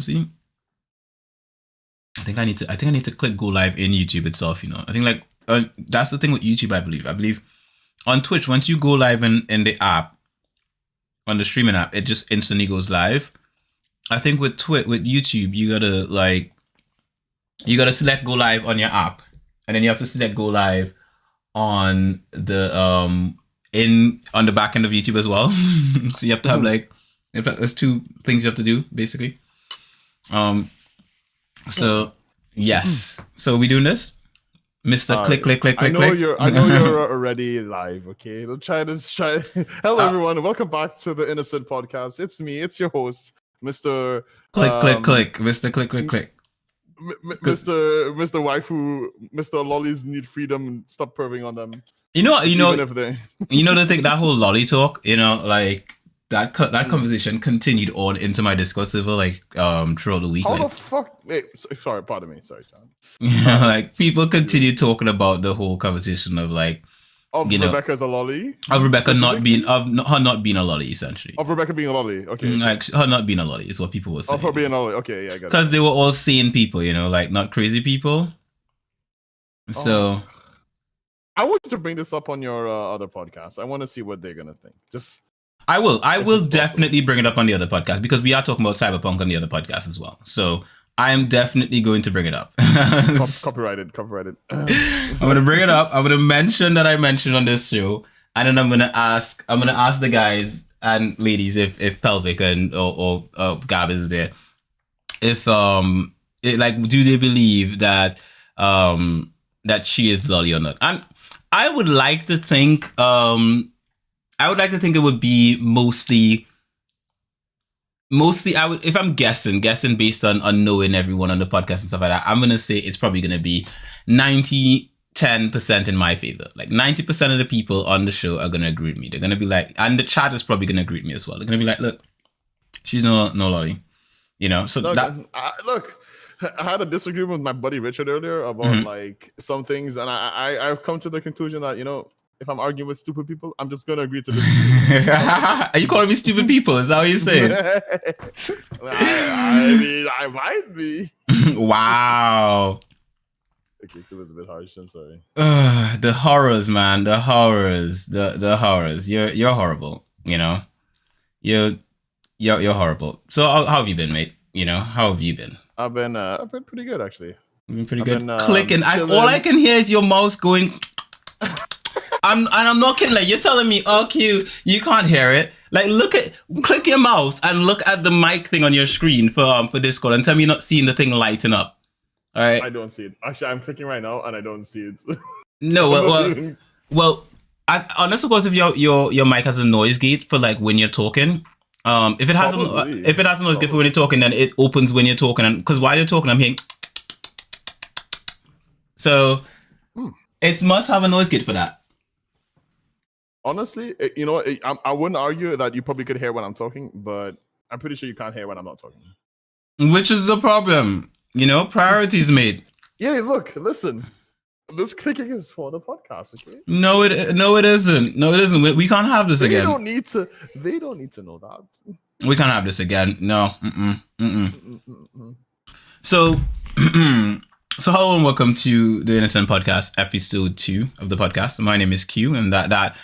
See, I think I need to click go live in YouTube itself. I think like that's the thing with YouTube. I believe on Twitch, once you go live in the app, on the streaming app, it just instantly goes live. I think with YouTube, you gotta select go live on your app, and then you have to select go live on the on the back end of YouTube as well. So you have to have there's two things you have to do basically. So yes, so we doing this, Mr. Click. I know you're already live. Okay, let's try. Hello everyone, welcome back to the Innocent Podcast. It's me. It's your host, Mr. Click, Mr. Click. Mr. Waifu, Mr. Lollies need freedom. Stop perving on them. The thing, that whole lolly talk, like that conversation continued on into my Discord server, throughout the week. How the fuck? Wait, sorry, pardon me. Sorry, John. Like people continue talking about the whole conversation of Rebecca as a lolly. Of Rebecca not being a lolly, essentially. Of Rebecca being a lolly, okay. Like her not being a lolly is what people were saying. Of her being a lolly, okay, yeah, I got it. Because they were all sane people, like not crazy people. So I want you to bring this up on your other podcast. I want to see what they're gonna think. I will definitely bring it up on the other podcast because we are talking about Cyberpunk on the other podcast as well. So I am definitely going to bring it up. Copyrighted. I'm going to bring it up. I'm going to mention that I mentioned on this show, and then I'm going to ask the guys and ladies if Pelvic and or Gab is there, if do they believe that that she is lolly or not? And I would like to think it would be mostly if I'm guessing based on knowing everyone on the podcast and stuff like that, I'm gonna say it's probably gonna be 10% in my favor. Like 90% of the people on the show are gonna agree with me. They're gonna be like, and the chat is probably gonna agree with me as well. They're gonna be like, look, she's no lolly, So look, I had a disagreement with my buddy Richard earlier about some things, and I've come to the conclusion that if I'm arguing with stupid people, I'm just gonna agree to this. Are you calling me stupid people? Is that what you're saying? I mean, I might be. Wow. Okay, still was a bit harsh. I'm sorry. The horrors, man. The horrors. The horrors. You're horrible. You're horrible. So how have you been, mate? How have you been? I've been pretty good actually. You've been pretty good. Clicking. All I can hear is your mouse going. I'm not kidding. Like, you're telling me, oh, Q, you can't hear it. Like, click your mouse and look at the mic thing on your screen for Discord and tell me you're not seeing the thing lighten up. All right. I don't see it. Actually, I'm clicking right now and I don't see it. No, well, unless of course if your mic has a noise gate for like when you're talking. If it has a noise gate for when you're talking, then it opens when you're talking, and because while you're talking, I'm hearing. So, it must have a noise gate for that. Honestly, I wouldn't argue that you probably could hear when I'm talking, but I'm pretty sure you can't hear when I'm not talking. Which is the problem. Priorities, mate. Yeah, look, listen. This clicking is for the podcast, okay? No, it isn't. No, it isn't. We can't have this again. They don't need to know that. We can't have this again. No. So, hello and welcome to the Innocent Podcast, episode 2 of the podcast. My name is Q, and that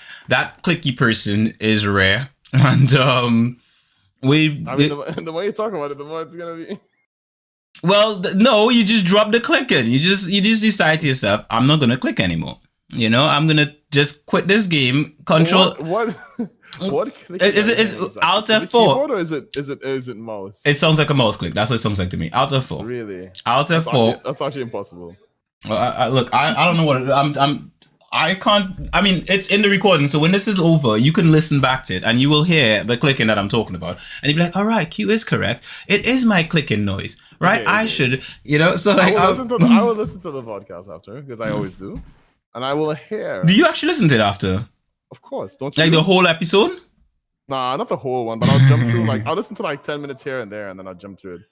clicky person is Rare. And the way you talk about it, the more it's gonna be. Well, no, you just drop the clicking. You just decide to yourself, I'm not gonna click anymore. I'm gonna just quit this game. Control. What click? Is it Alt F4? Keyboard or is it mouse? It sounds like a mouse click. That's what it sounds like to me. Alt F4. Really? Alt F4. That's actually impossible. Well, look, I don't know what I can't. I mean, it's in the recording, so when this is over, you can listen back to it, and you will hear the clicking that I'm talking about, and you'll be like, "All right, Q is correct. It is my clicking noise, right? Okay. I should, So like, I will listen to the podcast after because I always do, and I will hear. Do you actually listen to it after? Of course, don't you? Like the whole episode? Nah, not the whole one, but I'll jump through. I'll listen to 10 minutes here and there, and then I'll jump through it.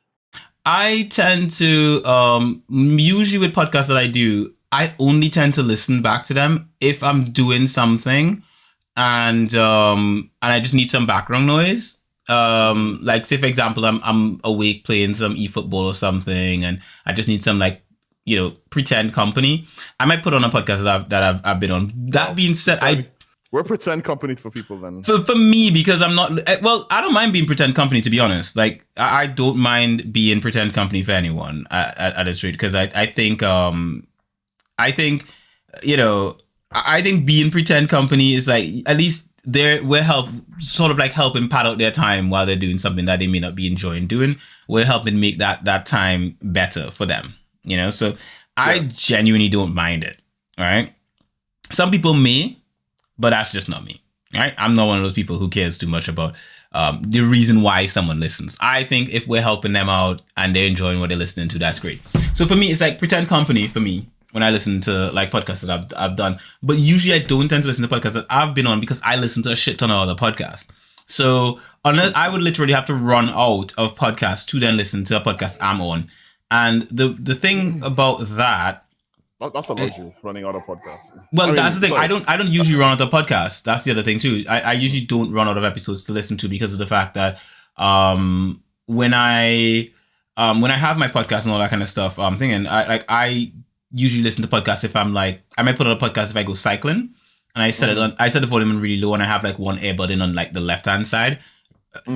I tend to usually with podcasts that I do, I only tend to listen back to them if I'm doing something and I just need some background noise. like say for example, I'm awake playing some eFootball or something, and I just need some like pretend company. I might put on a podcast that I've been on. That being said, we're pretend company for people then. For me, because I'm not, well, I don't mind being pretend company, to be honest. Like, I don't mind being pretend company for anyone at this rate, because I think, I think being pretend company is like, at least we're helping pad out their time while they're doing something that they may not be enjoying doing. We're helping make that time better for them, so I genuinely don't mind it. All right. Some people may, but that's just not me, right? I'm not one of those people who cares too much about the reason why someone listens. I think if we're helping them out and they're enjoying what they're listening to, that's great. So for me, it's like pretend company for me when I listen to like podcasts that I've done. But usually I don't tend to listen to podcasts that I've been on because I listen to a shit ton of other podcasts. So unless I would literally have to run out of podcasts to then listen to a podcast I'm on. And the thing about that, that's a luxury, running out of podcasts. Well, that's the thing. Sorry. I don't usually run out of podcasts. That's the other thing too. I usually don't run out of episodes to listen to because of the fact that when I have my podcast and all that kind of stuff, I usually listen to podcasts if I'm like, I might put on a podcast if I go cycling, and I set the volume on really low, and I have like one earbud in on like the left hand side,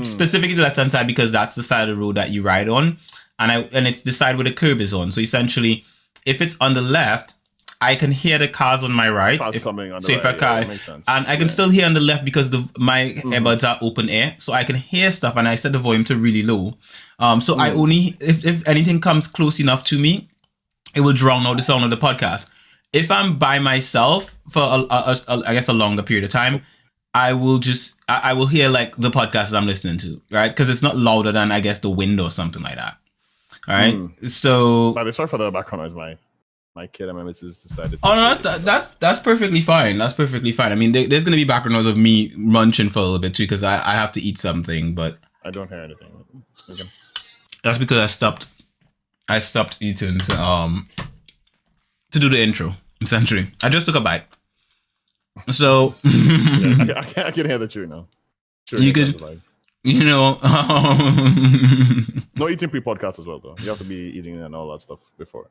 specifically the left hand side because that's the side of the road that you ride on, and it's the side where the curb is on. So essentially, if it's on the left, I can hear the cars on my right. Cars coming on the right. If a car, and I can still hear on the left because my earbuds are open air, so I can hear stuff, and I set the volume to really low. So I only, if anything comes close enough to me, it will drown out the sound of the podcast. If I'm by myself for I guess a longer period of time, I will hear like the podcast that I'm listening to, right? Because it's not louder than I guess the wind or something like that. All right. So, sorry for the background noise. My kid and my missus decided. Oh no, that's perfectly fine. That's perfectly fine. I mean, there's gonna be background noise of me munching for a little bit too because I have to eat something, but I don't hear anything. Okay. That's because I stopped eating to do the intro. Essentially, I just took a bite. So I can hear the chew now. You could. No eating pre-podcast as well though. You have to be eating and all that stuff before.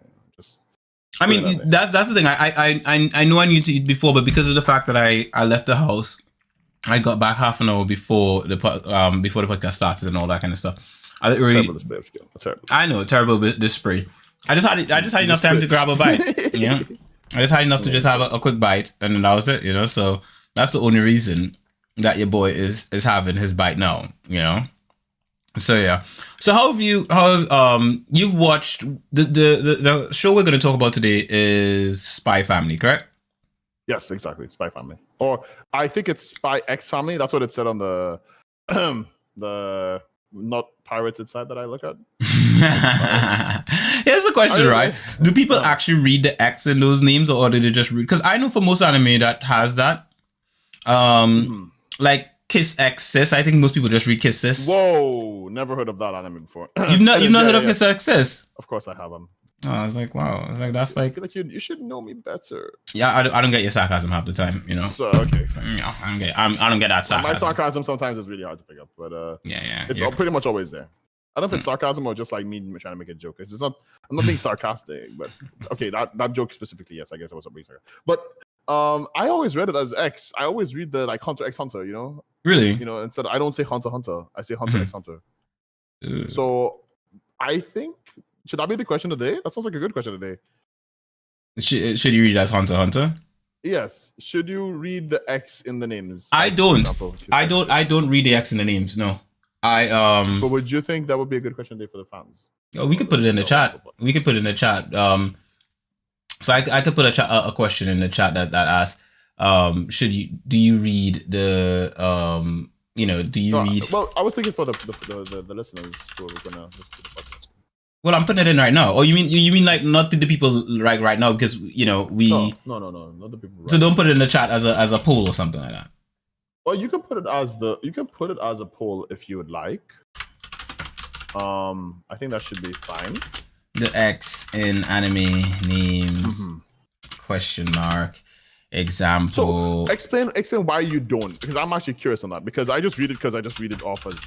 I mean, that's the thing. I know I need to eat before, but because of the fact that I left the house, I got back half an hour before the podcast started and all that kind of stuff. Terrible display of skill. Terrible. I know, terrible display. I just had enough time to grab a bite. I just had enough to just have a quick bite, and then that was it. So that's the only reason that your boy is having his bite now. So yeah. So how have you've watched the show we're going to talk about today is Spy Family, correct? Yes, exactly. Spy Family, or I think it's Spy X Family. That's what it said on the the not pirated side that I look at. Here's the question, right? Do people actually read the X in those names, or do they just read? Because I know for most anime that has that, like Kiss X Sis. I think most people just read Kiss Sis. Whoa, never heard of that anime before. You've not heard of Kiss X Sis? Of course I have them. Oh, I was like, wow. I was like, that's like. I feel like you should know me better. Yeah, I don't get your sarcasm half the time, So okay, fine. No, I don't get that sarcasm. My sarcasm sometimes is really hard to pick up, but it's pretty much always there. I don't know if it's sarcasm or just like me trying to make a joke. It's not. I'm not being sarcastic, but okay, that joke specifically, yes, I guess I was being sarcastic. But I always read it as X. I always read the like Hunter X Hunter. Really? Instead I don't say Hunter Hunter. I say Hunter X Hunter. So I think. Should that be the question today? That sounds like a good question today. Should you read as Hunter Hunter? Yes. Should you read the X in the names? I don't. I don't read the X in the names. No. But would you think that would be a good question today for the fans? Oh, we could put it in the chat. We could put it in the chat. So I could put a question in the chat that asks, do you read the read? Well, I was thinking for the listeners who are gonna listen to the podcast. Well, I'm putting it in right now. Oh, you mean like not the people right now because we No, not the people. So don't put it in the chat as a poll or something like that. Well, you can put it as a poll if you would like. I think that should be fine. The X in anime names question mark Example. So explain why you don't, because I'm actually curious on that, because I just read it off as,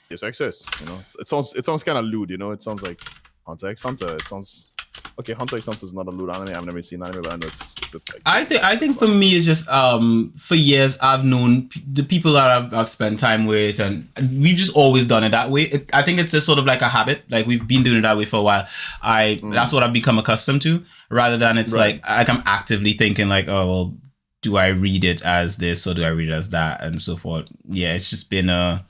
just access. It sounds kind of lewd. It sounds like Hunter x Hunter. It sounds okay. Hunter x Hunter is not a lewd anime. I've never seen anime, but I know it's like, I think for me it's just for years I've known the people that I've spent time with, and we've just always done it that way. I think it's just sort of like a habit. Like we've been doing it that way for a while. That's what I've become accustomed to, rather than it's like I'm actively thinking like, oh well, do I read it as this or do I read it as that, and so forth. Yeah, it's just been a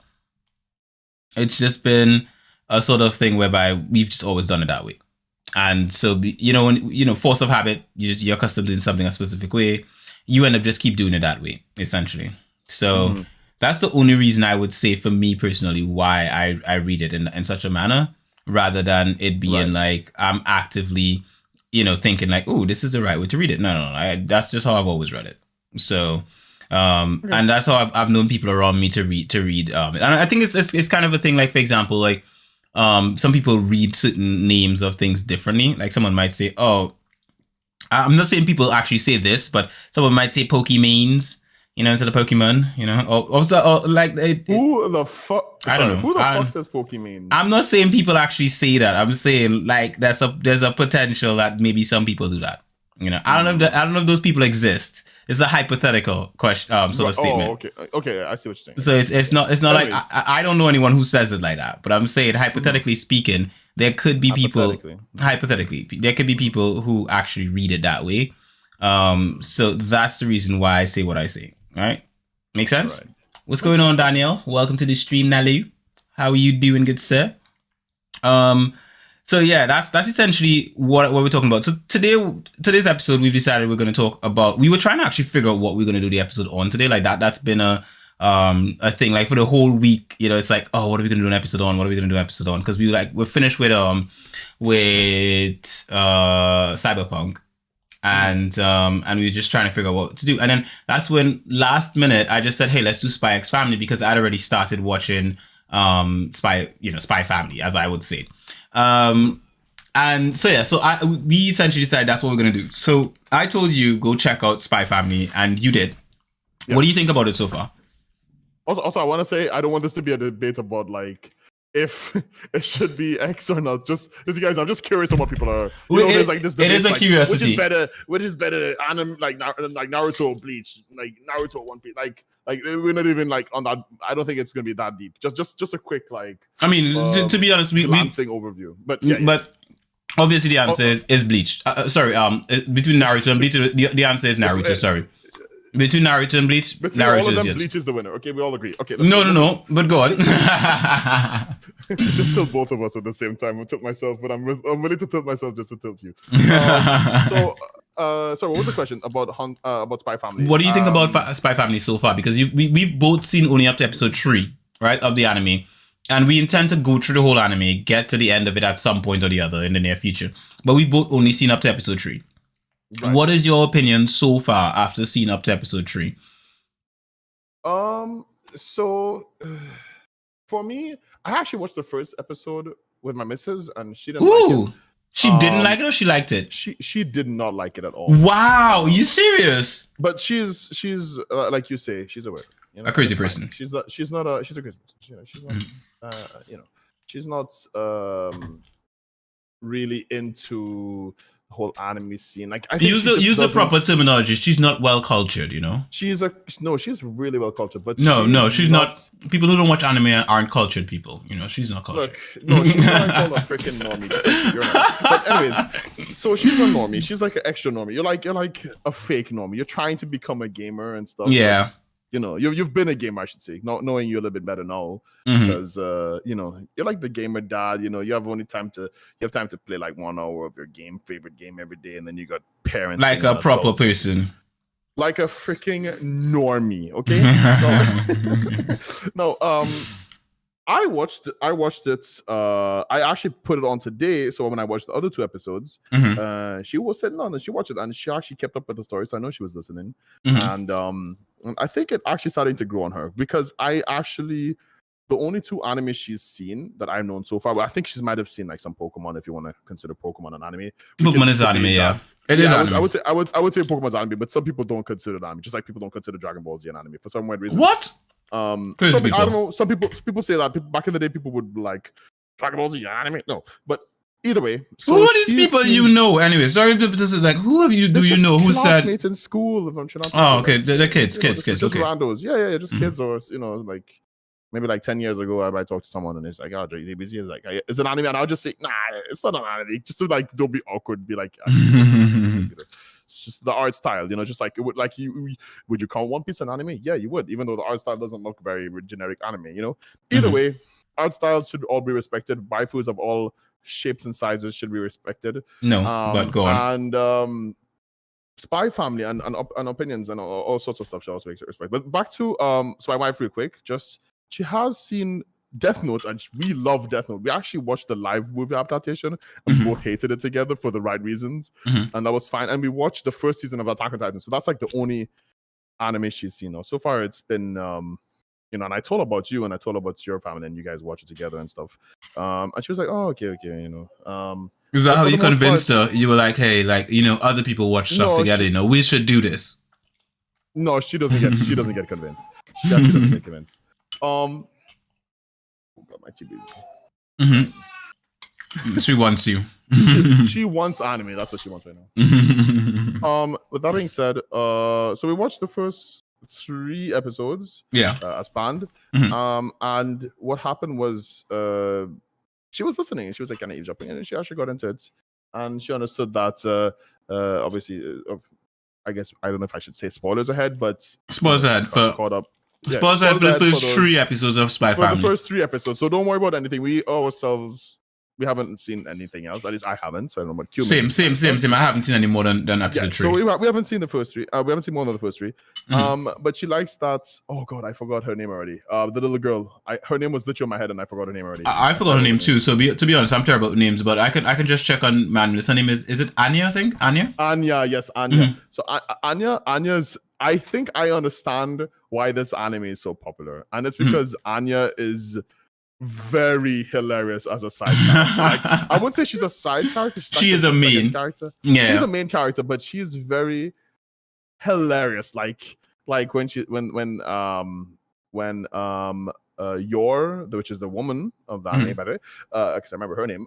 sort of thing whereby we've just always done it that way. And so, when force of habit, you're accustomed to doing something a specific way, you end up just keep doing it that way, essentially. So that's the only reason I would say for me personally why I read it in such a manner, rather than it being like I'm actively, thinking like, oh, this is the right way to read it. No. That's just how I've always read it. So, and that's how I've known people around me to read. And I think it's kind of a thing. Like, for example, like, some people read certain names of things differently. Like someone might say, oh, I'm not saying people actually say this, but someone might say Pokemanes, instead of Pokemon, or like who the fuck? I don't know. Who the fuck says Pokemon? I'm not saying people actually say that. I'm saying like there's a potential that maybe some people do that. I don't know if those people exist. It's a hypothetical question, sort of statement. Oh, okay, I see what you're saying. So it's not like I don't know anyone who says it like that, but I'm saying hypothetically speaking, there could be people there could be people who actually read it that way. So that's the reason why I say what I say. All right, make sense? Right. What's going on, Daniel? Welcome to the stream, Nalu. How are you doing, good sir? So yeah, that's essentially what we're talking about. So today's episode, we've decided we're going to talk about. We were trying to actually figure out what we're going to do the episode on today. Like that's been a thing. Like for the whole week, it's like, oh, what are we going to do an episode on? What are we going to do an episode on? Because we're finished with Cyberpunk, and we were just trying to figure out what to do. And then that's when last minute I just said, hey, let's do Spy X Family, because I'd already started watching Spy Family, as I would say. And so yeah, we essentially decided that's what we're gonna do. So I told you go check out Spy Family, and you did. Yep. What do you think about it so far? Also, I want to say I don't want this to be a debate about like if it should be X or not. Just guys, I'm just curious on what people are. There's like this debate, it is a curiosity. Which is better, anime like Naruto or Bleach, like Naruto or One Piece, like we're not even like on that. I don't think it's gonna be that deep. Just a quick like. I mean, to be honest, glancing overview, but but obviously the answer is Bleach. Between Naruto and Bleach, the answer is Naruto. Sorry. Between Naruto and Bleach, Naruto is Bleach is the winner. Okay, we all agree. Okay. No. But go on. Just tilt both of us at the same time. I'll tilt myself, but I'm willing to tilt myself just to tilt you. So what was the question about Spy Family? What do you think about Spy Family so far? Because we've both seen only up to episode 3, right, of the anime, and we intend to go through the whole anime, get to the end of it at some point or the other in the near future. But we've both only seen up to episode 3. Right. What is your opinion so far after seeing up to episode 3? So for me, I actually watched the first episode with my missus, and she didn't like it. She didn't like it, or she liked it? She did not like it at all. Wow, you serious? But she's like you say, she's aware. A crazy person. She's a crazy person. She's not really into the whole anime scene. Like, I think use the proper terminology. She's not well cultured, She's really well cultured, but she's not. People who don't watch anime aren't cultured people. She's not cultured. Look, she's not called a freaking normie, just like you're not. But anyways, so she's a normie. She's like an extra normie. You're like a fake normie. You're trying to become a gamer and stuff. Yeah. You've been a gamer, I should say, not knowing you a little bit better now, because you're like the gamer dad. You have time to play like 1 hour of your favorite game every day, and then you got parents like a proper person, like a freaking normie. Okay. No, I watched it. I actually put it on today. So when I watched the other 2 episodes, she was sitting on and she watched it, and she actually kept up with the story. So I know she was listening, and I think it actually starting to grow on her, because I actually the only 2 animes she's seen that I've known so far. Well, I think she might have seen like some Pokemon, if you want to consider Pokemon an anime. Pokemon is anime, yeah. It is anime. I would say Pokemon's anime, but some people don't consider it anime, just like people don't consider Dragon Ball Z an anime for some weird reason. What? I don't know. Some people say that. Back in the day, people would like Dragon Ball Z anime. No, but either way. So who are these people you know? Anyway, sorry, this is like, who have you? Do you know who said? Classmates in school. If I'm trying to. Oh, okay. They're kids. Just okay. Randos. Yeah. Just kids, or like maybe like 10 years ago, I might talk to someone and it's like, oh, JBZ is like, it's an anime, and I'll just say, nah, it's not an anime. Just to like, don't be awkward. Be like. It's just the art style, just like it would, like would you call One Piece an anime? Yeah, you would, even though the art style doesn't look very generic anime, Either way, art styles should all be respected. Waifus of all shapes and sizes should be respected. No, but go on. And Spy Family and opinions and all sorts of stuff should also be respected. But back to Spy Wife real quick. Just she has seen Death Note, and we love Death Note. We actually watched the live movie adaptation, and we both hated it together for the right reasons, and that was fine. And we watched the first season of Attack on Titan, so that's like the only anime she's seen. So far, it's been, and I told about you, and I told about your family, and you guys watch it together and stuff. And she was like, "Oh, okay." Is that how you convinced her? You were like, "Hey, like other people watch stuff together. We should do this." No, she doesn't get convinced. She actually doesn't get convinced. Got my TVs. She wants you. She wants anime. That's what she wants right now. With that being said, so we watched the first 3 episodes. Yeah. As planned. And what happened was, she was listening and she was like kind of eavesdropping, and she actually got into it, and she understood that. Obviously, I guess I don't know if I should say spoilers ahead, but spoilers ahead for caught up. Spoilers ahead for the first 3 episodes of Spy Family. For the first 3 episodes, so don't worry about anything. We haven't seen anything else. At least I haven't. So I don't know about Q. Same. I haven't seen any more than episode 3. So we haven't seen the first 3. We haven't seen more than the first 3. But she likes that. Oh God, I forgot her name already. The little girl. Her name was literally on my head, and I forgot her name already. I forgot her name too. So to be honest, I'm terrible with names, but I can just check on Manuel. Her name is it Anya? I think Anya. Yes, Anya. So Anya's. I think I understand why this anime is so popular, and it's because Anya is very hilarious as a side character. Like, I wouldn't say she's a side character. She is a main character. Yeah, she's a main character, but she's very hilarious. Like when Yor, which is the woman of the anime, by the way, because I remember her name.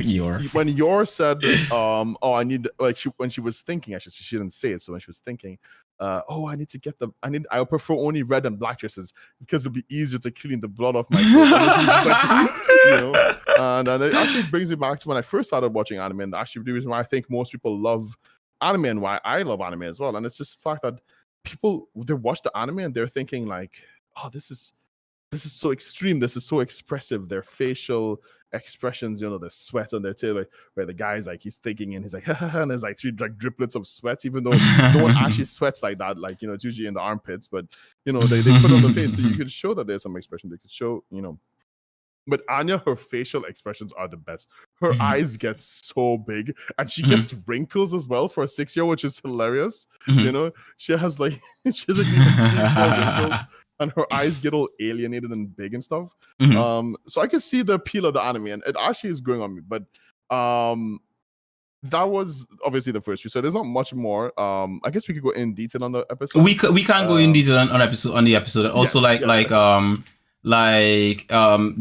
Yor. When Yor said, I need, like, when she was thinking, actually, she didn't say it. So when she was thinking, I need to get I prefer only red and black dresses because it'll be easier to clean the blood off my clothes. And it actually brings me back to when I first started watching anime, and actually the reason why I think most people love anime and why I love anime as well. And it's just the fact that people, they watch the anime and they're thinking like, oh, this is so extreme. This is so expressive. Their facial expressions, the sweat on their tail, where the guy's like, he's thinking and he's like, and there's like 3 like driplets of sweat, even though no one actually sweats like that. Like, it's usually in the armpits, but they put it on the face so you can show that there's some expression. They could show, But Anya, her facial expressions are the best. Her eyes get so big, and she gets wrinkles as well for a 6-year-old, which is hilarious. She has like these 3-4 wrinkles, and her eyes get all alienated and big and stuff. So I can see the appeal of the anime, and it actually is growing on me. But that was obviously the first 2, so there's not much more. I guess we could go in detail on the episode. We can go in detail on the episode. Also, the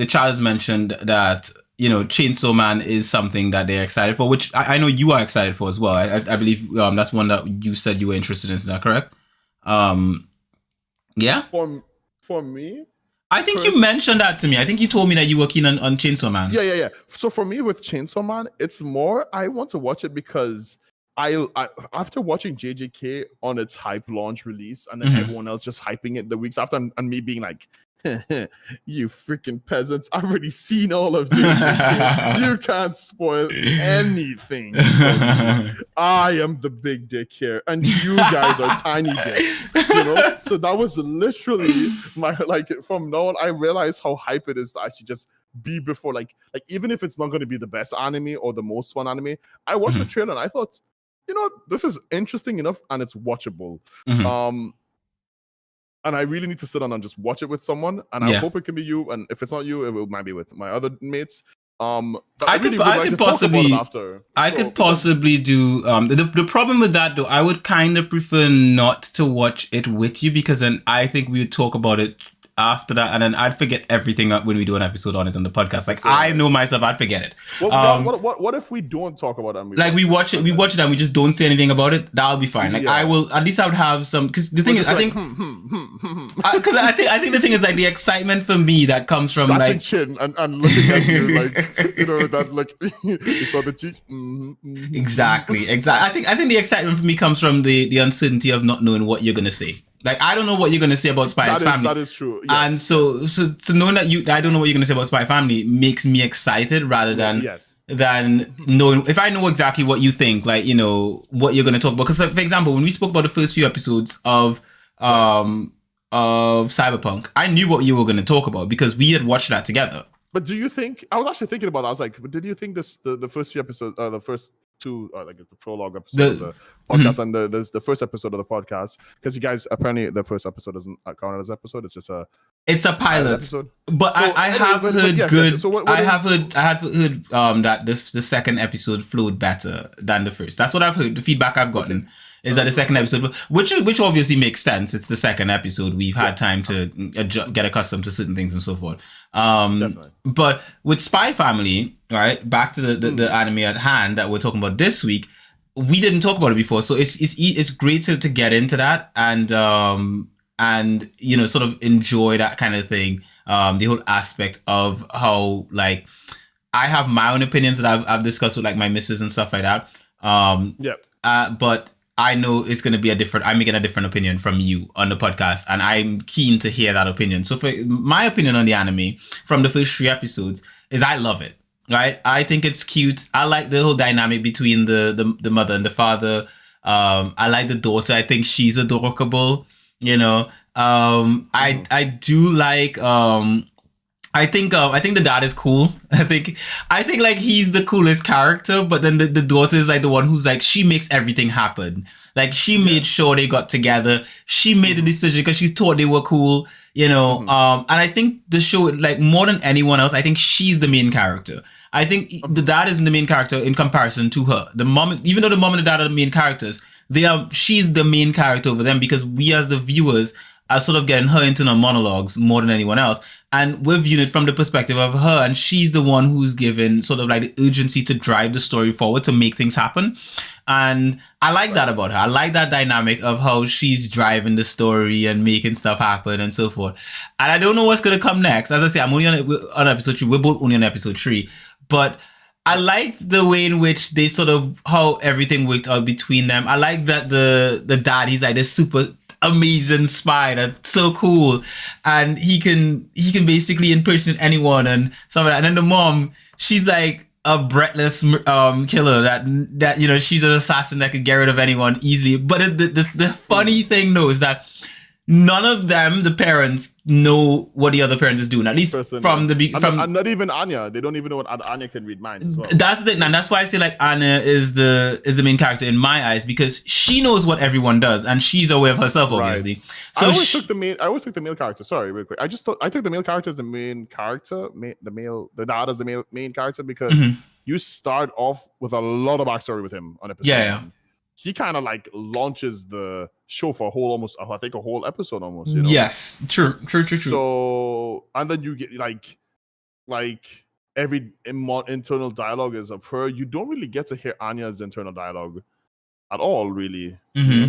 child mentioned that Chainsaw Man is something that they're excited for, which I know you are excited for as well. I believe that's one that you said you were interested in. Is that correct? Yeah. For me, I think you mentioned that to me. I think you told me that you were keen on Chainsaw Man. Yeah. So for me with Chainsaw Man, it's more I want to watch it because I after watching JJK on its hype launch release, and then everyone else just hyping it the weeks after, and me being like, you freaking peasants, I've already seen all of JJK. You can't spoil anything. I am the big dick here, and you guys are tiny dicks. So that was literally my, like, from now on, I realized how hype it is to actually just be before, like even if it's not going to be the best anime or the most fun anime, I watched the trailer and I thought, this is interesting enough and it's watchable. and I really need to sit down and just watch it with someone. And I hope it can be you. And if it's not you, it might be with my other mates. But I could possibly do the problem with that though. I would kind of prefer not to watch it with you, because then I think we would talk about it after that, and then I'd forget everything when we do an episode on it on the podcast. Like I know myself, I'd forget it. What if we don't talk about it? And we watch it and we just don't say anything about it? That'll be fine. Like I will, at least I would have some, because the thing is, I think, because I think the thing is like the excitement for me that comes from scratching like chin and looking at you like that like you saw the cheek. Exactly. I think the excitement for me comes from the uncertainty of not knowing what you're gonna say. Like I don't know what you're gonna say about Spy Family. That is true. Yes, and so knowing that I don't know what you're gonna say about Spy Family makes me excited rather than knowing if I know exactly what you think, like what you're gonna talk about. Because for example, when we spoke about the first few episodes of Cyberpunk, I knew what you were gonna talk about because we had watched that together. But do you think, I was actually thinking about it, I was like, but did you think the first few episodes, the first two, like the prologue episode of the podcast and the first episode of the podcast, because you guys, apparently the first episode doesn't count as episode, it's just it's a pilot episode. But so, I have heard good. So I have heard that the second episode flowed better than the first. That's what I've heard. The feedback I've gotten is that the second episode, which obviously makes sense. It's the second episode. We've had time to get accustomed to certain things and so forth. But with Spy Family, right, back to the anime at hand that we're talking about this week, we didn't talk about it before, so it's great to get into that and sort of enjoy that kind of thing, the whole aspect of how, like, I have my own opinions that I've discussed with like my missus and stuff like that, but I know it's going to be I'm making a different opinion from you on the podcast, and I'm keen to hear that opinion. So for my opinion on the anime from the first 3 episodes is I love it, right? I think it's cute. I like the whole dynamic between the mother and the father. I like the daughter. I think she's adorable, I do like, I think the dad is cool. I think like he's the coolest character, but then the daughter is like the one who's like, she makes everything happen. Like she made sure they got together. She made the decision because she thought they were cool, and I think the show, like more than anyone else, I think she's the main character. I think the dad isn't the main character in comparison to her. The mom, even though the mom and the dad are the main characters, she's the main character over them because we as the viewers are sort of getting her internal monologues more than anyone else. And we're viewing it from the perspective of her, and she's the one who's given sort of like the urgency to drive the story forward, to make things happen. And I like that about her. I like that dynamic of how she's driving the story and making stuff happen and so forth. And I don't know what's going to come next. As I say, I'm only on episode 3. We're both only on episode 3. But I liked the way in which they sort of, how everything worked out between them. I like that the dad, he's like this super amazing spy that's so cool, and he can basically impersonate anyone and stuff like that. And then the mom, she's like a breathless killer that she's an assassin that could get rid of anyone easily. But the funny thing though is that none of them, the parents, know what the other parent is doing. At least from the and not even Anya. They don't even know what Anya can read minds as well. That's the thing, and that's why I say like Anya is the main character in my eyes, because she knows what everyone does and she's aware of herself, obviously. Right. So I always took the male character. Sorry, real quick. I took the male character as the main character, the dad as the main character, because you start off with a lot of backstory with him on episode 1. He kind of like launches the show for a whole episode almost. Yes, true. So, and then you get like every internal dialogue is of her. You don't really get to hear Anya's internal dialogue at all, really.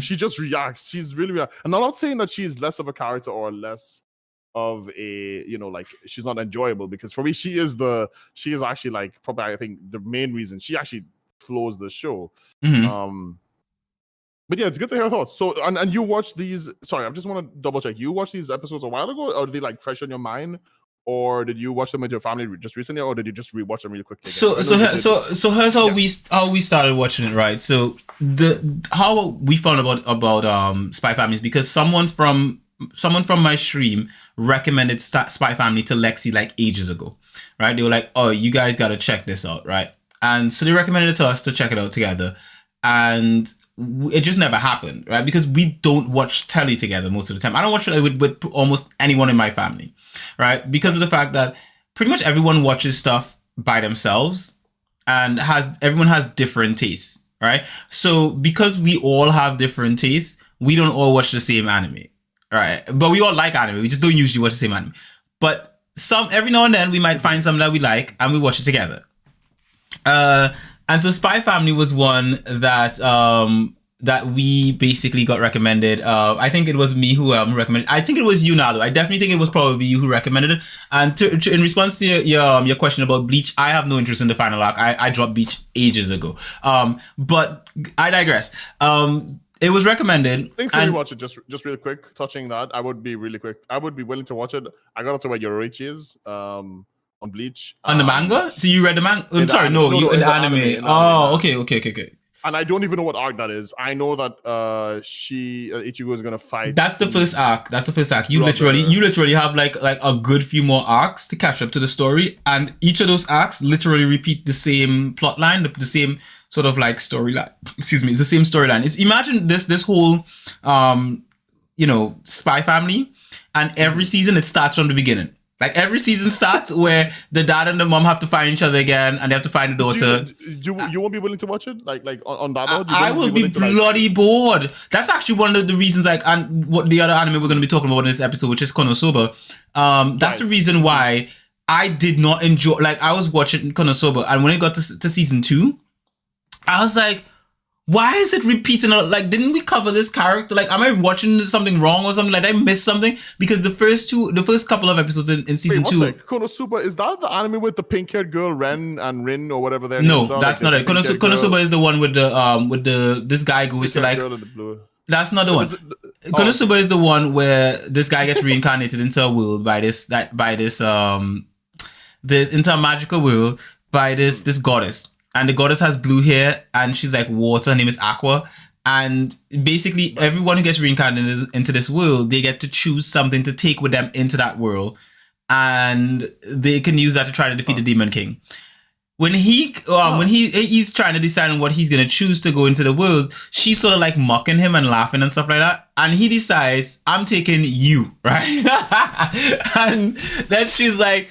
She just reacts. She's really and I'm not saying that she's less of a character or less of a like she's not enjoyable, because for me she is actually like probably, I think, the main reason she actually flows the show. But yeah, it's good to hear your thoughts. So, and you watched these. Sorry, I just want to double check. You watched these episodes a while ago, or are they like fresh on your mind, or did you watch them with your family just recently, or did you just rewatch them really quickly? So here's how we started watching it, right? So how we found about Spy Family is because someone from my stream recommended Spy Family to Lexi like ages ago, right? They were like, "Oh, you guys got to check this out," right? And so they recommended it to us to check it out together, and it just never happened, right? Because we don't watch telly together most of the time. I don't watch it with almost anyone in my family, right? Because of the fact that pretty much everyone watches stuff by themselves and everyone has different tastes, right? So because we all have different tastes, we don't all watch the same anime, right? But we all like anime. We just don't usually watch the same anime. But every now and then we might find something that we like and we watch it together. And so Spy Family was one that that we basically got recommended. I think it was me who recommended. I think it was you, Nado. I definitely think it was probably you who recommended it. And in response to your question about Bleach, I have no interest in the final arc. I dropped Bleach ages ago. But I digress. It was recommended. Thanks for watch it. Just really quick, touching that. I would be really quick. I would be willing to watch it. I got to where Yoruichi is. On Bleach. On the manga? So you read the manga? I'm sorry, no, you in the anime. Oh, okay. And I don't even know what arc that is. I know that Ichigo is gonna fight. That's the first arc. You literally have like a good few more arcs to catch up to the story, and each of those arcs literally repeat the same plot line, the same sort of like storyline. Excuse me, it's the same storyline. It's imagine this whole Spy Family, and every season it starts from the beginning. Like every season starts where the dad and the mom have to find each other again, and they have to find the daughter. You won't be willing to watch it, like on that note. I will be bloody bored. That's actually one of the reasons. Like, and what the other anime we're going to be talking about in this episode, which is Konosuba. That's the reason why I did not enjoy. Like, I was watching Konosuba, and when it got to season 2, I was like, why is it repeating? Like, didn't we cover this character? Like, am I watching something wrong or something? Like, I missed something? Because the first couple of episodes in season 2. Konosuba, is that the anime with the pink-haired girl, Ren or whatever their names are? No, that's not it. Konosuba is the one with this guy goes to like. That's not the one. Konosuba is the one where this guy gets reincarnated into a world by this into a magical world by this goddess. And the goddess has blue hair, and she's like water. Her name is Aqua. And basically, everyone who gets reincarnated into this world, they get to choose something to take with them into that world. And they can use that to try to defeat the Demon King. When he's trying to decide on what he's going to choose to go into the world, she's sort of like mocking him and laughing and stuff like that. And he decides, I'm taking you, right? And then she's like,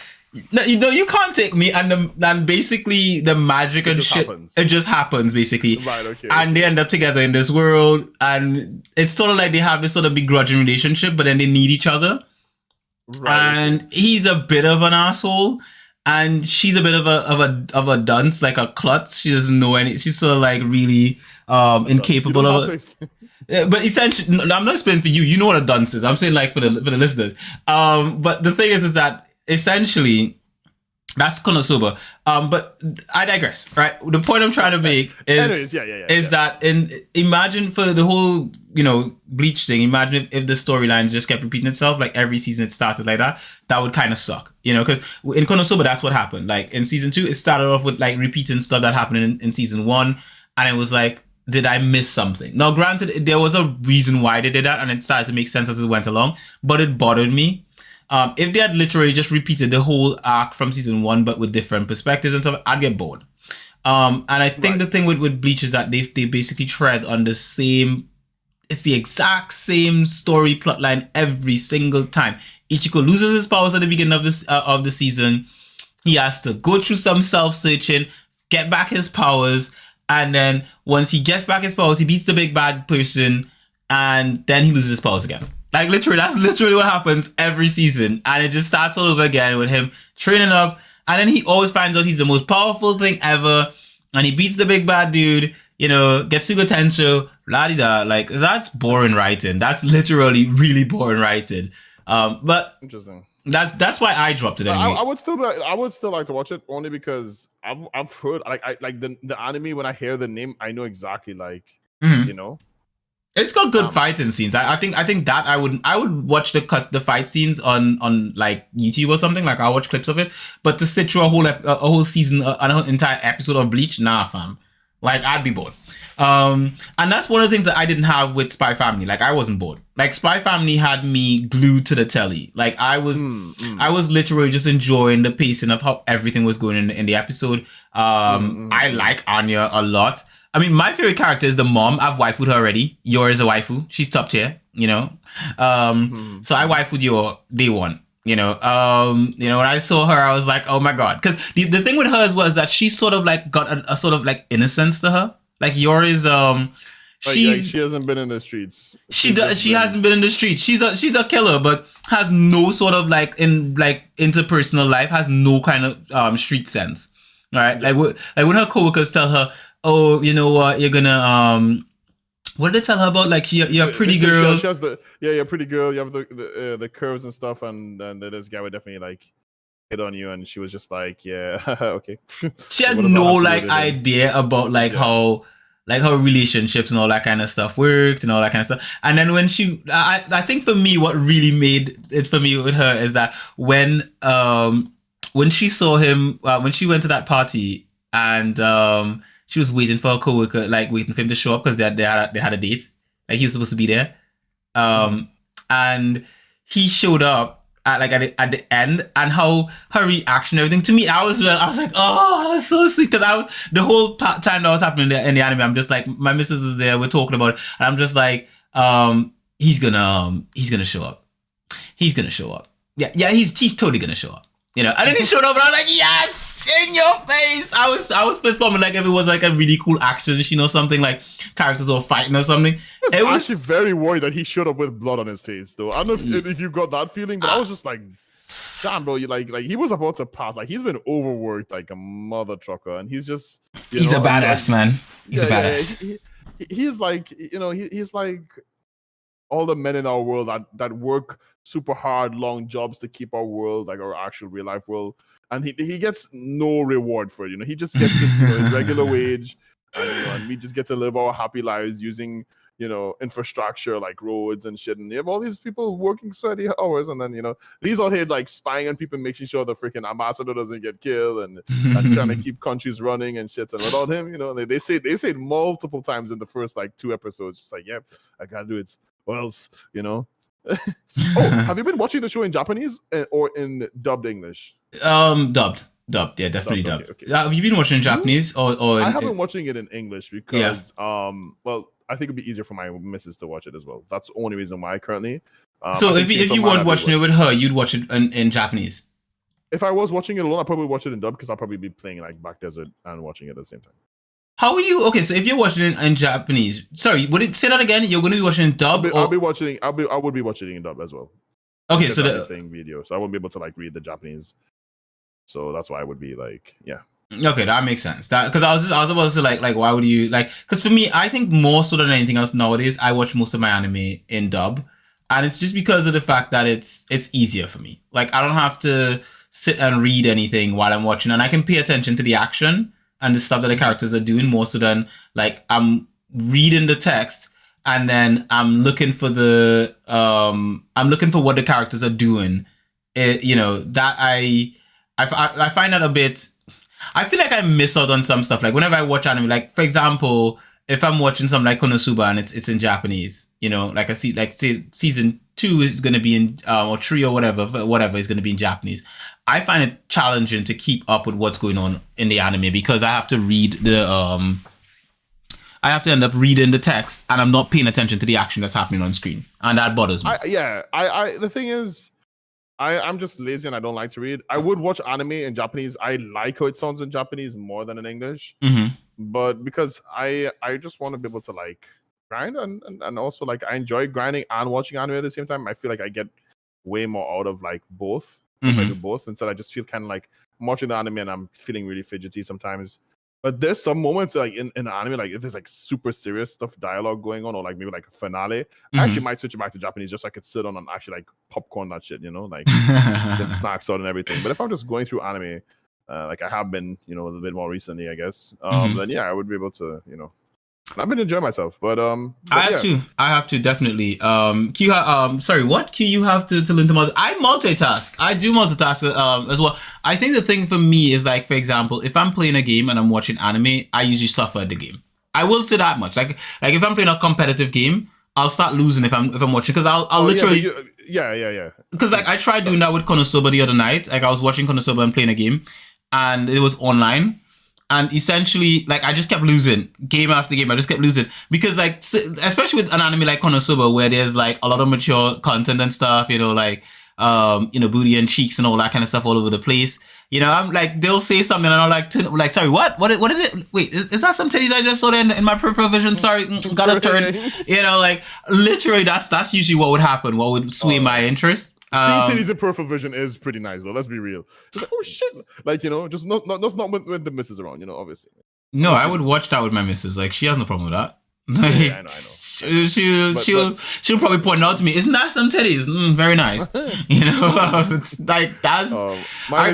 no, you can't take me, and basically the magic and shit happens. It just happens basically, right? Okay. And they end up together in this world, and it's sort of like they have this sort of begrudging relationship, but then they need each other. Right. And he's a bit of an asshole, and she's a bit of a dunce, like a klutz. She doesn't know any. She's sort of like really incapable of it. But essentially, I'm not explaining for you. You know what a dunce is. I'm saying like for the listeners. But the thing is that. Essentially, that's Konosuba. But I digress, right? The point I'm trying to make is that imagine for the whole, Bleach thing, imagine if the storylines just kept repeating itself, like every season it started like that. That would kind of suck, because in Konosuba, that's what happened. Like in season 2, it started off with like repeating stuff that happened in season 1. And it was like, did I miss something? Now, granted, there was a reason why they did that, and it started to make sense as it went along, but it bothered me. If they had literally just repeated the whole arc from season 1, but with different perspectives and stuff, I'd get bored. And I think the thing with Bleach is that they basically tread on it's the exact same story plotline every single time. Ichigo loses his powers at the beginning of the season. He has to go through some self-searching, get back his powers, and then once he gets back his powers, he beats the big bad person, and then he loses his powers again. Like, literally, that's literally what happens every season. And it just starts all over again with him training up. And then he always finds out he's the most powerful thing ever. And he beats the big bad dude, gets Getsuga Tensho, la-di-da. Like, that's boring writing. That's literally really boring writing. But interesting. That's why I dropped it anyway. I would still like to watch it, only because I've heard, like the anime, when I hear the name, I know exactly, It's got good fighting scenes. I think that I would watch the fight scenes on like YouTube or something. Like, I'll watch clips of it. But to sit through a whole season, an entire episode of Bleach, nah, fam. Like, I'd be bored. And that's one of the things that I didn't have with Spy Family. Like, I wasn't bored. Like, Spy Family had me glued to the telly. Like, I was literally just enjoying the pacing of how everything was going in the episode. I like Anya a lot. I mean, my favorite character is the mom. I've waifued her already. Yor is a waifu. She's top tier, you know. So I waifued Yor day one. You know, when I saw her, I was like, oh my god. Because the thing with hers was that she sort of like got a sort of like innocence to her. Like Yor is she hasn't been in the streets. She hasn't been in the streets. She's a killer, but has no sort of like interpersonal life, has no kind of street sense. All right, like when her coworkers tell her, oh, you know what, you're gonna what did they tell her about? Like you're a pretty girl. She has you're a pretty girl. You have the curves and stuff, and then this guy would definitely like hit on you, and she was just like, yeah, okay. She had no like idea about like how relationships and all that kind of stuff worked and all that kind of stuff. And then when I think for me, what really made it for me with her is that when she saw him, when she went to that party and she was waiting for a coworker, like waiting for him to show up because they had a date. Like he was supposed to be there. And he showed up at the end, and how her reaction and everything, to me, I was like, oh, that was so sweet. Because the whole time that was happening in the anime, I'm just like, my missus is there, we're talking about it, and I'm just like, he's gonna show up. He's gonna show up. Yeah, he's totally gonna show up. You know, and then he showed up, and I was like, yes, in your face. I was fist bumping like if it was like a really cool action, you know, something like characters were fighting or something. I was actually very worried that he showed up with blood on his face, though. I don't know if you got that feeling, but I was just like, damn, bro, you like he was about to pass. Like he's been overworked like a mother trucker, and he's just he's a badass, man. He's a badass. He's like, you know, he's like all the men in our world that work super hard, long jobs to keep our world, like our actual real life world, and he gets no reward for it. You know, he just gets his regular wage, and we just get to live our happy lives using, you know, infrastructure like roads and shit. And you have all these people working sweaty hours, and then, you know, he's out here like spying on people, making sure the freaking ambassador doesn't get killed, and trying to keep countries running and shit. And without him, you know, they say multiple times in the first like 2 episodes, just like, yep, I gotta do it, or else, you know. Oh, have you been watching the show in Japanese or in dubbed English? Dubbed. Yeah, definitely dubbed. Okay. Have you been watching in Japanese or? I haven't watching it in English because well, I think it'd be easier for my missus to watch it as well. That's the only reason why currently. So if you weren't watching it with her, you'd watch it in Japanese. If I was watching it alone, I'd probably watch it in dub because I'll probably be playing like Back Desert and watching it at the same time. How are you? Okay, so if you're watching it in Japanese, sorry, would it say that again? You're going to be watching in dub? I would be watching it in dub as well. Okay, so the thing video, so I won't be able to like read the Japanese. So that's why I would be like, yeah. Okay, that makes sense. That because I was about to say like why would you like? Because for me, I think more so than anything else nowadays, I watch most of my anime in dub, and it's just because of the fact that it's easier for me. Like I don't have to sit and read anything while I'm watching, and I can pay attention to the action and the stuff that the characters are doing more so than like I'm reading the text and then I'm looking for what the characters are doing. You know, that I find that a bit. I feel like I miss out on some stuff. Like whenever I watch anime, like for example, if I'm watching something like Konosuba and it's in Japanese, you know, like I see, like say season 2 is going to be in or 3 or whatever is going to be in Japanese. I find it challenging to keep up with what's going on in the anime because I have to read I have to end up reading the text and I'm not paying attention to the action that's happening on screen, and that bothers me. The thing is, I'm just lazy and I don't like to read. I would watch anime in Japanese. I like how it sounds in Japanese more than in English. Mm-hmm. But because I just want to be able to like grind and also like I enjoy grinding and watching anime at the same time. I feel like I get way more out of like both. If I do both, instead I just feel kind of like I'm watching the anime and I'm feeling really fidgety sometimes. But there's some moments like in anime, like if there's like super serious stuff, dialogue going on, or like maybe like a finale, I actually might switch it back to Japanese just so I could sit on and actually like popcorn that shit, you know, like get snacks out and everything. But if I'm just going through anime, like I have been, you know, a little bit more recently, I guess, then yeah, I would be able to, you know, I've been enjoying myself, but I have to definitely. Q, sorry, what? Q, you have to learn to multitask. I multitask. I do multitask as well. I think the thing for me is like, for example, if I'm playing a game and I'm watching anime, I usually suffer at the game. I will say that much. Like if I'm playing a competitive game, I'll start losing if I'm watching because I'll literally. Yeah. Because like I tried doing that with Konosuba the other night. Like I was watching Konosuba and playing a game, and it was online. And essentially, like, I just kept losing game after game. I just kept losing because, like, especially with an anime like Konosuba, where there's like a lot of mature content and stuff, like, booty and cheeks and all that kind of stuff all over the place. I'm like, they'll say something and I'm like, sorry, what did it? Wait, is that some titties I just saw in my peripheral vision? Sorry, gotta turn. Like, literally, that's usually what would happen. What would sway my interest. Seeing titties in peripheral vision is pretty nice, though. Let's be real. It's like, oh shit, like, just not when the missus around, obviously. No, I would watch that with my missus. Like, she has no problem with that. Like, yeah, I know. She'll probably point out to me, isn't that some titties? Very nice. It's like, that's my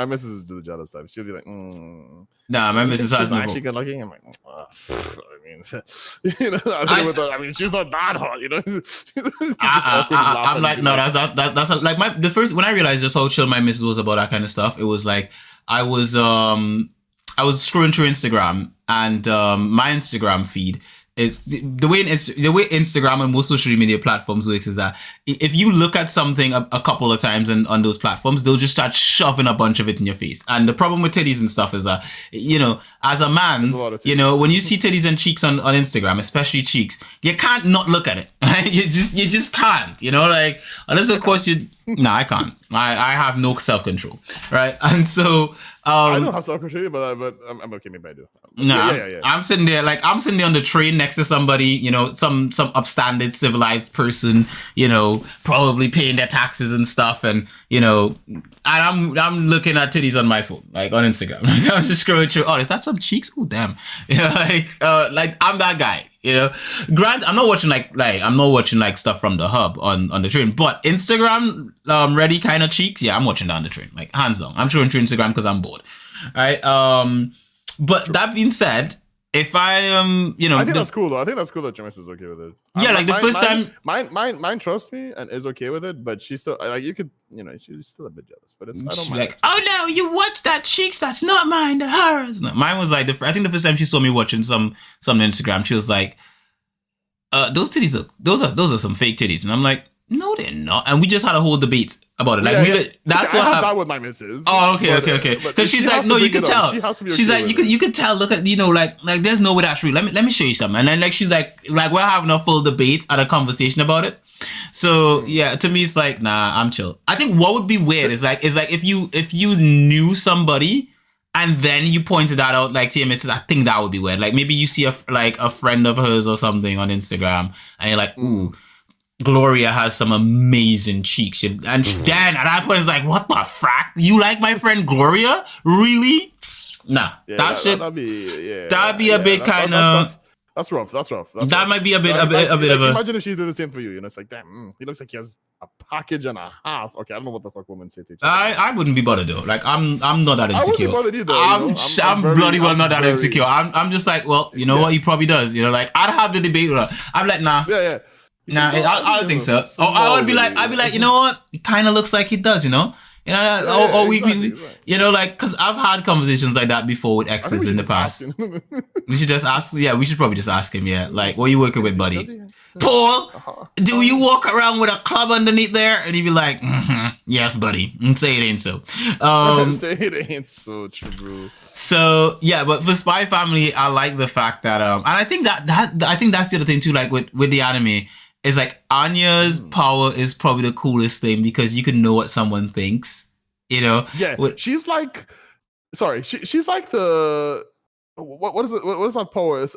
missus is the jealous type. She'll be like, Nah, my missus has no actually good looking. I'm like, I mean, she's not that hot, I'm like, no, that's like when I realized just how chill my missus was about that kind of stuff. It was like I was scrolling through Instagram, and my Instagram feed is the way Instagram and most social media platforms works is that if you look at something a couple of times on those platforms, they'll just start shoving a bunch of it in your face. And the problem with titties and stuff is that, as a man, when you see titties and cheeks on Instagram, especially cheeks, you can't not look at it. Right? You just can't, like, unless of course I can't. I have no self-control, right? And so I don't have self-control, but I'm okay. Maybe I do. Yeah. I'm sitting there on the train next to somebody, some upstanding civilized person, probably paying their taxes and stuff, and and I'm looking at titties on my phone, like on Instagram. I'm just scrolling through. Oh, is that some cheeks? Oh, damn. Like I'm that guy. Grant, I'm not watching like stuff from the hub on the train, but Instagram ready kind of cheeks. Yeah, I'm watching that on the train, like hands down. I'm showing through Instagram because I'm bored. Right. But True. That being said, if I am, I think that's cool though. I think that's cool that Jamis is okay with it. Yeah, like the first time, mine trusts me and is okay with it, but she's still like she's still a bit jealous. But I don't mind. Like, oh no, you watch that cheeks? That's not mine. The hers. No, mine was like I think the first time she saw me watching some Instagram, she was like, those titties look, those are some fake titties, and I'm like, no, they're not. And we just had a whole debate about it. Like, that's what happened. That with my missus. Oh, okay. Because she's like, no, you can tell. She's like, you can tell. Look at, like there's no way that's real. Let me show you something. And then like she's like we're having a full debate and a conversation about it. So yeah, to me it's like, nah, I'm chill. I think what would be weird is like if you knew somebody and then you pointed that out like to your missus, I think that would be weird. Like maybe you see a friend of hers or something on Instagram and you're like, ooh, Gloria has some amazing cheeks. And then at that point, it's like, what the frack? You like my friend Gloria? Really? Nah. Yeah, that'd be a bit kind of... That's rough. That might be a bit of a... Imagine if she did the same for you. It's like, damn, he looks like he has a package and a half. Okay, I don't know what the fuck women say to each other. I wouldn't be bothered though. Like, I'm not that insecure. I wouldn't be bothered either. I'm bloody well not that insecure. I'm just like, well, you know what? He probably does. Like, I'd have the debate with her. I'm like, nah. Yeah. Nah, I don't think so. I'd be like, you know what? It kind of looks like he does, or we like, because I've had conversations like that before with exes in the past. We should just ask. Yeah, we should probably just ask him. Yeah, like, what are you working with, buddy? Paul, do you walk around with a club underneath there? And he'd be like, yes, buddy. Say it ain't so. Say it ain't so true. So yeah, but for Spy Family, I like the fact that and I think that I think that's the other thing too. Like with the anime. It's like Anya's power is probably the coolest thing because you can know what someone thinks, Yeah, she's like, she's like the what is it? What is that power? Is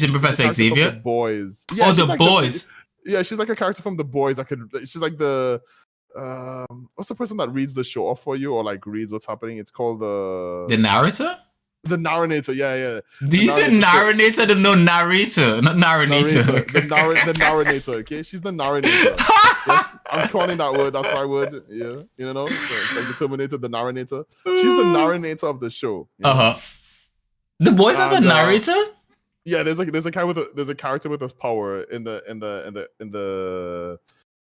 it Professor Xavier? The boys. Yeah, the boys. She's like a character from the boys that could. She's like the what's the person that reads the show off for you or like reads what's happening? It's called the narrator. The narrator, yeah. These are narrator, no narrator, not narrator. The narrator, okay? She's the narrator. Yes, I'm calling that word. That's my word. Yeah, So it's like the Terminator, the narrator. She's the narrator of the show. The boys has a narrator. Yeah, there's a character with a power in the.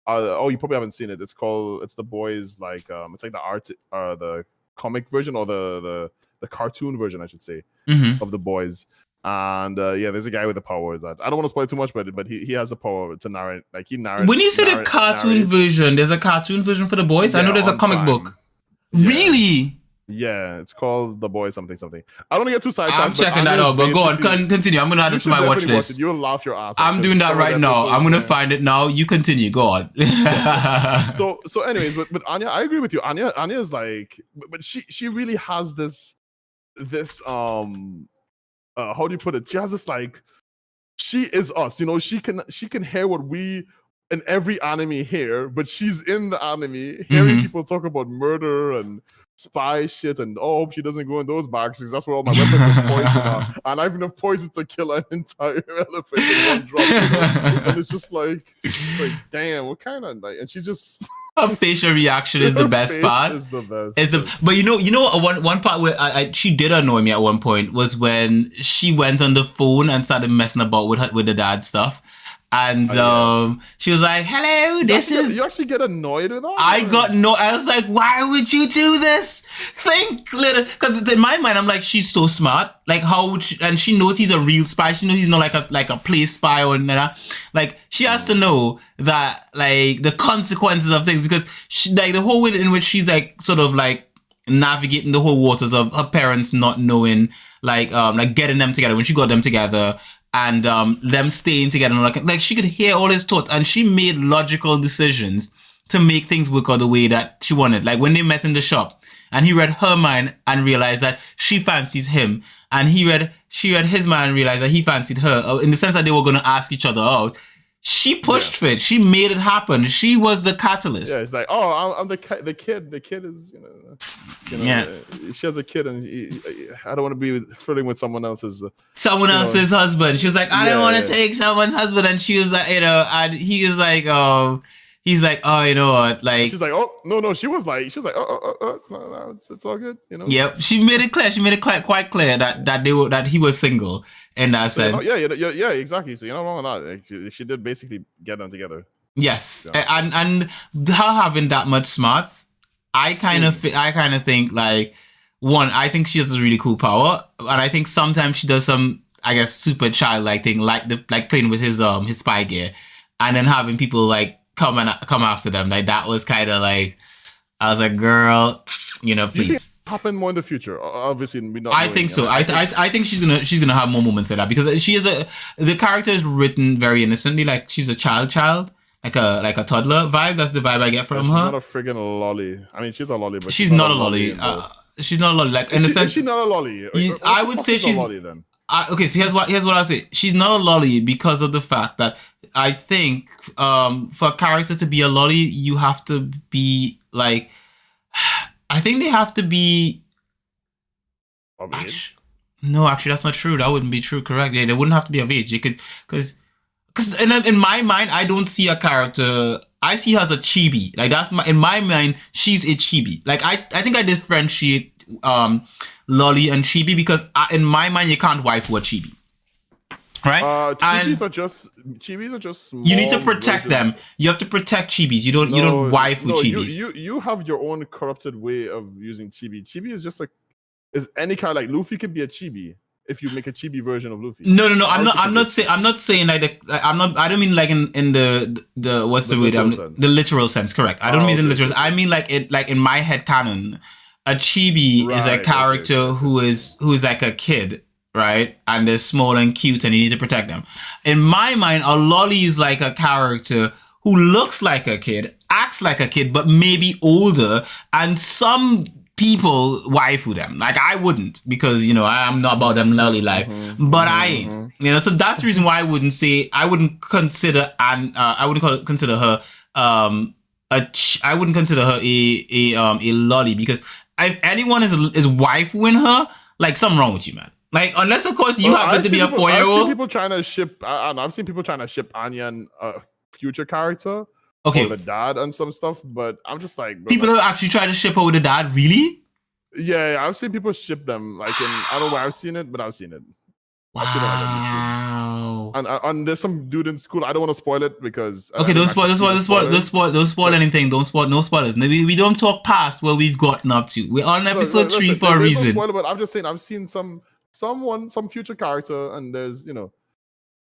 You probably haven't seen it. It's the boys like it's like the art the comic version or the cartoon version, I should say, of the boys. And there's a guy with the power that I don't want to spoil too much, but he has the power to narrate. Like he narrates. When you say the cartoon version, there's a cartoon version for the boys. I know there's a comic book. Yeah. Really? Yeah, it's called The Boy something something. I don't want to get too sidetracked. I'm checking that out, but go on, continue. I'm gonna add it to my watch list. You'll laugh your ass off. I'm doing that right now. I'm gonna find it now. You continue. Go on. so anyways, with Anya, I agree with you. Anya is like, but she really has this how do you put it? She has this like, she is us. You know, she can hear what we in every anime hear, but she's in the anime hearing people talk about murder and spy shit, and hope she doesn't go in those boxes. That's where all my weapons are poison and I've enough poison to kill an entire elephant in one drop. You know? And it's just like damn, what kind of like? And she just her facial reaction is the best part. Is the best. But you know one part where she did annoy me at one point was when she went on the phone and started messing about with the dad stuff. And she was like, hello, you actually get annoyed with that? I was like, why would you do this? Think little, because in my mind I'm like, she's so smart. Like how would she, and she knows he's a real spy. She knows he's not like a play spy or that. Like she has to know that like the consequences of things, because she, like the whole way in which she's like sort of like navigating the whole waters of her parents not knowing, like getting them together when she got them together. And them staying together, like she could hear all his thoughts, and she made logical decisions to make things work out the way that she wanted. Like when they met in the shop, and he read her mind and realized that she fancies him, and she read his mind and realized that he fancied her. In the sense that they were going to ask each other out. She pushed for it. She made it happen. She was the catalyst. Yeah, it's like, oh, I'm the kid. The kid is, yeah. She has a kid, and I don't want to be flirting with someone else's husband. She was like, I don't want to take someone's husband, and she was like, and he was like, he's like, oh, you know what, like. She's like, oh no. She was like, it's all good, you know. Yep. She made it clear. She made it quite clear that he was single. In that sense. Yeah, exactly. So you're not wrong on that. Like, she did basically get them together. Yes. Yeah. And her having that much smarts, I kind of think like, one, I think she has a really cool power, and I think sometimes she does some, I guess, super childlike thing, like playing with his spy gear, and then having people like come after them. Like that was kind of like, I was like, girl, please. Happen more in the future, obviously. I think so. I think she's gonna have more moments like that, because she is the character is written very innocently, like she's a child, like a toddler vibe. That's the vibe I get from her. She's not a friggin' lolly. I mean, she's a lolly, but she's not a lolly. She's not a lolly. Like in the sense, she's not a lolly. I would say she's a lolly then. Okay, so here's what I say. She's not a lolly because of the fact that I think for a character to be a lolly, you have to be like. I think they have to be of age. No, actually, that's not true. That wouldn't be true. Correct? Yeah, they wouldn't have to be of age. They could, because in my mind, I don't see a character. I see her as a chibi. Like in my mind, she's a chibi. Like I think I differentiate lolly and chibi, because in my mind, you can't waifu a chibi. Right? Chibis are just small. You need to protect them. You have to protect chibis. You don't waifu chibis. You have your own corrupted way of using chibi. Chibi is just like, is any kind of, like Luffy can be a chibi if you make a chibi version of Luffy. No. I'm not saying like I don't mean like in the what's the word? The literal sense. Correct. I don't mean in the literal. I mean like in my head canon, a chibi is a character who is like a kid. Right, and they're small and cute, and you need to protect them. In my mind, a lolly is like a character who looks like a kid, acts like a kid, but maybe older. And some people waifu them. Like I wouldn't, because I'm not about them lolly life. But I ain't. So that's the reason why I wouldn't consider her I wouldn't consider her a lolly, because if anyone is waifuing her, like something wrong with you, man. Like, unless of course you happen to be a 4-year-old. I've seen people trying to ship. I've seen people trying to ship Anya and future character. Okay. Or the dad and some stuff, but I'm just like, people have actually tried to ship her with the dad. Really? Yeah, I've seen people ship them. Like I don't know where I've seen it, but I've seen it. Wow. And there's some dude in school. I don't want to spoil it because. Okay, don't spoil anything. Don't spoil. No spoilers. Maybe we don't talk past where we've gotten up to. We're on episode 3 for a reason. No spoiler, but I'm just saying I've seen some future character, and there's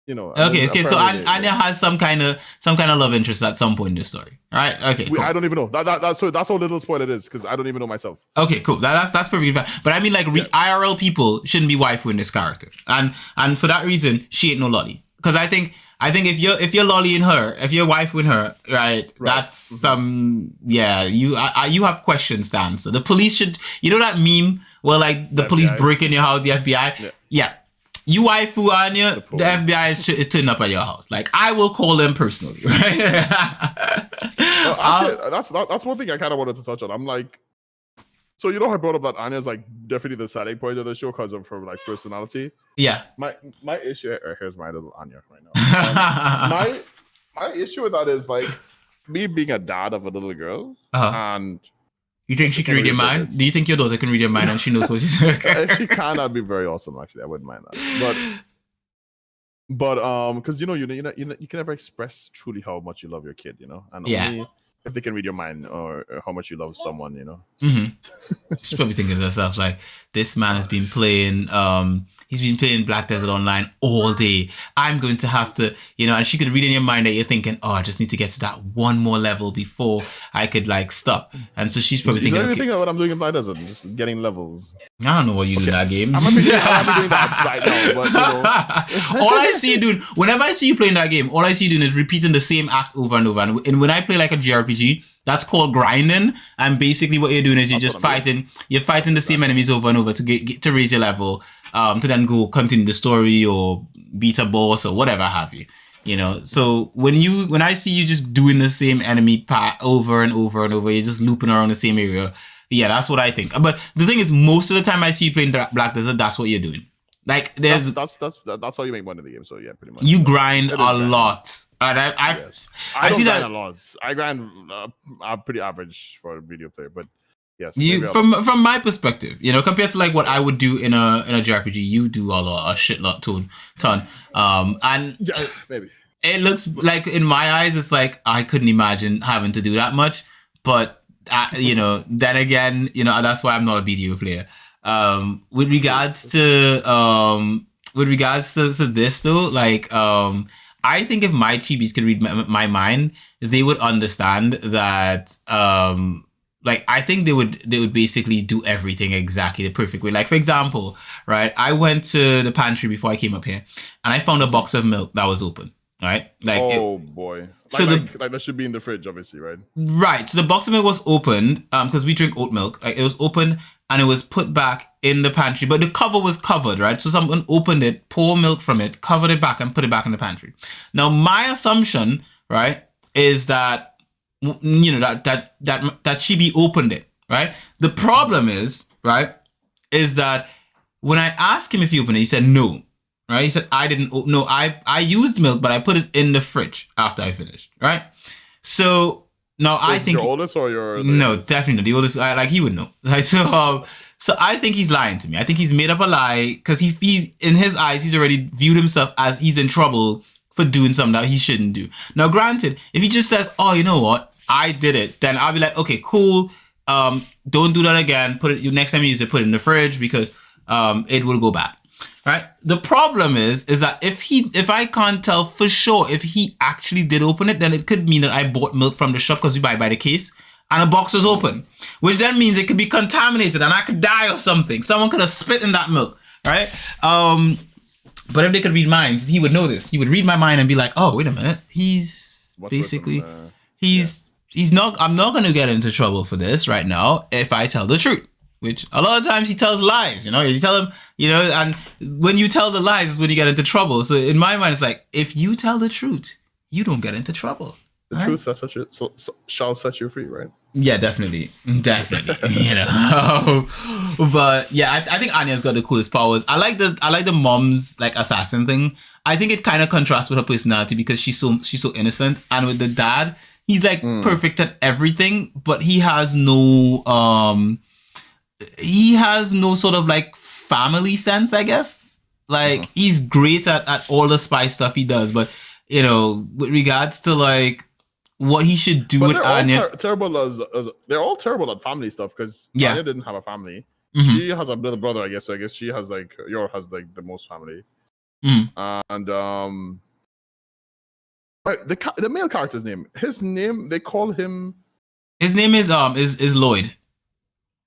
you know. Okay. So Anya has some kind of love interest at some point in the story, right? Okay. Cool. I don't even know. That's how little spoiler it is because I don't even know myself. Okay, cool. That's perfectly fine. But I mean, like, IRL people shouldn't be waifu in this character, and for that reason, she ain't no lolly. Because I think if you're lollying her, if you're waifuing her, right? That's some you have questions to answer. The police should, you know that meme where like the police break in your house, the FBI, you waifu Anya, the FBI is turning up at your house. Like, I will call them personally, right? Well, actually, that's one thing I kind of wanted to touch on. I'm like, so you know, I brought up that Anya's like definitely the selling point of the show because of her like personality. Yeah. My issue here's my little Anya right now. My issue with that is like me being a dad of a little girl, and you think she can read your mind? Do you think your daughter can read your mind and she knows what she's saying? She can. That'd be very awesome. Actually, I wouldn't mind that. But because you can never express truly how much you love your kid, you know, and only if they can read your mind or how much you love someone, you know. She's probably thinking to herself like, this man has been playing. He's been playing Black Desert Online all day. I'm going to have to, you know, and she could read in your mind that you're thinking, oh, I just need to get to that one more level before I could like stop. And so she's probably thinking, think of what I'm doing in Black Desert, just getting levels. I don't know what you do in that game. I'm not doing that right now, but you know. All I see you doing, whenever I see you playing that game, all I see you doing is repeating the same act over and over. And when I play like a JRPG, that's called grinding. And basically what you're doing is you're fighting the same enemies over and over to get to raise your level, to then go continue the story or beat a boss or whatever have you. You know, so when I see you just doing the same enemy part over and over and over, you're just looping around the same area. Yeah, that's what I think. But the thing is, most of the time I see you playing Black Desert, that's what you're doing. Like there's that's how you make money in the game. So yeah, pretty much. You grind a lot. And I see that a lot. I grind pretty average for a video player, but yes. From my perspective, you know, compared to like what I would do in a JRPG, you do a shit lot ton. And maybe it looks like in my eyes, it's like I couldn't imagine having to do that much. But you know, then again, you know, that's why I'm not a video player. With regards to this though, like I think if my chibis could read my mind, they would understand that like I think they would basically do everything exactly the perfect way. Like for example, right, I went to the pantry before I came up here and I found a box of milk that was open. Right? Like boy. Like that should be in the fridge, obviously, right? Right. So the box of milk was opened, because we drink oat milk. Like it was open and it was put back in the pantry, but the cover was covered, right? So someone opened it, poured milk from it, covered it back, and put it back in the pantry. Now my assumption, right, is that you know that Chibi opened it, right? The problem is that when I asked him if he opened it, he said no. Right? He said, I didn't know. I used milk, but I put it in the fridge after I finished. Right? So now I think your oldest or your no, definitely not. The oldest. Like he would know. Like so I think he's lying to me. I think he's made up a lie because he in his eyes he's already viewed himself as he's in trouble for doing something that he shouldn't do. Now, granted, if he just says, "Oh, you know what? I did it," then I'll be like, "Okay, cool. Don't do that again. Put it next time you use it, put it in the fridge because it will go bad." Right. The problem is that if I can't tell for sure if he actually did open it, then it could mean that I bought milk from the shop because we buy by the case and a box was open, which then means it could be contaminated and I could die or something. Someone could have spit in that milk. Right. But if they could read minds, he would know this. He would read my mind and be like, "Oh, wait a minute. He's basically he's not. I'm not going to get into trouble for this right now if I tell the truth." Which a lot of times he tells lies, you know, you tell him, you know, and when you tell the lies is when you get into trouble. So in my mind, it's like, if you tell the truth, you don't get into trouble. The truth shall set you free, right? Yeah, definitely. You know, but yeah, I think Anya's got the coolest powers. I like the mom's like assassin thing. I think it kind of contrasts with her personality because she's so innocent, and with the dad, he's like perfect at everything, but he has no sort of like family sense, I guess. Like he's great at all the spy stuff he does, but you know, with regards to like what he should do with Anya, terrible as they're all terrible at family stuff because Anya didn't have a family. She has a little brother, I guess. So I guess she has like has the most family. And the male character's name, they call him. His name is Lloyd.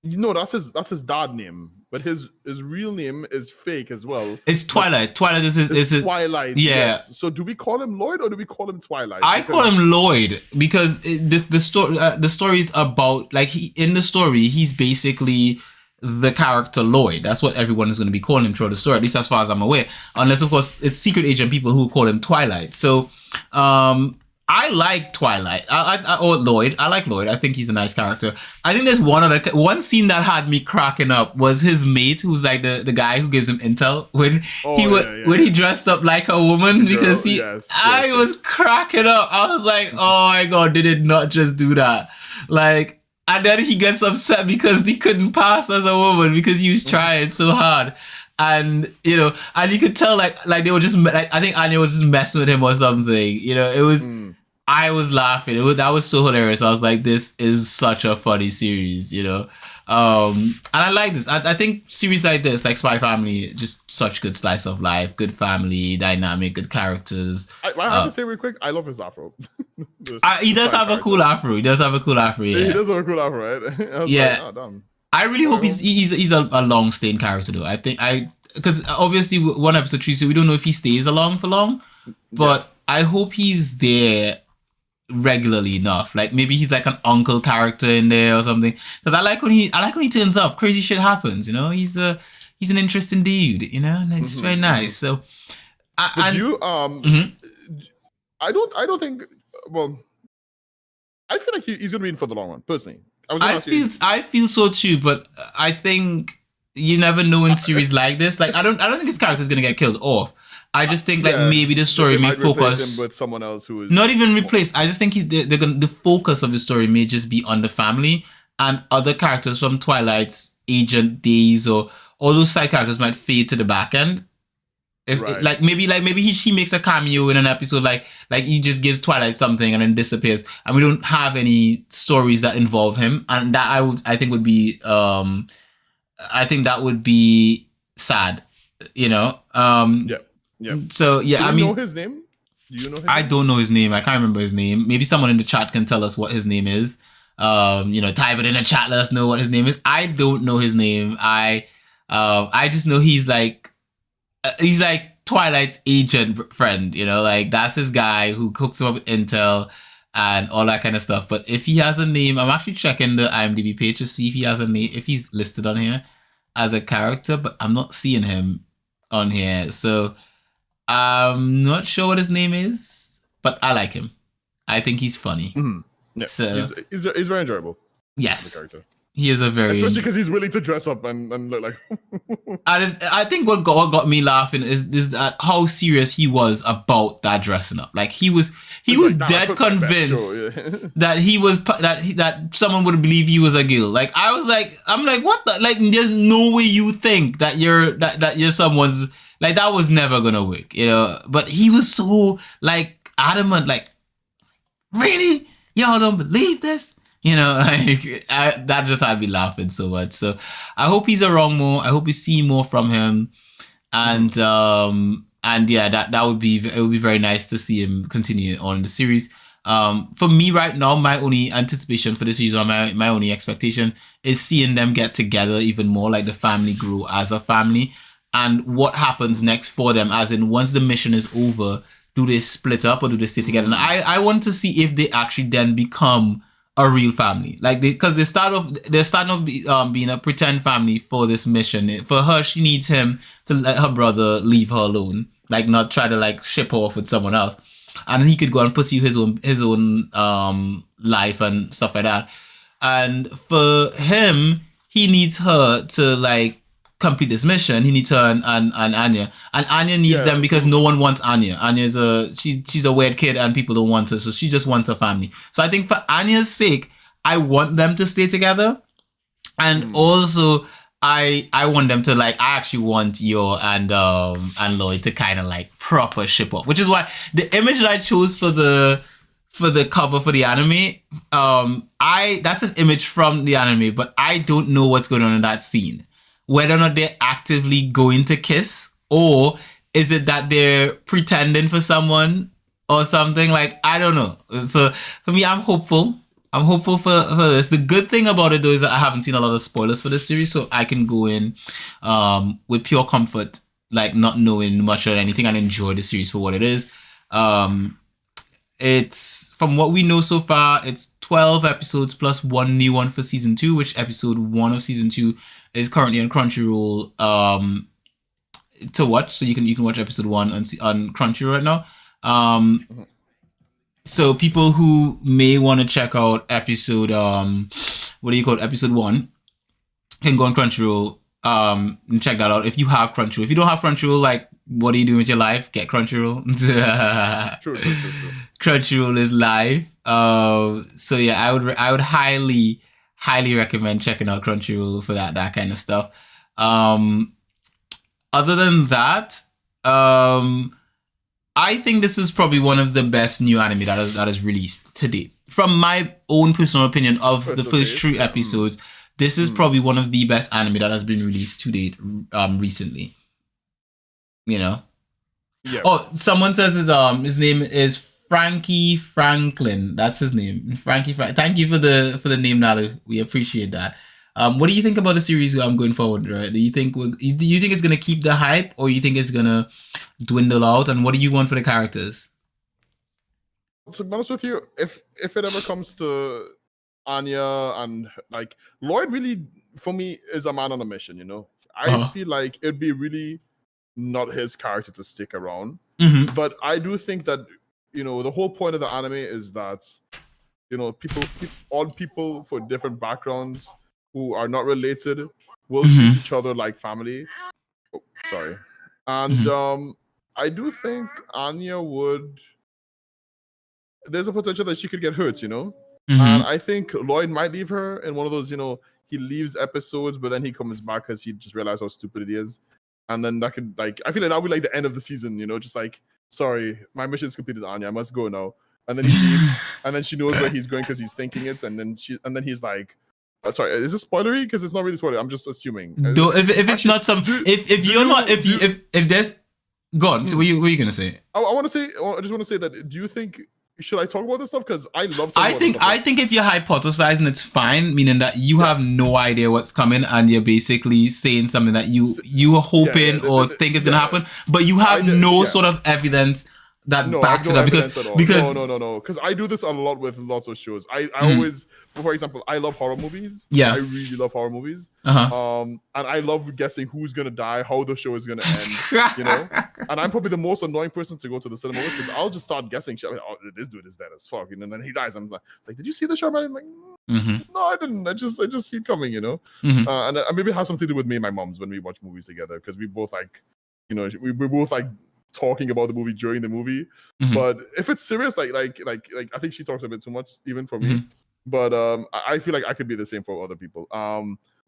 That's his dad name, but his real name is fake as well. It's Twilight. Twilight is his Twilight. Yeah. Yes. So do we call him Lloyd or do we call him Twilight? I call him Lloyd because the story is about, like, in the story he's basically the character Lloyd. That's what everyone is going to be calling him throughout the story, at least as far as I'm aware. Unless, of course, it's secret agent people who call him Twilight. So, I like Twilight. Or Lloyd. I like Lloyd. I think he's a nice character. I think there's one scene that had me cracking up was his mate, who's like the guy who gives him intel when he dressed up like a woman, because I was cracking up. I was like, oh my god, did it not just do that? Like, and then he gets upset because he couldn't pass as a woman because he was trying so hard. And, and you could tell like they were just, like, I think Anya was just messing with him or something. It was, I was laughing. That was so hilarious. I was like, this is such a funny series, And I like this. I think series like this, like Spy Family, just such good slice of life, good family dynamic, good characters. I have to say real quick, I love his afro. He does have a cool afro. He does have a cool afro. Yeah, he does have a cool afro, right? Yeah. Like, oh, damn. I really hope he's a long staying character though. I think because obviously one episode 3, so we don't know if he stays along for long, but I hope he's there regularly enough. Like maybe he's like an uncle character in there or something. Because I like when he turns up. Crazy shit happens. He's an interesting dude. And it's very nice. So, I don't think. Well, I feel like he's gonna be in for the long run. Personally, I feel so too. But I think you never know in series like this. Like I don't think his character is gonna get killed off. I just think like maybe the story may focus him with someone else who is not even replaced. I just think the focus of the story may just be on the family, and other characters from Twilight's agent days or all those side characters might fade to the back end. Maybe he makes a cameo in an episode, like he just gives Twilight something and then disappears, and we don't have any stories that involve him, and that I think would be I think that would be sad, Yeah. So yeah, Do you know his name? Do you know his name? I don't know his name. I can't remember his name. Maybe someone in the chat can tell us what his name is. Type it in the chat. Let us know what his name is. I don't know his name. I just know he's like Twilight's agent friend. Like that's his guy who hooks him up with intel and all that kind of stuff. But if he has a name, I'm actually checking the IMDb page to see if he has a name, if he's listed on here as a character. But I'm not seeing him on here. So I'm not sure what his name is, but I like him. I think he's funny. Mm-hmm. Yeah, so, he's very enjoyable. Yes, he is a very, especially because he's willing to dress up and look like. I think what got me laughing is that how serious he was about that dressing up. Like he was dead convinced that someone would believe he was a girl. Like I'm like what the, like there's no way you think that you're someone's. Like, that was never gonna work, But he was so, like, adamant, like, really? Y'all don't believe this? That just had me laughing so much. So, I hope he's around more. I hope we see more from him. And yeah, that would be very nice to see him continue on the series. For me right now, my only anticipation for the series, or my only expectation, is seeing them get together even more, like the family grow as a family. And what happens next for them, as in once the mission is over, do they split up or do they stay together? And I want to see if they actually then become a real family, like because they're starting off being a pretend family for this mission. For her, she needs him to let her brother leave her alone, like not try to like ship her off with someone else, and he could go and pursue his own life and stuff like that. And for him, he needs her to like complete this mission. He needs her and Anya, and Anya needs them because no one wants Anya. Anya's she's a weird kid and people don't want her, so she just wants a family. So I think for Anya's sake, I want them to stay together, and also I want them to like. I actually want Yor and Lloyd to kind of like proper ship up, which is why the image that I chose for the cover for the anime, that's an image from the anime, but I don't know what's going on in that scene. Whether or not they're actively going to kiss, or Is it that they're pretending for someone or something? Like, I don't know. So for me, I'm hopeful. I'm hopeful for this. The good thing about it though is that I haven't seen a lot of spoilers for this series, so I can go in with pure comfort, like not knowing much or anything, and enjoy the series for what it is. It's, from what we know so far, it's 12 episodes plus one new one for season 2, which episode 1 of season 2 is currently on Crunchyroll to watch. So you can watch episode 1 on Crunchyroll right now. So people who may want to check out episode episode 1 can go on Crunchyroll and check that out if you have Crunchyroll. If you don't have Crunchyroll, like, what are you doing with your life? Get Crunchyroll. True. Crunchyroll is live. So yeah, I would highly recommend checking out Crunchyroll for that kind of stuff. Other than that, I think this is probably one of the best new anime that is released to date. From my own personal opinion of the first 3 episodes, this is probably one of the best anime that has been released to date recently. You know? Yeah. Oh, someone says his name is Frankie Franklin. That's his name. Frankie Thank you for the name, Nalu. We appreciate that. What do you think about the series going forward, right? Do you think it's gonna keep the hype, or you think it's gonna dwindle out? And what do you want for the characters? To be honest with you, if it ever comes to Anya and like Lloyd, really for me is a man on a mission. You know, I feel like it'd be really not his character to stick around. Mm-hmm. But I do think that, you know, the whole point of the anime is that, you know, all people for different backgrounds who are not related will treat each other like family. Oh, sorry. And I do think Anya there's a potential that she could get hurt, you know? And I think Lloyd might leave her in one of those, you know, he leaves episodes, but then he comes back because he just realized how stupid it is. And then that could, like, I feel like that would be like the end of the season, you know, just like, sorry, my mission is completed, Anya, I must go now. And then he leaves, and then she knows where he's going because he's thinking it, and then he's like, sorry, is this spoilery? Because it's not really spoilery. I'm just assuming. Though, if it's not some, if there's, go on. So what are you gonna say? I just want to say that. Do you think? Should I talk about this stuff? Because I love. I think if you're hypothesizing, it's fine. Meaning that you have no idea what's coming, and you're basically saying something that you are hoping or think is gonna happen, but you have no sort of evidence that backs it up. Because no. Because I do this a lot with lots of shows. I always, for example, I love horror movies. Yeah, I really love horror movies. And I love guessing who's gonna die, how the show is gonna end. You know, and I'm probably the most annoying person to go to the cinema with, because I'll just start guessing shit. Like, oh, this dude is dead as fuck, and then he dies. I'm like, did you see the show, man? I'm like, no, I didn't. I just see it coming, you know. And maybe it has something to do with me and my mom's when we watch movies together, because we both like, you know, we both like talking about the movie during the movie. But if it's serious, like I think she talks a bit too much even for me. But I feel like I could be the same for other people.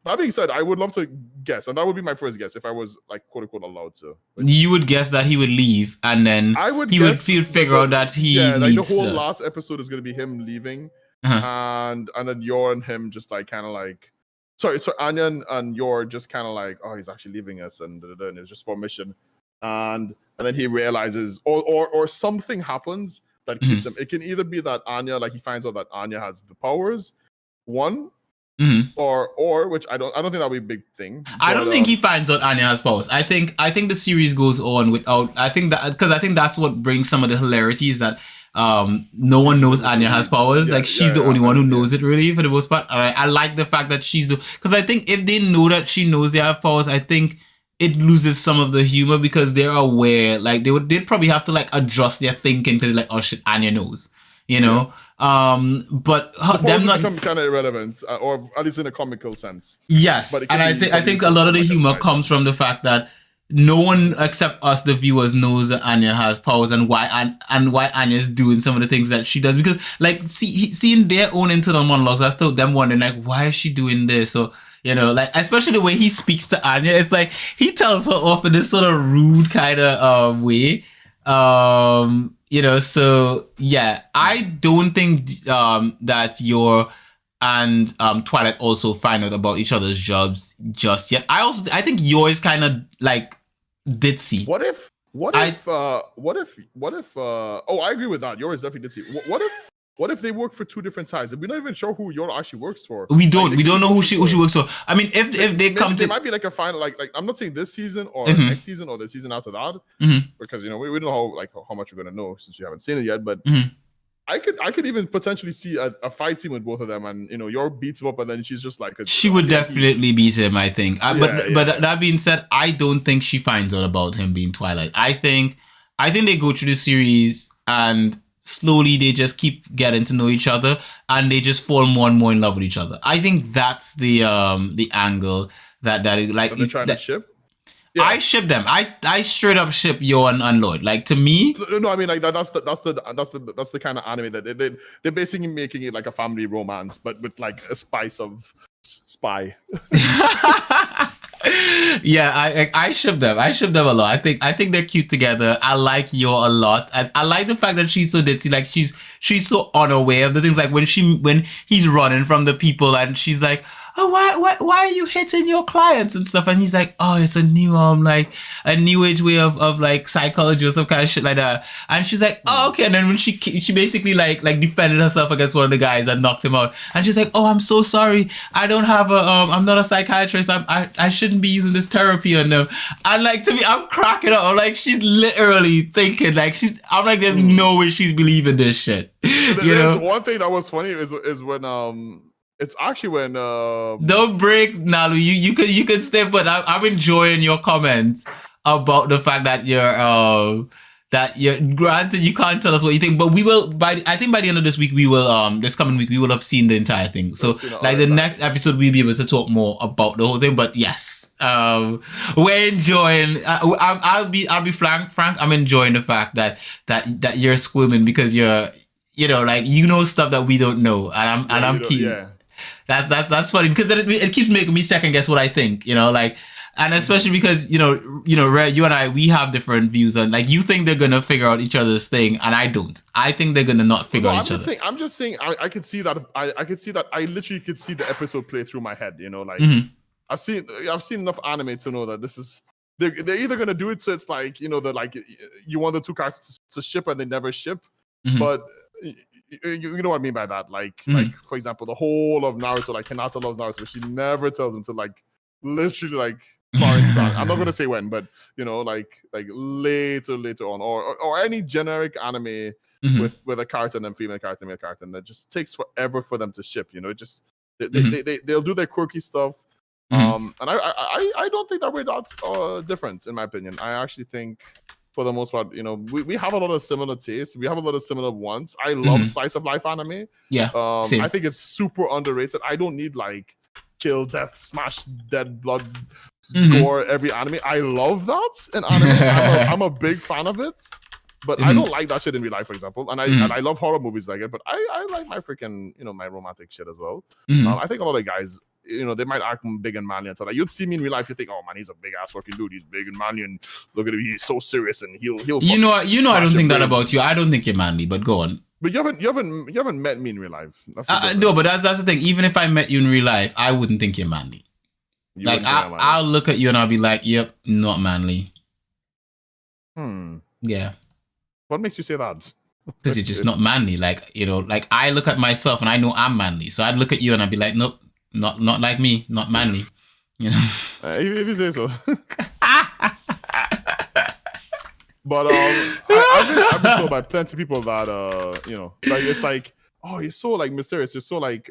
That being said, I would love to guess, and that would be my first guess if I was like quote unquote allowed to. Like, you would guess that he would leave, and then he would figure out that he needs the whole last episode is going to be him leaving, and then Yor and him just like kind of like sorry Anya and Yor just kind of like, oh, he's actually leaving us, and it's just for mission, and then he realizes or something happens that keeps him. It can either be that Anya, like he finds out that Anya has the powers, one. Or which I don't think that'll be a big thing. I don't think he finds out Anya has powers. I think the series goes on without. I think that's what brings some of the hilarity is that no one knows Anya has powers. Like she's the only one who knows it really for the most part. I like the fact that because I think if they know that she knows they have powers, I think it loses some of the humor because they're aware. Like they'd probably have to like adjust their thinking because like, oh shit, Anya knows, you know. But them not become kind of irrelevant, or at least in a comical sense. Yes, and I think a lot of the humor comes from the fact that no one except us, the viewers, knows that Anya has powers and why Anya is doing some of the things that she does. Because like seeing their own internal monologues, that's still them wondering like, why is she doing this? So you know, like especially the way he speaks to Anya, it's like he tells her off in this sort of rude kind of way. You know, so yeah, I don't think that Yor and Twilight also find out about each other's jobs just yet. I think Yor is kind of like ditzy. What if What if? Oh, I agree with that. Yours definitely did see. What if they work for two different sides? We're not even sure who Yoro actually works for. We don't know who she works for. I mean, if they come to, there might be like a final, like I'm not saying this season or next season or the season after that, because we don't know how much we're gonna know since we haven't seen it yet. But I could even potentially see a fight scene with both of them, and Yoro beats him up, and then she's just like she would definitely beat him, I think. But that being said, I don't think she finds out about him being Twilight. I think they go through the series and slowly they just keep getting to know each other and they just fall more and more in love with each other. I think that's the angle that is like they're trying to ship. Yeah. I ship them. I straight up ship Yo and Lloyd. Like, to me, no, I mean, like that's the kind of anime that they're basically making it like a family romance, but with like a spice of spy. Yeah, I ship them. I ship them a lot. I think they're cute together. I like Yo a lot. I like the fact that she's so ditzy. Like, she's so unaware of the things. Like when he's running from the people and she's like, oh, why are you hitting your clients and stuff? And he's like, oh, it's a new like a new age way of like psychology or some kind of shit like that. And she's like, oh, okay. And then when she basically like defended herself against one of the guys and knocked him out. And she's like, oh, I'm so sorry. I don't have I'm not a psychiatrist. I shouldn't be using this therapy on them. And like, to me, I'm cracking up. I'm like, she's literally thinking like I'm like, there's no way she's believing this shit. There's one thing that was funny is when it's actually when don't break, Nalu. You can stay, but I'm enjoying your comments about the fact that you're granted you can't tell us what you think, but we will I think by the end of this week we will this coming week we will have seen the entire thing. So like the next episode we'll be able to talk more about the whole thing. But yes, we're enjoying. I'll be frank. I'm enjoying the fact that you're squirming because you're stuff that we don't know, and I'm keen. Yeah. That's funny because it keeps making me second guess what I think, and especially because Red, you and I, we have different views on, like, you think they're gonna figure out each other's thing and I don't. I think they're gonna not figure out each other. I'm just saying I could see that. I could see that. I literally could see the episode play through my head. I've seen enough anime to know that this is they're either gonna do it so it's like you want the two characters to ship and they never ship, but. You know what I mean by that, like for example, the whole of Naruto, like Hinata loves Naruto, but she never tells him to like literally like far into that. I'm not gonna say when, but like later on, or any generic anime with a character and then female character, male character, and it just takes forever for them to ship. It just they'll do their quirky stuff, and I don't think that way that's a difference in my opinion. I actually think. For the most part, we have a lot of similar tastes. We have a lot of similar wants. I love slice of life anime. Yeah, I think it's super underrated. I don't need like kill, death, smash, dead, blood, gore every anime. I love that in anime. I'm a big fan of it, but I don't like that shit in real life, for example. And I love horror movies like it, but I like my freaking my romantic shit as well. I think a lot of guys. They might act big and manly and so like you'd see me in real life, you think, oh man, he's a big ass fucking dude, he's big and manly, and look at him, he's so serious, and he'll I don't think that about you. I don't think you're manly, but go on. But you haven't met me in real life. No, but that's the thing. Even if I met you in real life, I wouldn't think you're manly. I'll look at you and I'll be like, yep, not manly. Yeah. What makes you say that? Because you're just not manly. Like, like I look at myself and I know I'm manly, so I'd look at you and I'd be like, nope. Not like me, not manly, if you say so. But I've been told by plenty of people that like it's like, oh, you're so like mysterious. You're so like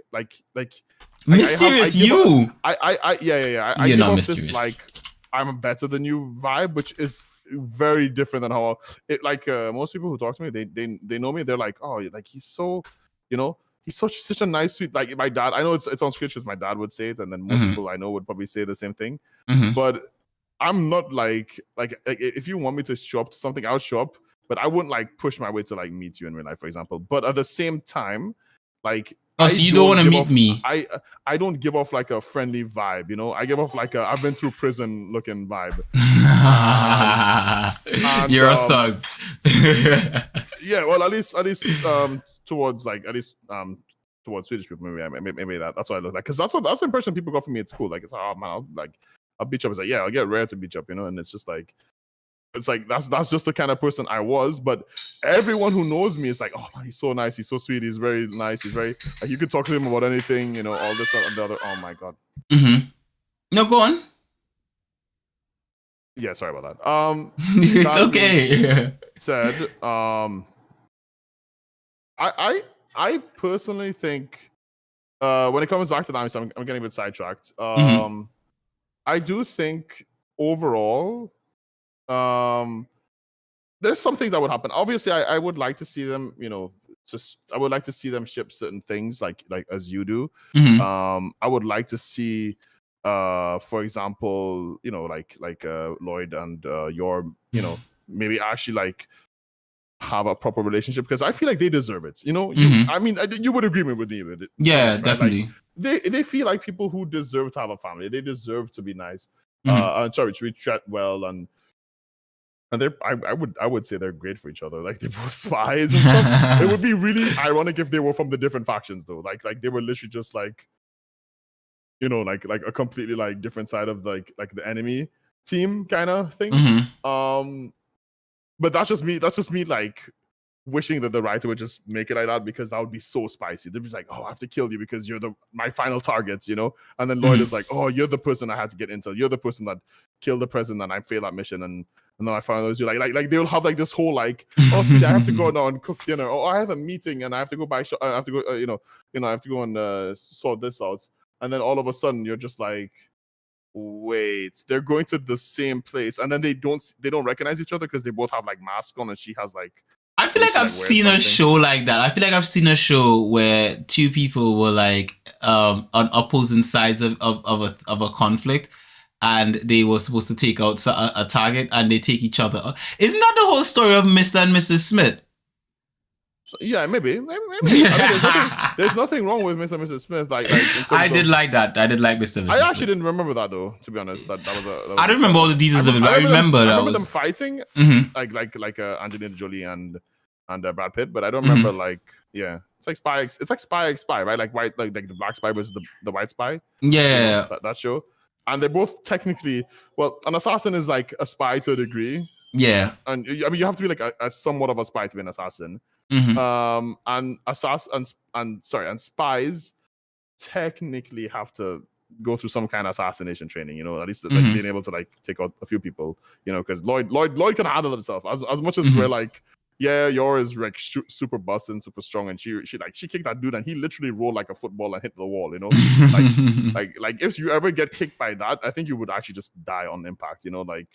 mysterious. I you're not mysterious. This, like, I'm better than you vibe, which is very different than how it like most people who talk to me, they know me. They're like, oh, like he's so he's such a nice, sweet, like my dad. I know it's on scriptures. My dad would say it, and then most people I know would probably say the same thing. But I'm not like if you want me to show up to something, I'll show up. But I wouldn't like push my way to like meet you in real life, for example. But at the same time, like so you don't want to meet me? I don't give off like a friendly vibe. I give off like a I've been through prison looking vibe. and, you're a thug. Yeah, well, at least. Towards towards Swedish people, maybe that's what I look like, because that's the impression people got from me at school. Like, it's man, I'll beach up. It's like, yeah, I'll get rare to beach up, and it's just like it's like that's just the kind of person I was. But everyone who knows me is like, oh man, he's so nice, he's so sweet, he's very nice, he's very like you could talk to him about anything, you know, all this and the other. Oh my god. Mm-hmm. No, go on. Yeah, sorry about that. It's okay. Said, I personally think when it comes back to that, I'm getting a bit sidetracked. I do think overall, there's some things that would happen. Obviously, I would like to see them, you know, I would like to see them ship certain things like as you do. I would like to see, for example, you know, like Lloyd and your, you know, maybe actually like have a proper relationship because I feel like they deserve it. You know, I mean, you would agree with me with it. Yeah, right? definitely. Like, they feel like people who deserve to have a family. They deserve to be nice. To be treated well, and they're I would say they're great for each other. Like they're both spies and stuff. It would be really ironic if they were from the different factions though. Like they were literally just like, you know, like a completely like different side of like the enemy team kind of thing. But that's just me like wishing that the writer would just make it like that because that would be so spicy. They'd be like, oh, I have to kill you because you're my final target, you know? And then Lloyd is like, oh, you're the person I had to get into. You're the person that killed the president and I failed that mission. And then I found out you like they'll have like this whole like, oh, sweetie, I have to go now and cook dinner. Oh, I have a meeting and I have to go I have to go, you know, I have to go and sort this out. And then all of a sudden you're just like, wait, they're going to the same place, and then they don't recognize each other because they both have like masks on, and she has like. I feel like I've seen a show like that. I feel like I've seen a show where two people were like on opposing sides of a conflict, and they were supposed to take out a target, and they take each other. Isn't that the whole story of Mr. and Mrs. Smith? Yeah, maybe. I mean, there's nothing wrong with Mr. and Mrs. Smith. Like I did like that. I did like Mr. and Mrs. I actually didn't remember that though. To be honest, that was I don't remember all the details of it, but I remember them fighting, like Angelina Jolie and Brad Pitt. But I don't remember like it's like Spy X Spy, right? Like white, like the black spy versus the white spy. Yeah, you know, that show. And they're both technically an assassin is like a spy to a degree. Yeah, and I mean you have to be like a somewhat of a spy to be an assassin. And spies technically have to go through some kind of assassination training, you know, at least like being able to like take out a few people, you know, because Lloyd can handle himself as much as we're like, yeah, yours is like super busted and super strong, and she kicked that dude and he literally rolled like a football and hit the wall, you know. like if you ever get kicked by that, I think you would actually just die on impact, you know, like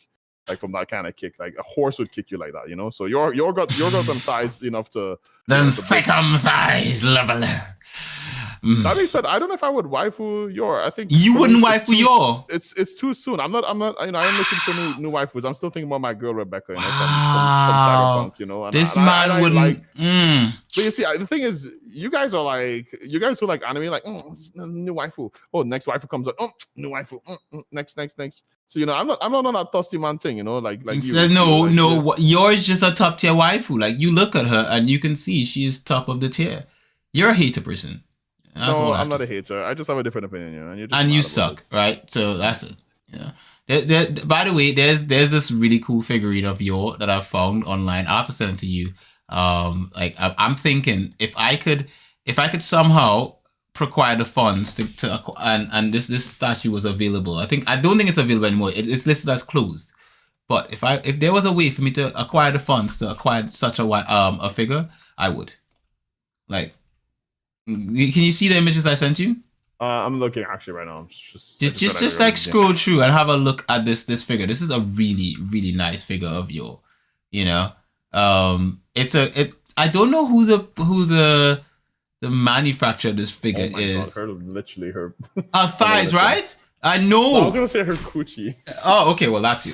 from that kind of kick. Like a horse would kick you like that, you know. So you're got them thighs enough to them thickum thighs, lovely. That being said, I don't know if I would waifu your. I think you wouldn't waifu your. It's too soon. I'm not. You know, I am looking for new waifus. I'm still thinking about my girl Rebecca. You know, from Cyberpunk. You know, and this man wouldn't like. But you see, the thing is, you guys who like anime, like new waifu. Oh, next waifu comes up. Oh, new waifu. Next. So you know, I'm not on that thirsty man thing. You know, like you. No. Yours just a top tier waifu. Like you look at her and you can see she is top of the tier. You're a hater person. No, I'm not a hater. I just have a different opinion, you know, and you suck, right? So that's it. Yeah. By the way, there's this really cool figurine of Yor that I found online. I'll have to send it to you. Like I'm thinking if I could somehow procure the funds to and this statue was available. I don't think it's available anymore. It's listed as closed. But if there was a way for me to acquire the funds to acquire such a figure, I would. Like. Can you see the images I sent you? I'm looking actually right now. Just like scroll through and have a look at this figure. This is a really, really nice figure of Yor. You know, I don't know who the manufacturer of this figure is. God, literally her thighs, right? I know. I was gonna say her coochie. Oh, okay. Well, that's you.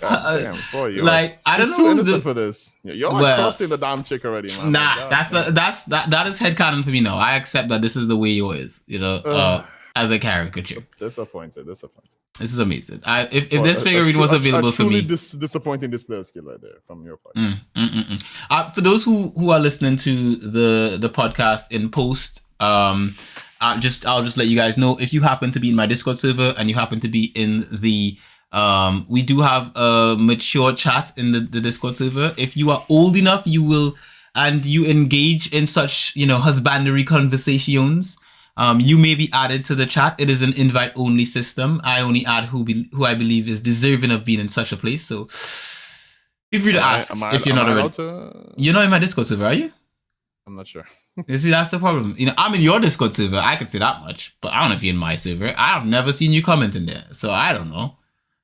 Damn, boy, like I don't know who's for this. You're like crossing the damn chick already, man. Nah, that is headcanon for me now. I accept that this is the way Yor is. You know, as a caricature. Disappointed. This is amazing. If this figurine was available for me, disappointing display skill right there from your part. For those who are listening to the podcast in post, I'll just let you guys know if you happen to be in my Discord server and you happen to be in the We do have a mature chat in the Discord server. If you are old enough, you will, and you engage in such, husbandry conversations, you may be added to the chat. It is an invite-only system. I only add who I believe is deserving of being in such a place. So feel free to ask if you're not already. You're not in my Discord server, are you? I'm not sure. You see, that's the problem. I'm in your Discord server. I can say that much, but I don't know if you're in my server. I've never seen you comment in there, so I don't know.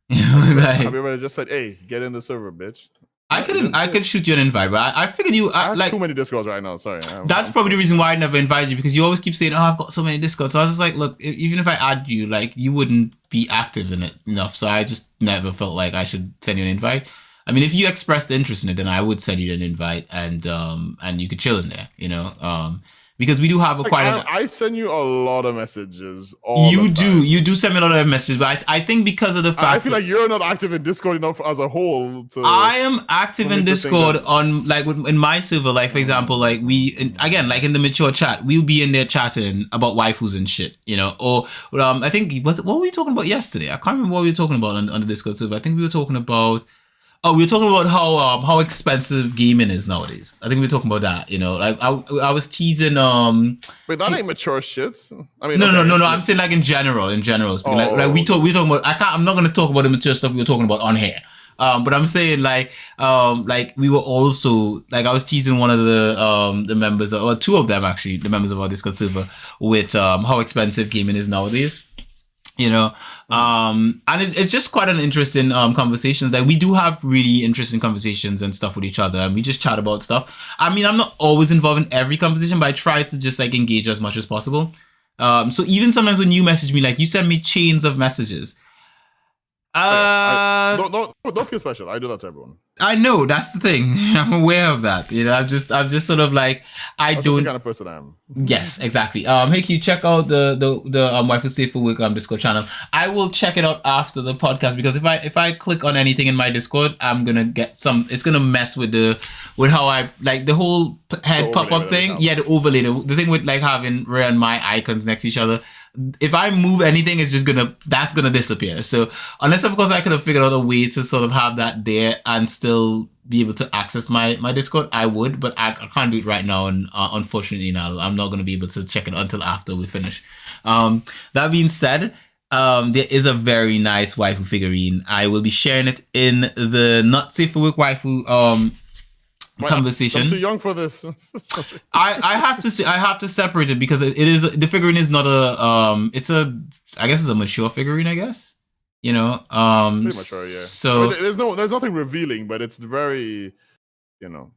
Have you ever just said, "Hey, get in the server, bitch"? I could shoot you an invite, but I figured you. I have too many Discords right now. Sorry. That's probably the reason why I never invited you, because you always keep saying, "Oh, I've got so many Discords." So I was just like, "Look, even if I add you, like, you wouldn't be active in it enough." So I just never felt like I should send you an invite. I mean, if you expressed interest in it, then I would send you an invite, and you could chill in there, because we do have I send you a lot of messages. You do send me a lot of messages, but I think because of the fact I feel like you're not active in Discord enough as a whole. I am active in Discord on, like, in my server. Like, for example, like like in the mature chat, we'll be in there chatting about waifus and shit, Or I think what were we talking about yesterday? I can't remember what we were talking about on the Discord server. I think we were talking about. Oh, we were talking about how expensive gaming is nowadays. I think we were talking about that. Like I was teasing. Wait, that ain't mature shit. I mean, no. I'm saying, like, in general. Like we talking about. I'm not gonna talk about the mature stuff we were talking about on here. But I'm saying, like we were also, like, I was teasing one of the members, or two of them actually, the members of our Discord server, with how expensive gaming is nowadays. And it's just quite an interesting conversation. Like, we do have really interesting conversations and stuff with each other, and we just chat about stuff. I mean, I'm not always involved in every conversation, but I try to just, like, engage as much as possible. So even sometimes when you message me, like, you send me chains of messages. Don't feel special. I do that to everyone. I know, that's the thing. I'm aware of that. I'm just sort of like, That's the kind of person I am. Yes, exactly. Hey, can you check out the Waifu Safe for Work Discord channel? I will check it out after the podcast, because if I click on anything in my Discord, I'm gonna get it's gonna mess with how I, like, the whole head pop up thing. Yeah, the overlay, the thing with, like, having Rhea and my icons next to each other. If I move anything, that's gonna disappear. So unless, of course, I could have figured out a way to sort of have that there and still be able to access my Discord, I would, but I can't do it right now, and unfortunately now I'm not gonna be able to check it until after we finish. That being said, there is a very nice waifu figurine. I will be sharing it in the Not Safe for Work waifu conversation. I'm too young for this. I have to separate it, because the figurine is not I guess it's a mature figurine, I guess. Pretty mature, yeah. So I mean, there's nothing revealing, but it's very, Well,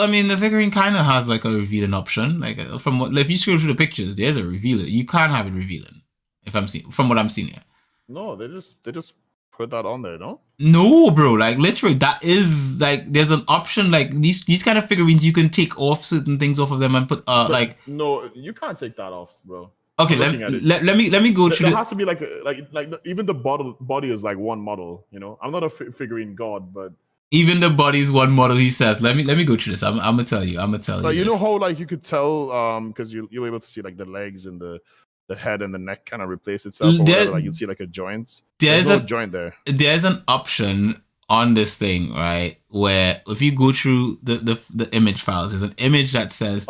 I mean, the figurine kind of has, like, a revealing option. Like, if you scroll through the pictures, there's a revealer. You can't have it revealing. From what I'm seeing here. No, they just put that on there, no? No, bro. Like, literally, that is, like, there's an option. Like, these kind of figurines, you can take off certain things off of them and put No, you can't take that off, bro. Okay, let me go through. There has to be like even the body is like one model. I'm not a figurine god, but even the body is one model. He says, let me go through this. I'm gonna tell you. Like, you know how, like, you could tell because you're able to see, like, the legs and the head and the neck kind of replace itself, or whatever. Like, you see, like, a joint. There's no joint there. There's an option on this thing, right, where if you go through the image files, there's an image that says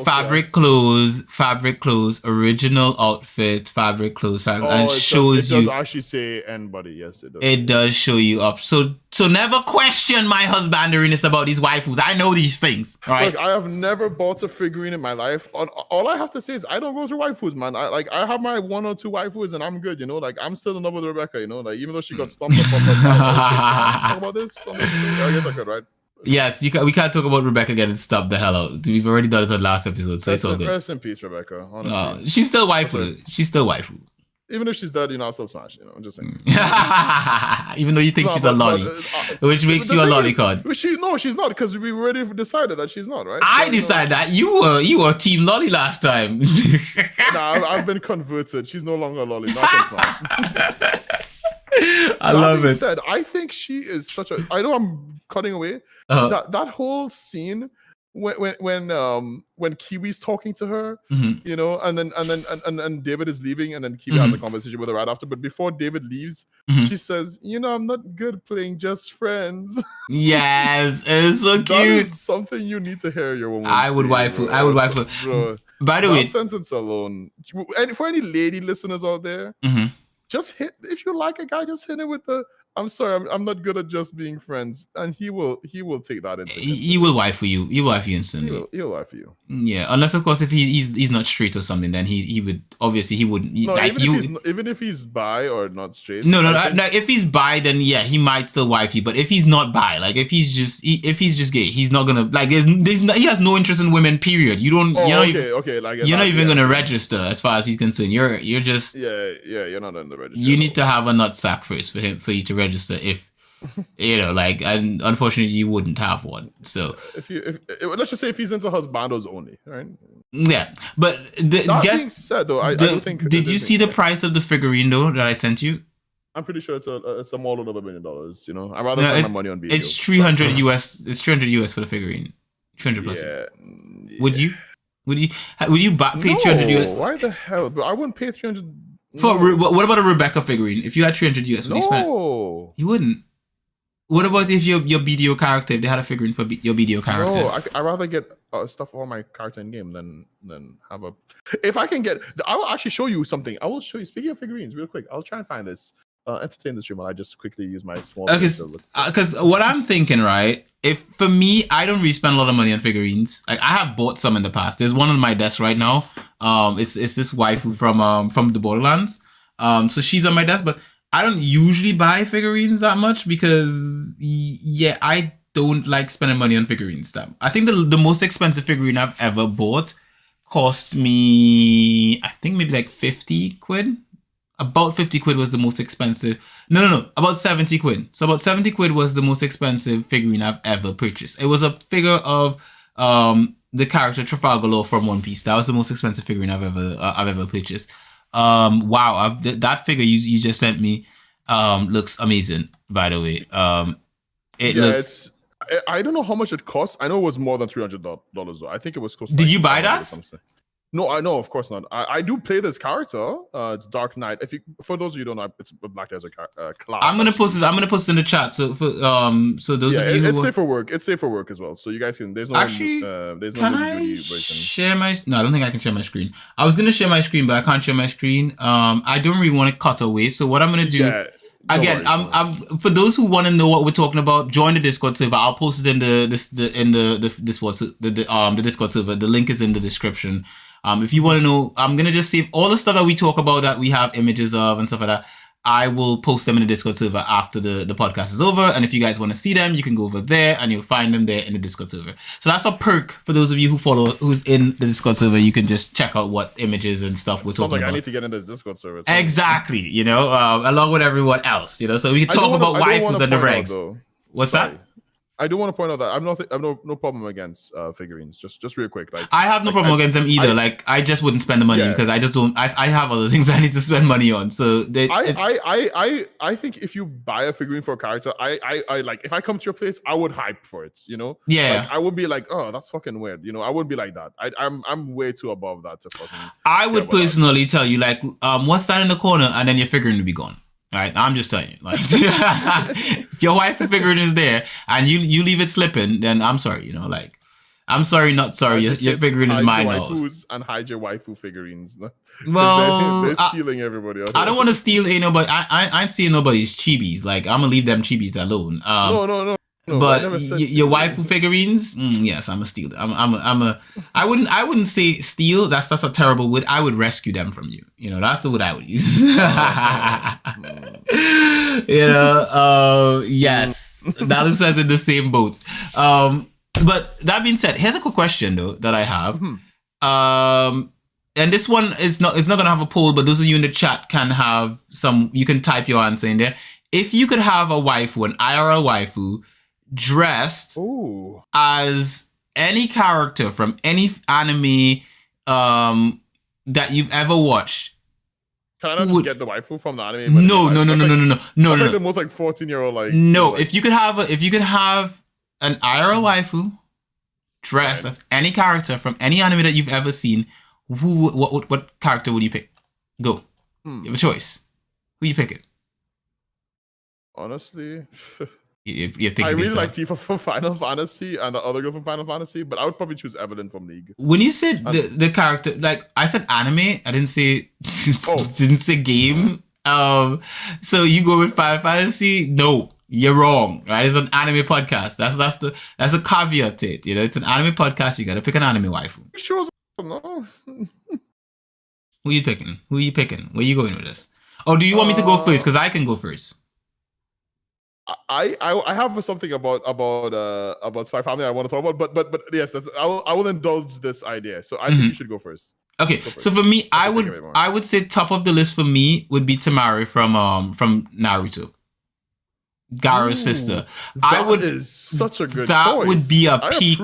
fabric clothes, original outfit, fabric clothes, and it does actually say end body. Yes, it does. It does show you up. So never question my husbanderiness about these waifus. I know these things. Right? Look, I have never bought a figurine in my life. All I have to say is I don't go through waifus, man. I have my one or two waifus and I'm good. Like, I'm still in love with Rebecca. Like, even though she got stumped up on talk about this. I guess I could, right? Yes, we can't talk about Rebecca getting stubbed the hell out. We've already done it on the last episode, so it's all good. Rest in peace, Rebecca. Honestly, she's still waifu. She's still waifu. Even if she's dead, I'll still smash. I'm just saying. Even though you think she's a lolly, which makes you a lolicon. She's not, because we already decided that she's not, right? I decided that you were team lolly last time. Nah, I've been converted. She's no longer a lolly. Nothing smash. I love it. Said, I think she is such a. I know I'm cutting away. That whole scene when Kiwi's talking to her, you know, and then David is leaving, and then Kiwi has a conversation with her right after. But before David leaves, she says, "You know, I'm not good playing just friends." Yes, it's so cute. That is something you need to hear your woman. I would waifu. I would waifu. Bro, by the way, that sentence alone, and for any lady listeners out there, just hit, if you like a guy, just hit him with the, "I'm sorry, I'm not good at just being friends," and he will take that into. He will waifu you. He will waifu you instantly. He'll waifu you. Yeah, unless of course if he's not straight or something, then he would obviously he wouldn't. No, like, even if he's bi or not straight. No. If he's bi, then yeah, he might still wife you. But if he's not bi, like if he's just gay, he's not gonna like. He has no interest in women. Period. You don't. Oh, you're not even gonna register as far as he's concerned. You're just. Yeah. You're not on the register. You need to have a nut sack first for you to register. If you know, like, and unfortunately, you wouldn't have one. So if let's just say if he's into husbandos only, right? Yeah, but that being said, though, I don't think. Did you see the price of the figurine though that I sent you? I'm pretty sure it's a model of $1 million. You know, I'd rather spend my money on video. It's $300 US. It's $300 US for the figurine. 300 plus. Yeah. Would you pay $300 US? Why the hell? But I wouldn't pay 300. What about a Rebecca figurine? If you had $300 US, would you spend it? You wouldn't. What about if your BDO character, if they had a figurine for your BDO character? No, I'd rather get stuff for my character in game than have a. If I can get, I will actually show you something. I will show you. Speaking of figurines, real quick, I'll try and find this. Entertain the stream while I just quickly use my small. Because what I'm thinking, right? If for me, I don't really spend a lot of money on figurines. Like I have bought some in the past. There's one on my desk right now. It's this waifu from the Borderlands. So she's on my desk, but I don't usually buy figurines that much because I don't like spending money on figurines. I think the most expensive figurine I've ever bought cost me, I think maybe like 50 quid. About 50 quid was the most expensive. No, about 70 quid. So about 70 quid was the most expensive figurine I've ever purchased. It was a figure of the character Trafalgar Law from One Piece. That was the most expensive figurine I've ever purchased. Wow, that figure you just sent me looks amazing, by the way. It looks. I don't know how much it costs. I know it was more than $300 though. I think it was close. Did you buy that? No, I know, of course not. I do play this character. It's Dark Knight. For those of you who don't know, it's a Black Desert class. I'm gonna post this. I'm gonna post it in the chat. So for so those of you, it's safe for work. It's safe for work as well. So you guys can. There's no version. Share my? No, I don't think I can share my screen. I was gonna share my screen, but I can't share my screen. I don't really want to cut away. So what I'm gonna do. Yeah. Again, I'm for those who want to know what we're talking about, join the Discord server. I'll post it in the Discord server. The link is in the description. If you want to know, I'm gonna just save all the stuff that we talk about that we have images of and stuff like that. I will post them in the Discord server after the podcast is over. And if you guys want to see them, you can go over there and you'll find them there in the Discord server. So that's a perk for those of you who's in the Discord server. You can just check out what images and stuff we're talking about. I need to get in this Discord server. Exactly, you know, along with everyone else, you know, so we can talk about waifus and the regs. What's that? I do want to point out that I've no problem against figurines. Just real quick, like I have no problem against them either. I just wouldn't spend the money because I just don't. I have other things I need to spend money on. So I think if you buy a figurine for a character, I like if I come to your place, I would hype for it. You know, like, I would be like, oh, that's fucking weird. You know, I wouldn't be like that. I'm way too above that to fucking. I would personally tell you like, what's that in the corner, and then your figurine will be gone. All right, I'm just telling you, like, if your waifu figurine is there and you leave it slipping, then I'm sorry, you know, like, I'm sorry, not sorry. Your figurine is mine now. And hide your waifu figurines. Well, they're stealing everybody else. I don't want to steal nobody. I ain't stealing nobody's chibis. Like, I'm gonna leave them chibis alone. No. But your waifu figurines, yes, I'm a steal. I wouldn't say steal. That's a terrible word. I would rescue them from you. You know, that's the word I would use. You know, yes, that says in the same boat. But that being said, here's a quick question though that I have. And this one it's not gonna have a poll, but those of you in the chat can have some. You can type your answer in there. If you could have a waifu, an IRL waifu, dressed as any character from any anime that you've ever watched. Can I not just get the waifu from the anime? No. Like the most like 14-year-old like. No, if you could have an IRL waifu dressed as any character from any anime that you've ever seen, what character would you pick? Go. You have a choice. Who you picking? Honestly, you're thinking I really like Tifa from Final Fantasy and the other girl from Final Fantasy, but I would probably choose Evelyn from League. When you said the character, like I said anime, I didn't say didn't say game. So you go with Final Fantasy? No, you're wrong. Right? It's an anime podcast. That's the caveat to it. You know, it's an anime podcast. You gotta pick an anime waifu. Sure, no. Who you picking? Where you going with this? Or do you want me to go first? Because I can go first. I have something about Spy Family I want to talk about, but yes, I will indulge this idea. So I think you should go first. Okay, so for me, I would say top of the list for me would be Temari from Naruto, Gaara's sister. That is such a good choice. That would be a peak.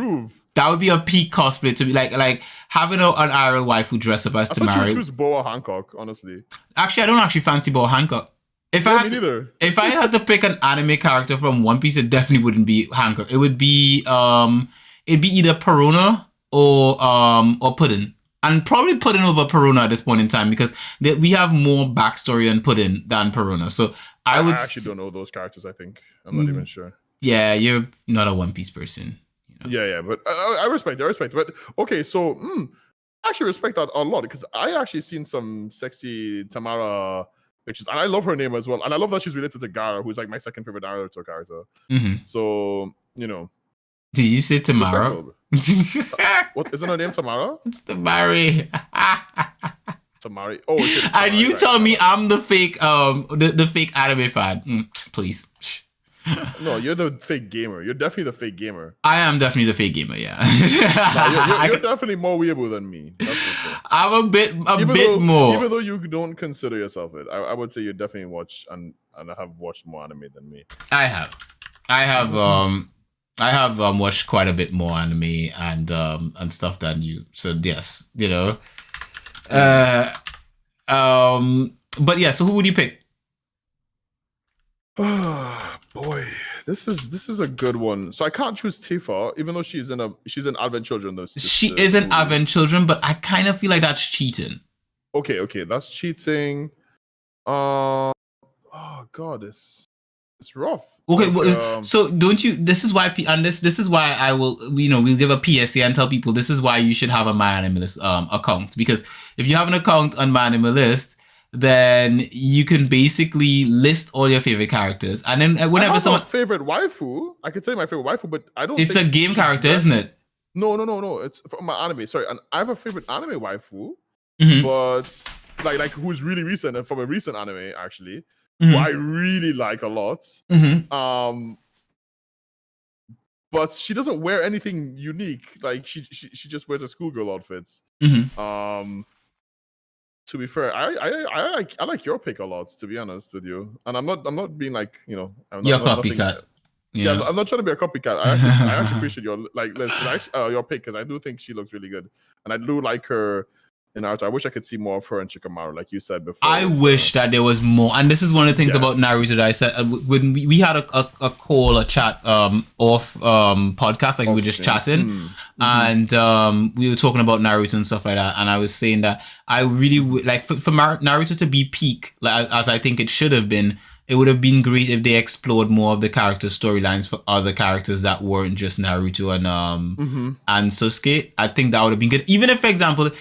That would be a peak cosplay to be like having an IRL waifu dress up as Temari. I thought you would choose Boa Hancock, honestly. Actually, I don't actually fancy Boa Hancock. If I had to pick an anime character from One Piece, it definitely wouldn't be Hancock. It would be it'd be either Perona or Puddin. And probably Puddin over Perona at this point in time because we have more backstory on Puddin than Perona. So I actually don't know those characters, I think. I'm not even sure. Yeah, you're not a One Piece person. You know? Yeah, but I respect it. But okay, so I actually respect that a lot because I actually seen some sexy Tamara pictures, and I love her name as well. And I love that she's related to Gaara, who's like my second favorite Naruto character. So, you know. Did you say Tamara? What isn't her name Tamara? It's Tamari. Tamari. Oh, shit, and you tell me I'm the fake the fake anime fan. Please. No, you're the fake gamer. You're definitely the fake gamer. I am definitely the fake gamer, yeah. You're definitely more weeaboo than me. That's for sure. I'm a bit more. Even though you don't consider yourself it, I would say you definitely watch and have watched more anime than me. I have watched quite a bit more anime and stuff than you. So yes, you know. But yeah, so who would you pick? Boy, this is a good one. So I can't choose Tifa, even though she's in Advent Children. She is in Advent Children, but I kind of feel like that's cheating. Okay, that's cheating. Oh God, it's rough. Okay, like, so don't you? This is why, and this is why I will. We'll give a PSA and tell people this is why you should have a My Anime List account, because if you have an account on My Anime List, then you can basically list all your favorite characters, and then whenever I have a favorite waifu, I can tell you my favorite waifu, but I don't. It's a game character, isn't it? No. It's from my anime. Sorry, and I have a favorite anime waifu, but like who's really recent and from a recent anime actually, who I really like a lot. But she doesn't wear anything unique. Like she just wears a schoolgirl outfits. To be fair, I like your pick a lot, to be honest with you. And I'm not being like, I'm not, your copycat. Yeah, I'm not trying to be a copycat. I actually appreciate your your pick because I do think she looks really good, and I do like her in Naruto. I wish I could see more of her in Shikamaru, like you said before. I wish that there was more, and this is one of the things about Naruto that I said when we had a chat off podcast, like we were just chatting, and we were talking about Naruto and stuff like that, and I was saying that I really would like for Naruto to be peak, like as I think it should have been. It would have been great if they explored more of the character storylines for other characters that weren't just Naruto and Sasuke. I think that would have been good. Even if, for example,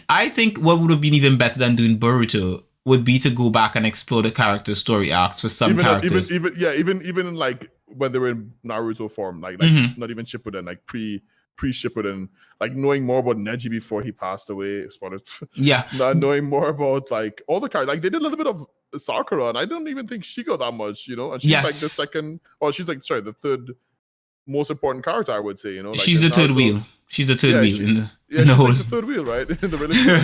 I think what would have been even better than doing Boruto would be to go back and explore the character story arcs for some characters. Even like when they were in Naruto form, like not even Shippuden, like pre-Shippuden, like knowing more about Neji before he passed away. Spoilers. Yeah. Knowing more about like all the characters. Like they did a little bit of Sakura, and I don't even think she got that much, and she's like the second, the third most important character, I would say, like she's the third wheel. She's the third wheel. She's like the third wheel, right? In the relationship.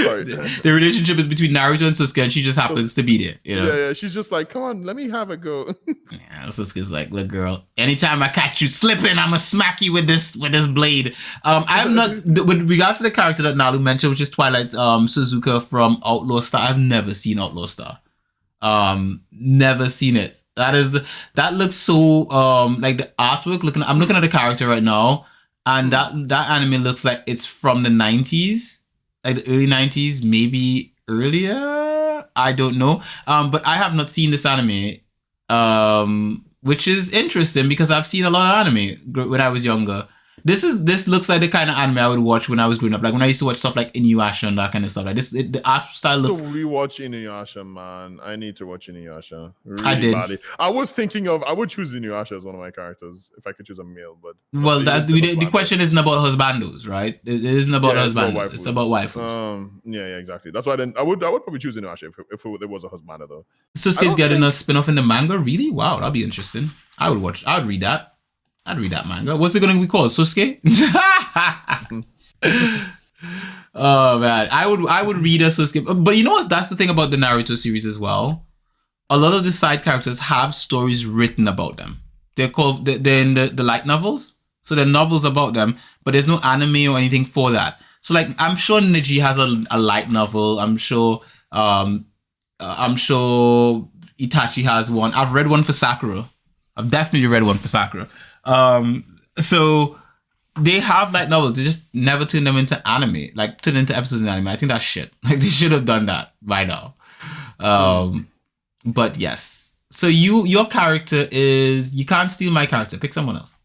Sorry. The relationship is between Naruto and Sasuke, and she just happens to be there. Yeah. She's just like, come on, let me have a go. Yeah, Sasuke's like, look, girl, anytime I catch you slipping, I'ma smack you with this blade. I'm not with regards to the character that Nalu mentioned, which is Twilight Suzuka from Outlaw Star. I've never seen Outlaw Star. Never seen it. That looks so like the artwork. I'm looking at the character right now, and that anime looks like it's from the 90s, like the early 90s, maybe earlier. I don't know. But I have not seen this anime, which is interesting because I've seen a lot of anime when I was younger. This looks like the kind of anime I would watch when I was growing up. Like when I used to watch stuff like Inuyasha and that kind of stuff. Like the art style looks. To rewatch Inuyasha, man. I need to watch Inuyasha. Really I did. Badly. I was thinking of I would choose Inuyasha as one of my characters if I could choose a male. But well, the question isn't about husbandos, right? It isn't about husbandos. It's about waifus. Yeah, exactly. That's why I would probably choose Inuyasha if it was a husbando though. Susuke's getting a spin-off in the manga. Really? Wow, that'd be interesting. I would read that. I'd read that manga. What's it going to be called? Susuke? Oh man, I would read a Susuke. But you know what? That's the thing about the Naruto series as well. A lot of the side characters have stories written about them. They're in the light novels. So they're novels about them, but there's no anime or anything for that. So like I'm sure Neji has a light novel. I'm sure Itachi has one. I've read one for Sakura. I've definitely read one for Sakura. So they have light novels. They just never turn them into anime, like turn into episodes in anime. I think that's shit. Like they should have done that by now. But yes. So your character is, you can't steal my character. Pick someone else.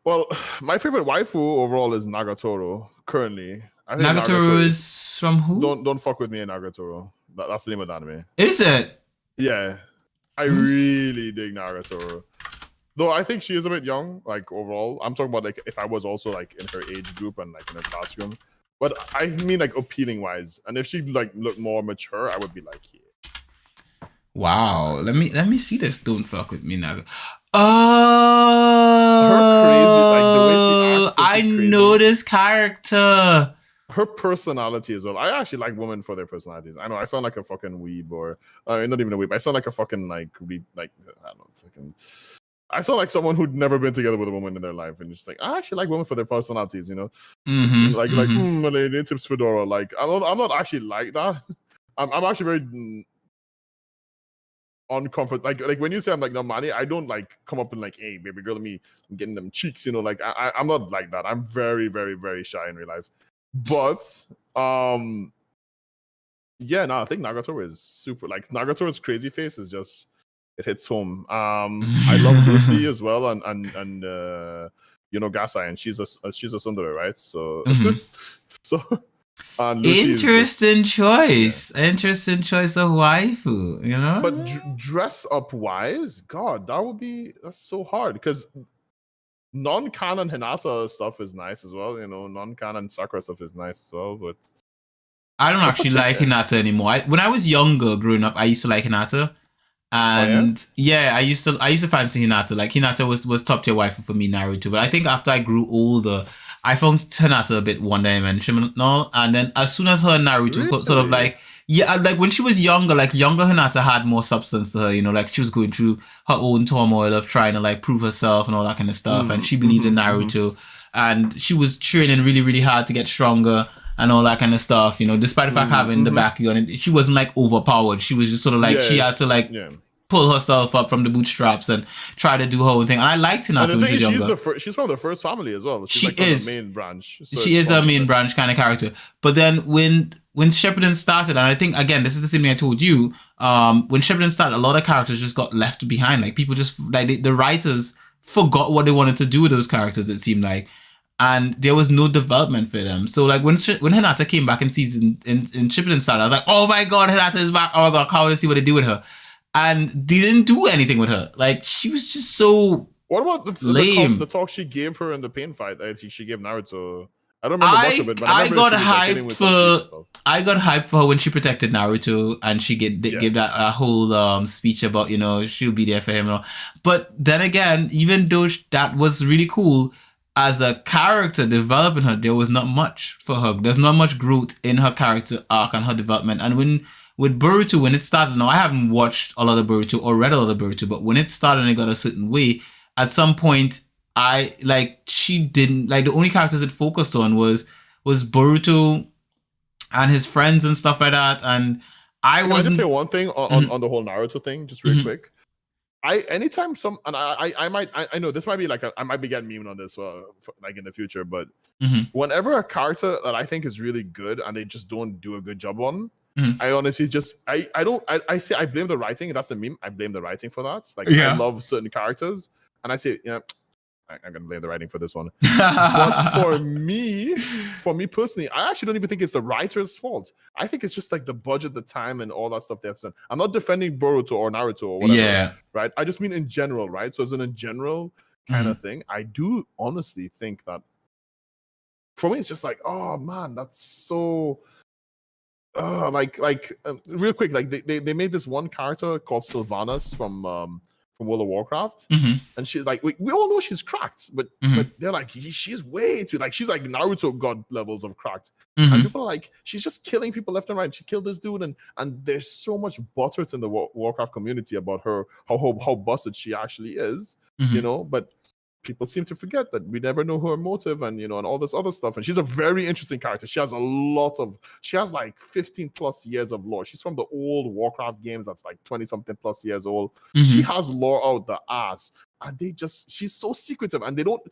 Well, my favorite waifu overall is Nagatoro. Currently, I think Nagatoro is from who? Don't fuck with me in Nagatoro. That's the name of the anime. Is it? Yeah, I really dig Nagatoro. Though I think she is a bit young, like overall. I'm talking about like if I was also like in her age group and like in her classroom. But I mean like appealing wise. And if she like looked more mature, I would be like, yeah. Wow. Let me see this. Don't fuck with me now. Her crazy, like the way she acts. I know this character. Her personality as well. I actually like women for their personalities. I know I sound like a fucking weeb or not even a weeb. I sound like a fucking like I don't know, fucking. I sound like someone who'd never been together with a woman in their life, and just like I actually like women for their personalities, you know, like Malay tips fedora. Like I'm not actually like that. I'm actually very uncomfortable. Like when you say I'm like no money, I don't like come up and like, hey baby girl, I'm getting them cheeks, you know. Like I'm not like that. I'm very very very shy in real life. But yeah, no, I think Nagatoro is super. Like Nagatoro's crazy face is just. It hits home. I love Lucy as well, and Gasai, and she's a tsundere, right? So so interesting choice. Yeah. Interesting choice of waifu, you know. But dress up wise, God, that's so hard because non-canon Hinata stuff is nice as well. You know, non-canon Sakura stuff is nice as well, but I don't actually like Hinata anymore. When I was younger, growing up, I used to like Hinata. And I used to fancy Hinata. Like Hinata was top tier waifu for me, Naruto. But I think after I grew older, I found Hinata a bit one dimensional. And then as soon as her and Naruto sort of like when she was younger, like younger Hinata had more substance to her, you know, like she was going through her own turmoil of trying to like prove herself and all that kind of stuff. And she believed in Naruto, and she was training really, really hard to get stronger and all that kind of stuff, you know, despite the fact having the background, she wasn't like overpowered. She was just sort of like she had to like pull herself up from the bootstraps and try to do her own thing. And I liked Hinata when she was younger. She's from the first family as well. She's like is from the main branch. So she is a main branch kind of character. But then when Shippuden started, and I think again this is the same thing I told you, when Shippuden started, a lot of characters just got left behind. Like people just like the writers forgot what they wanted to do with those characters. It seemed like. And there was no development for them. So like when Hinata came back in season in Shippuden started, I was like, oh my god, Hinata is back. Oh my god, can't wait to see what they do with her. And they didn't do anything with her. Like she was just so what about lame. The talk she gave her in the pain fight? She gave Naruto. I don't remember much of it, but I got hyped for her when she protected Naruto, and she gave that whole speech about, you know, she'll be there for him and all. But then again, even though that was really cool, as a character developing her, there was not much for her. There's not much growth in her character arc and her development. And with Boruto, when it started, now I haven't watched a lot of Boruto or read a lot of Boruto, but when it started and it got a certain way, at some point, she didn't, like the only characters it focused on was Boruto and his friends and stuff like that. And I just say one thing on the whole Naruto thing, just real quick. anytime I know this might be like I might be getting memed on this like in the future, but whenever a character that I think is really good and they just don't do a good job on, I honestly just I say I blame the writing. That's the meme. I blame the writing for that. Like I love certain characters, and I say I'm gonna blame the writing for this one. But for me personally, I actually don't even think it's the writer's fault. I think it's just like the budget, the time, and all that stuff they've done. I'm not defending Boruto or Naruto or whatever, right? I just mean in general, right? So as in a general kind of thing, I do honestly think that for me, it's just like, oh man, that's so. Real quick, like they made this one character called Sylvanas from World of Warcraft, and she's like, we all know she's cracked, but they're like, she's way too, like, she's like Naruto god levels of cracked, and people are like, she's just killing people left and right. She killed this dude, and there's so much butter in the Warcraft community about her, how busted she actually is, you know, but people seem to forget that we never know her motive and, you know, and all this other stuff. And she's a very interesting character. She has like 15 plus years of lore. She's from the old Warcraft games that's like 20 something plus years old. She has lore out the ass. And she's so secretive, and they don't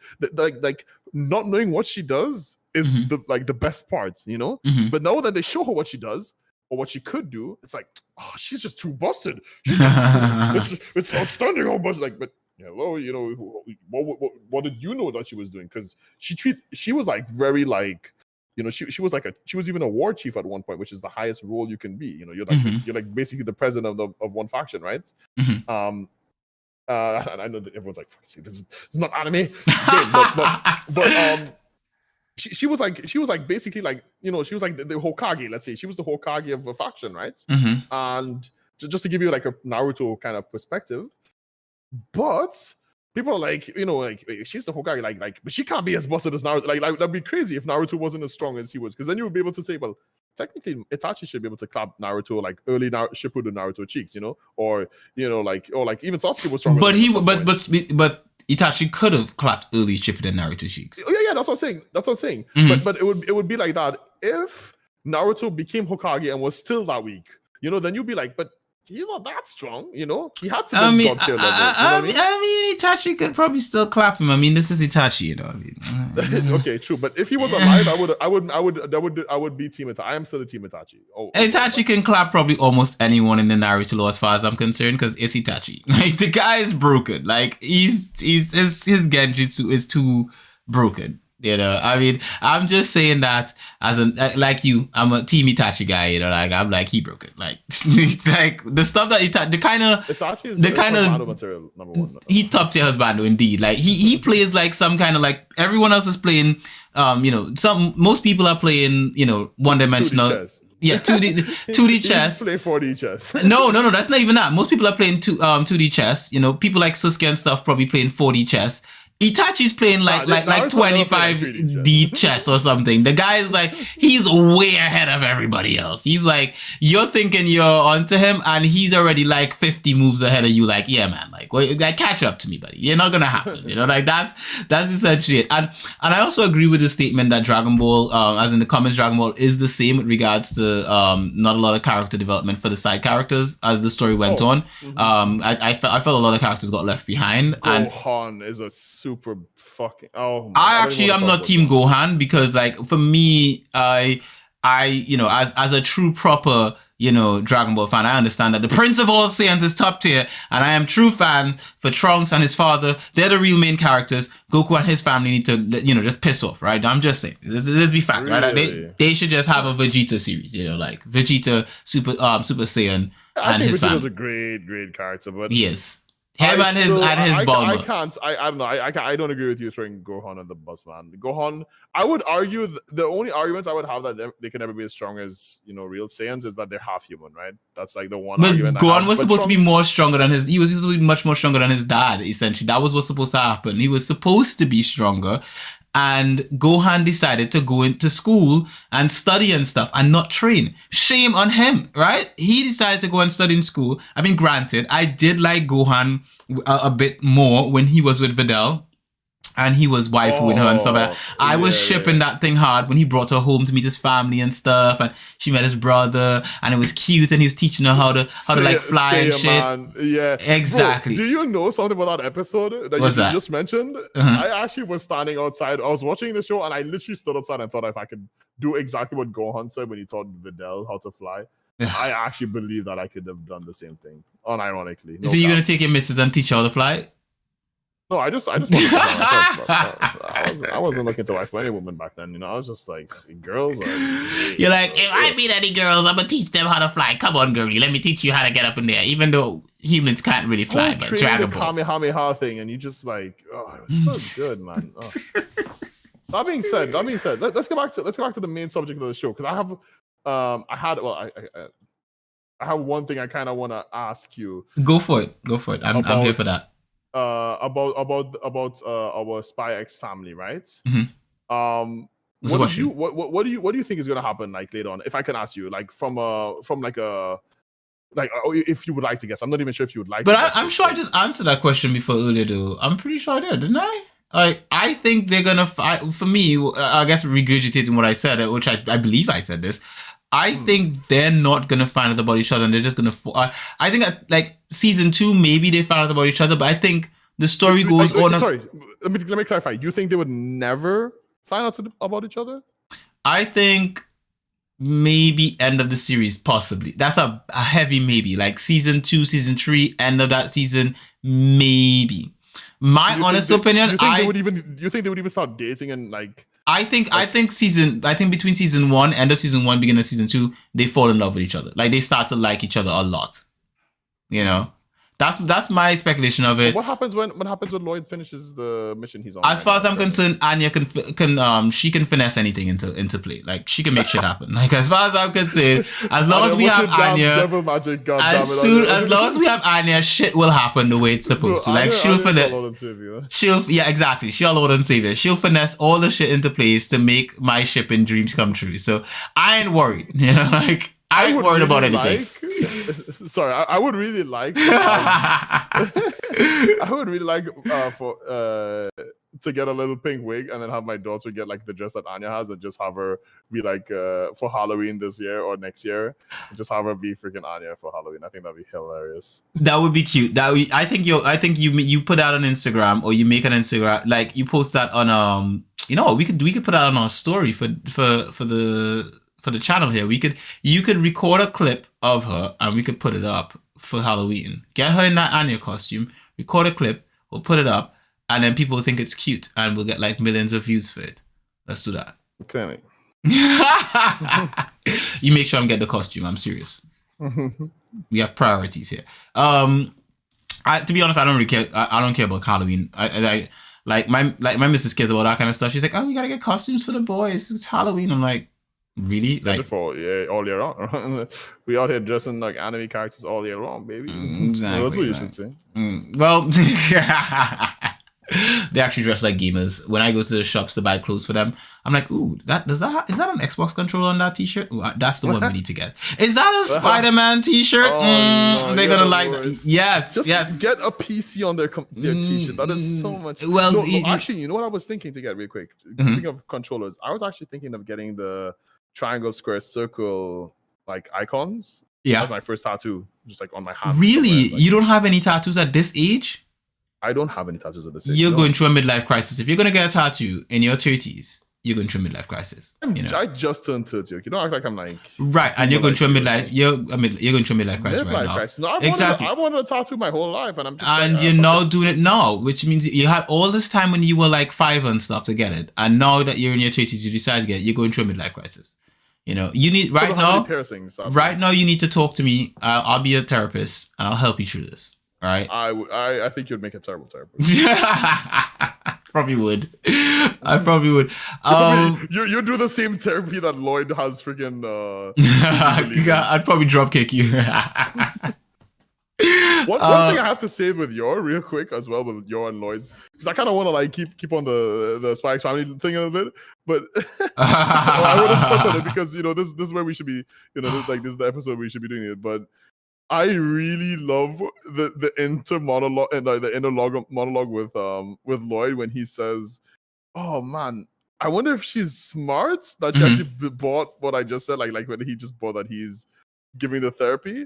like not knowing what she does is the best part, you know? But now that they show her what she does or what she could do, it's like, oh, she's just too busted. It's outstanding how busted, like, but hello, you know, what did you know that she was doing? Because she was like very like, you know, she was even a war chief at one point, which is the highest role you can be. You know, you're like basically the president of one faction, right? And I know that everyone's like, fuck, this is not anime game, but she was like basically like, you know, she was like the Hokage. Let's say she was the Hokage of a faction, right? And just to give you like a Naruto kind of perspective. But people are like, you know, like, she's the Hokage, like, but she can't be as busted as Naruto. Like that'd be crazy if Naruto wasn't as strong as he was, because then you would be able to say, well, technically Itachi should be able to clap Naruto, like early Shippuden Naruto cheeks, you know, or you know, like even Sasuke was stronger. But but Itachi could have clapped early Shippuden Naruto cheeks. Oh yeah, that's what I'm saying. But it would be like that if Naruto became Hokage and was still that weak, you know, then you'd be like, but he's not that strong, you know. He had to be God tier level. I mean, Itachi could probably still clap him. I mean, this is Itachi, you know. I mean, okay, true. But if he was alive, I would be Team Itachi. I am still a Team Itachi. Itachi can clap probably almost anyone in the Naruto lore, as far as I'm concerned, because it's Itachi. Like, the guy is broken. Like, his genjutsu is too broken. You know, I mean, I'm just saying that as like you, I'm a Team Itachi guy. You know, like I'm like, he broke it. Like, like the stuff that Itachi is the kind of material, number one. He's top tier husbando indeed. Like he plays like some kind of, like, everyone else is playing. You know, most people are playing, you know, one dimensional. Yeah, 2D chess. Play 4D chess. No, that's not even that. Most people are playing 2D chess. You know, people like Sasuke and stuff probably playing 4D chess. Itachi's playing like 25D chess or something. The guy is like, he's way ahead of everybody else. He's like, you're thinking you're onto him, and he's already like 50 moves ahead of you. Like, yeah, man, like catch up to me, buddy. You're not gonna happen. You know, like that's essentially it. And I also agree with the statement that Dragon Ball, as in the comments, Dragon Ball is the same with regards to not a lot of character development for the side characters as the story went on. I felt a lot of characters got left behind. Gohan is a super fucking I'm not Team Gohan, because like for me, I you know, as a true proper, you know, Dragon Ball fan, I understand that the Prince of all Saiyans is top tier, and I am true fan for Trunks and his father. They're the real main characters. Goku and his family need to, you know, just piss off, right? I'm just saying, let's be fact, really? Right? Like they should just have a Vegeta series, you know, like Vegeta Super Saiyan and his family. Vegeta's a great character, but yes. Him and his Bulma. I don't know. I don't agree with you throwing Gohan on the bus, man. Gohan, I would argue the only argument I would have that they can never be as strong as, you know, real Saiyans is that they're half human, right? That's like the one argument. Gohan was supposed to be more stronger than he was supposed to be much more stronger than his dad, essentially. That was what's supposed to happen. He was supposed to be stronger. And Gohan decided to go into school and study and stuff and not train. Shame on him, right? He decided to go and study in school. I mean, granted, I did like Gohan a bit more when he was with Videl. and he was wifing her and stuff like that. I was shipping that thing hard when he brought her home to meet his family and stuff, and she met his brother, and it was cute, and he was teaching her how to like fly and shit. Man. Yeah, exactly. Bro, do you know something about that episode that you just mentioned? I actually was standing outside. I was watching the show, and I literally stood outside and thought if I could do exactly what Gohan said when he taught Videl how to fly. I actually believe that I could have done the same thing, unironically. So you're gonna take your missus and teach her how to fly? No, I just wanted to I wasn't looking to wife for any woman back then. You know, I was just like, girls are. You're like, if I meet any girls, I'm gonna teach them how to fly. Come on, girlie, let me teach you how to get up in there. Even though humans can't really fly, but Dragon Ball. Kamehameha thing, and you just like, oh, it was so good, man. Oh. That being said, let's go back to the main subject of the show, because I have one thing I kind of want to ask you. Go for it. I'm here for that. About our Spy X family, right? Mm-hmm. What do you think is going to happen like later on? If I can ask you, like from if you would like to guess. I'm not even sure if you would like. But I'm sure I just answered that question before earlier, though. I'm pretty sure I did, didn't I? I think they're gonna fight. For me, I guess regurgitating what I said, which I believe I said this. I think they're not gonna find out about each other, and they're just gonna. I think that like season 2, maybe they found out about each other, but I think the story goes on. Sorry, let me clarify. You think they would never find out about each other? I think maybe end of the series, possibly. That's a heavy maybe. Like season 2, season 3, end of that season, maybe. My honest opinion, do you think they would even start dating and like? I think between season 1, end of season 1, beginning of season 2, they fall in love with each other. Like they start to like each other a lot. You know, that's my speculation of it. What happens when Lloyd finishes the mission he's on? As far as I'm concerned, Anya can finesse anything into play. Like she can make shit happen. Like as far as I'm concerned, as long as we have Anya, as long as we have Anya, shit will happen the way it's supposed to. Like she'll Lord and Savior. She'll finesse all the shit into place to make my shipping dreams come true. So I ain't worried. You know, like I ain't worried about anything. Sorry, I would really like. I would really like to get a little pink wig and then have my daughter get like the dress that Anya has and just have her be like for Halloween this year or next year, just have her be freaking Anya for Halloween. I think that'd be hilarious. That would be cute. I think you put that on Instagram, or you make an Instagram, like you post that on we could put that on our story for the channel here. You could record a clip of her and we could put it up for Halloween. Get her in that Anya costume, record a clip, we'll put it up, and then people will think it's cute and we'll get like millions of views for it. Let's do that. Okay. You make sure I'm getting the costume. I'm serious. We have priorities here. To be honest, I don't really care. I don't care about Halloween. I my missus cares about that kind of stuff. She's like, oh, we gotta get costumes for the boys. It's Halloween. I'm like, really? Like all year round. We out here dressing like anime characters all year long, baby. Exactly. Well, that's what you should say. Well, they actually dress like gamers. When I go to the shops to buy clothes for them, I'm like, ooh, is that an Xbox controller on that t-shirt? Ooh, that's the one we need to get. Is that a Spider-Man t-shirt? No, they're gonna like that. Yes, yes. Get a PC on their t-shirt. That is so much. Well, actually, you know what I was thinking to get real quick? Speaking of controllers, I was actually thinking of getting the triangle, square, circle like icons. Yeah, that's my first tattoo, just like on my hand. Really? You don't have any tattoos at this age? I don't have any tattoos at this age. You're going through a midlife crisis. If you're gonna get a tattoo in your 30s, you're going through a midlife crisis. I just turned 30. You don't act like I'm like right, and you're going through a midlife. You're going through a midlife crisis right now. No, exactly. I wanted a tattoo my whole life, and I'm just you're now doing it now, which means you had all this time when you were like 5 and stuff to get it, and now that you're in your 30s, you decide to get it. You're going through a midlife crisis. You know, you need right now. Right now, you need to talk to me. I'll be a therapist, and I'll help you through this. All right. I think you'd make a terrible therapist. Probably would. I probably would. You do the same therapy that Lloyd has freaking. I'd probably drop kick you. One thing I have to say with your real quick as well with your and Lloyd's, because I kind of want to like keep on the Spy X family thing a bit, but I wouldn't touch on it because this is where we should be. This is the episode we should be doing it. But I really love the inner monologue and the inner monologue with Lloyd when he says, "Oh man, I wonder if she's smart that she actually bought what I just said, like when he just bought that he's giving the therapy,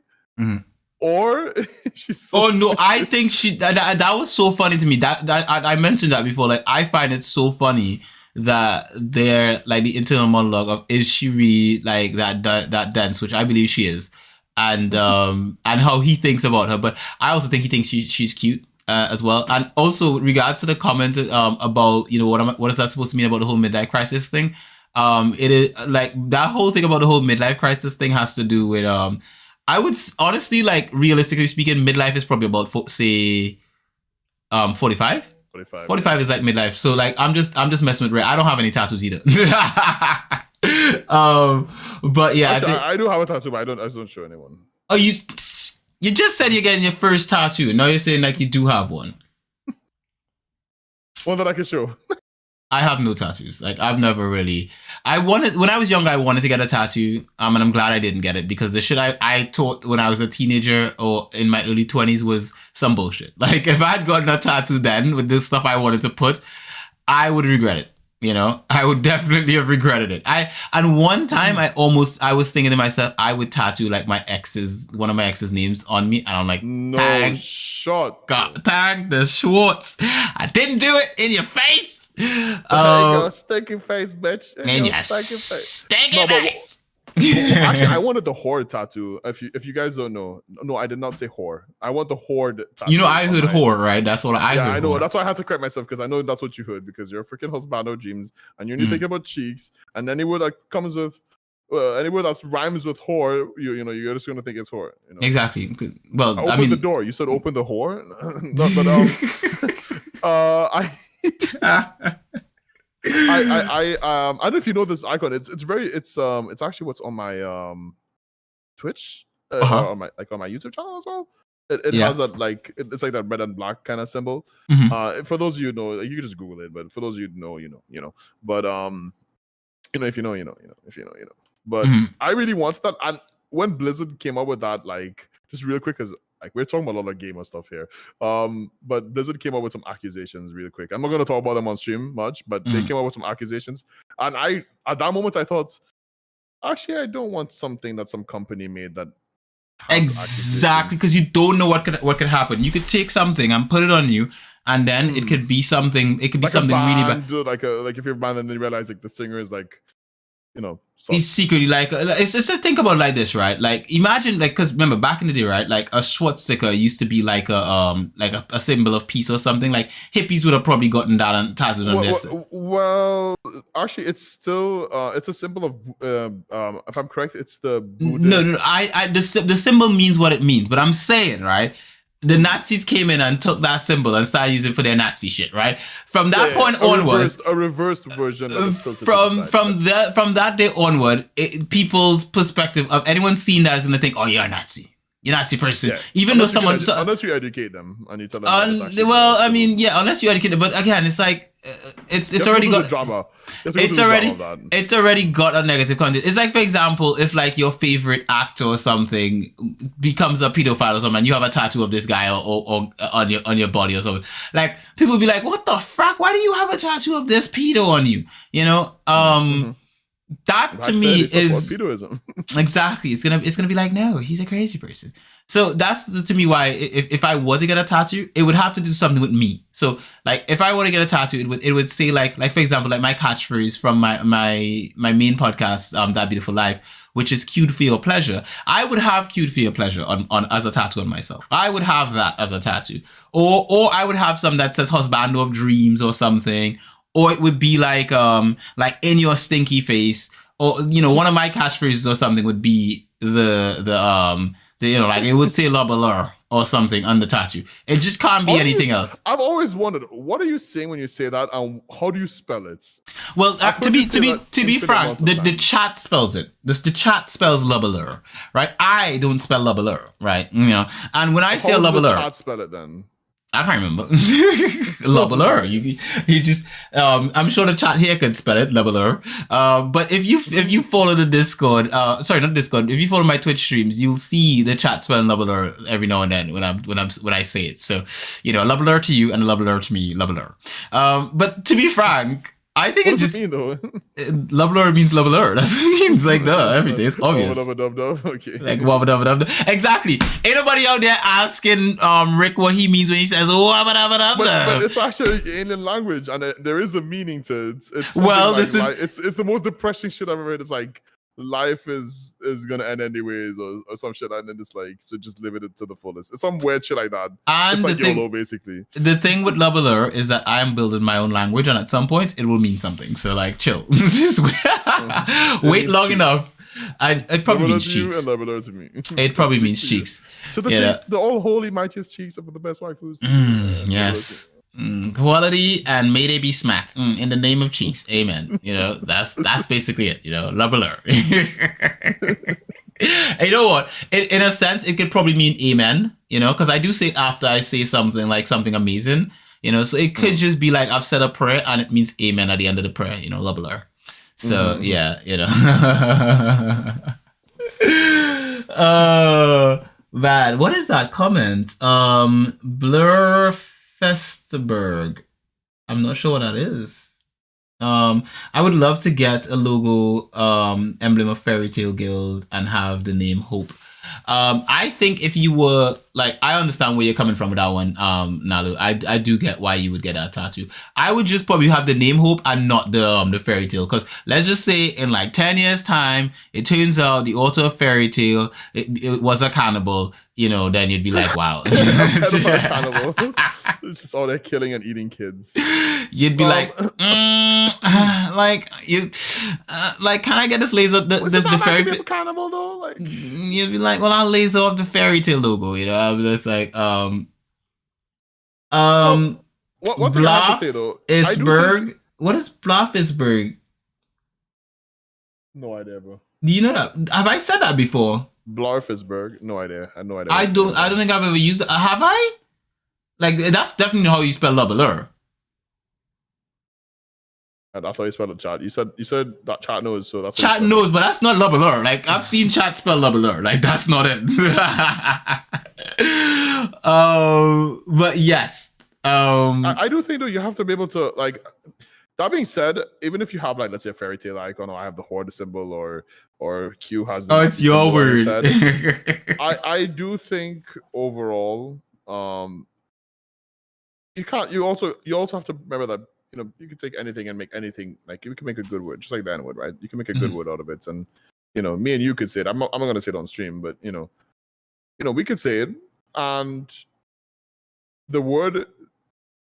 or she's so oh no, stupid. I think that was so funny to me. That I mentioned that before. Like I find it so funny that they're like the internal monologue of is she really like that dense, which I believe she is, and how he thinks about her. But I also think he thinks she's cute. As well, and also regards to the comment about what is that supposed to mean about the whole midlife crisis thing? It is like that whole thing about the whole midlife crisis thing has to do with I would honestly, like, realistically speaking, midlife is probably about 45. 45 is like midlife. So like I'm just messing with Ray. I don't have any tattoos either. But yeah, actually, I do have a tattoo, but I don't show anyone. Oh, you just said you're getting your first tattoo. Now you're saying like you do have one. One that I can show. I have no tattoos. Like I've never really. When I was younger, I wanted to get a tattoo. And I'm glad I didn't get it because the shit I thought when I was a teenager or in my early 20s was some bullshit. Like if I had gotten a tattoo then with this stuff I wanted to put, I would regret it. You know, I would definitely have regretted it. And one time I was thinking to myself, I would tattoo like one of my ex's names on me. And I'm like, no shot. God, thank the Schwartz. I didn't do it in your face. There you go, stinky face, bitch. And you stinky face. Actually, I wanted the horde tattoo. If you guys don't know, no, I did not say whore. I want the horde tattoo. You know, I heard whore, right? That's what I heard. Yeah, I know. Whore. That's why I had to correct myself because I know that's what you heard because you're a freaking husband of dreams and you're only thinking about cheeks and any word that comes with any word that rhymes with whore, you're just gonna think it's whore. You know? Exactly. Well, I mean, the door. You said open the whore, I don't know if you know this icon. It's actually what's on my Twitch on my YouTube channel as well. It has that it's like that red and black kind of symbol. For those of you who know, you can just Google it. But for those of you who know, you know. But if you know, you know. If you know, you know. But I really wanted that. And when Blizzard came up with that, like just real quick, because like we're talking about a lot of gamer stuff here. But Blizzard came up with some accusations real quick. I'm not going to talk about them on stream much, but they came up with some accusations. And at that moment, I thought, actually, I don't want something that some company made that. Exactly, because you don't know what could happen. You could take something and put it on you, and then it could be something. It could be like something really bad. Like if you're a band and then you realize like the singer is like, he's secretly like it's just think about it like this, right? Like imagine because remember back in the day, right? Like a swastika used to be like a symbol of peace or something. Like hippies would have probably gotten that and tattooed on this. Well, actually, it's still it's a symbol of if I'm correct, it's the Buddhist. No. The symbol means what it means, but I'm saying, right? The Nazis came in and took that symbol and started using it for their Nazi shit, right? From that point onwards, a reversed version of from that day onward, people's perspective of anyone seeing that is gonna think, oh, you're a Nazi. You're a Nazi person. Yeah. Even unless though unless you educate them and you tell them. Unless you educate them, but again, it's like it's already got drama. It's already got a negative content. It's like, for example, if like your favorite actor or something becomes a pedophile or something, and you have a tattoo of this guy or on your body or something, like people will be like, "What the fuck? Why do you have a tattoo of this pedo on you?" You know, that to me is pedoism. Exactly. It's gonna be like, no, he's a crazy person. So that's to me why if I were to get a tattoo, it would have to do something with me. So like if I were to get a tattoo, it would say like for example, like my catchphrase from my main podcast, That Beautiful Life, which is cute for your pleasure. I would have cute for your pleasure on as a tattoo on myself. I would have that as a tattoo. Or I would have some that says husband of dreams or something. Or it would be like in your stinky face. Or one of my catchphrases or something would be the it would say la balur or something on the tattoo. It just can't be anything else. I've always wondered, what are you saying when you say that, and how do you spell it? Well, to be frank, the chat spells it. The chat spells la balur, right? I don't spell la balur, right? And when I say la balur, how does the chat spell it then? I can't remember. Leveler. You just I'm sure the chat here could spell it, Leveler. But if you follow the Discord, sorry, not Discord, if you follow my Twitch streams, you'll see the chat spelling Leveler every now and then when I say it. So, Leveler to you and Leveler to me, Leveler. But to be frank, I think it's just leveler means leveler. That's what it means. Like everything. It's obvious. Okay. Like exactly. Ain't nobody out there asking Rick what he means when he says but it's actually alien language, and there is a meaning to it. It's it's the most depressing shit I've ever heard. It's like life is gonna end anyways, or some shit, and then it's like, so just live it to the fullest. It's some weird shit like that. And it's like YOLO, basically. The thing with leveler is that I am building my own language, and at some point it will mean something. So like, chill. Just wait long enough. It probably means cheeks. Leveler to me. It probably means cheeks. So the cheeks, the all holy mightiest cheeks are for the best waifus. Yes. Quality, and may they be smacked in the name of cheeks. Amen. That's basically it. Leveler. You know what? In a sense, it could probably mean amen. Because I do say after I say something like something amazing. So it could just be like I've said a prayer and it means amen at the end of the prayer. Leveler. So yeah, bad. What is that comment? Blur Festerberg. I'm not sure what that is. I would love to get a logo emblem of Fairy Tale Guild and have the name Hope. I think if you were like, I understand where you're coming from with that one, Nalu. I do get why you would get that tattoo. I would just probably have the name Hope and not the Fairy Tale, because let's just say in like 10 years time, it turns out the author of Fairy Tale it was a cannibal. Then you'd be like, wow. Cannibal. It's just all that killing and eating kids. You'd be like can I get this laser? The fairy cannibal though. Like you'd be like, well, I'll laser off the Fairy Tale logo. I'm just like what thing I have to say though? Isberg. What is Blafisberg? No idea, bro. Do you know that? Have I said that before? Blarfisberg? No idea. I have no idea. I don't think I've ever used it. Have I? Like, that's definitely how you spell leveler. That's how you spell it, chat. You said that chat knows, so that's chat knows, but that's not leveler. Like, I've seen chat spell leveler. Like, that's not it. But yes. I do think though you have to be able to, like, that being said, even if you have, like, let's say a Fairy Tale icon, or I have the Horde symbol, or Q has the it's your word. I do think overall, you also have to remember that, you can take anything and make anything, like, you can make a good word, just like Dan would, right? You can make a good word out of it. And, me and you could say it. I'm not going to say it on stream, but, we could say it. And the word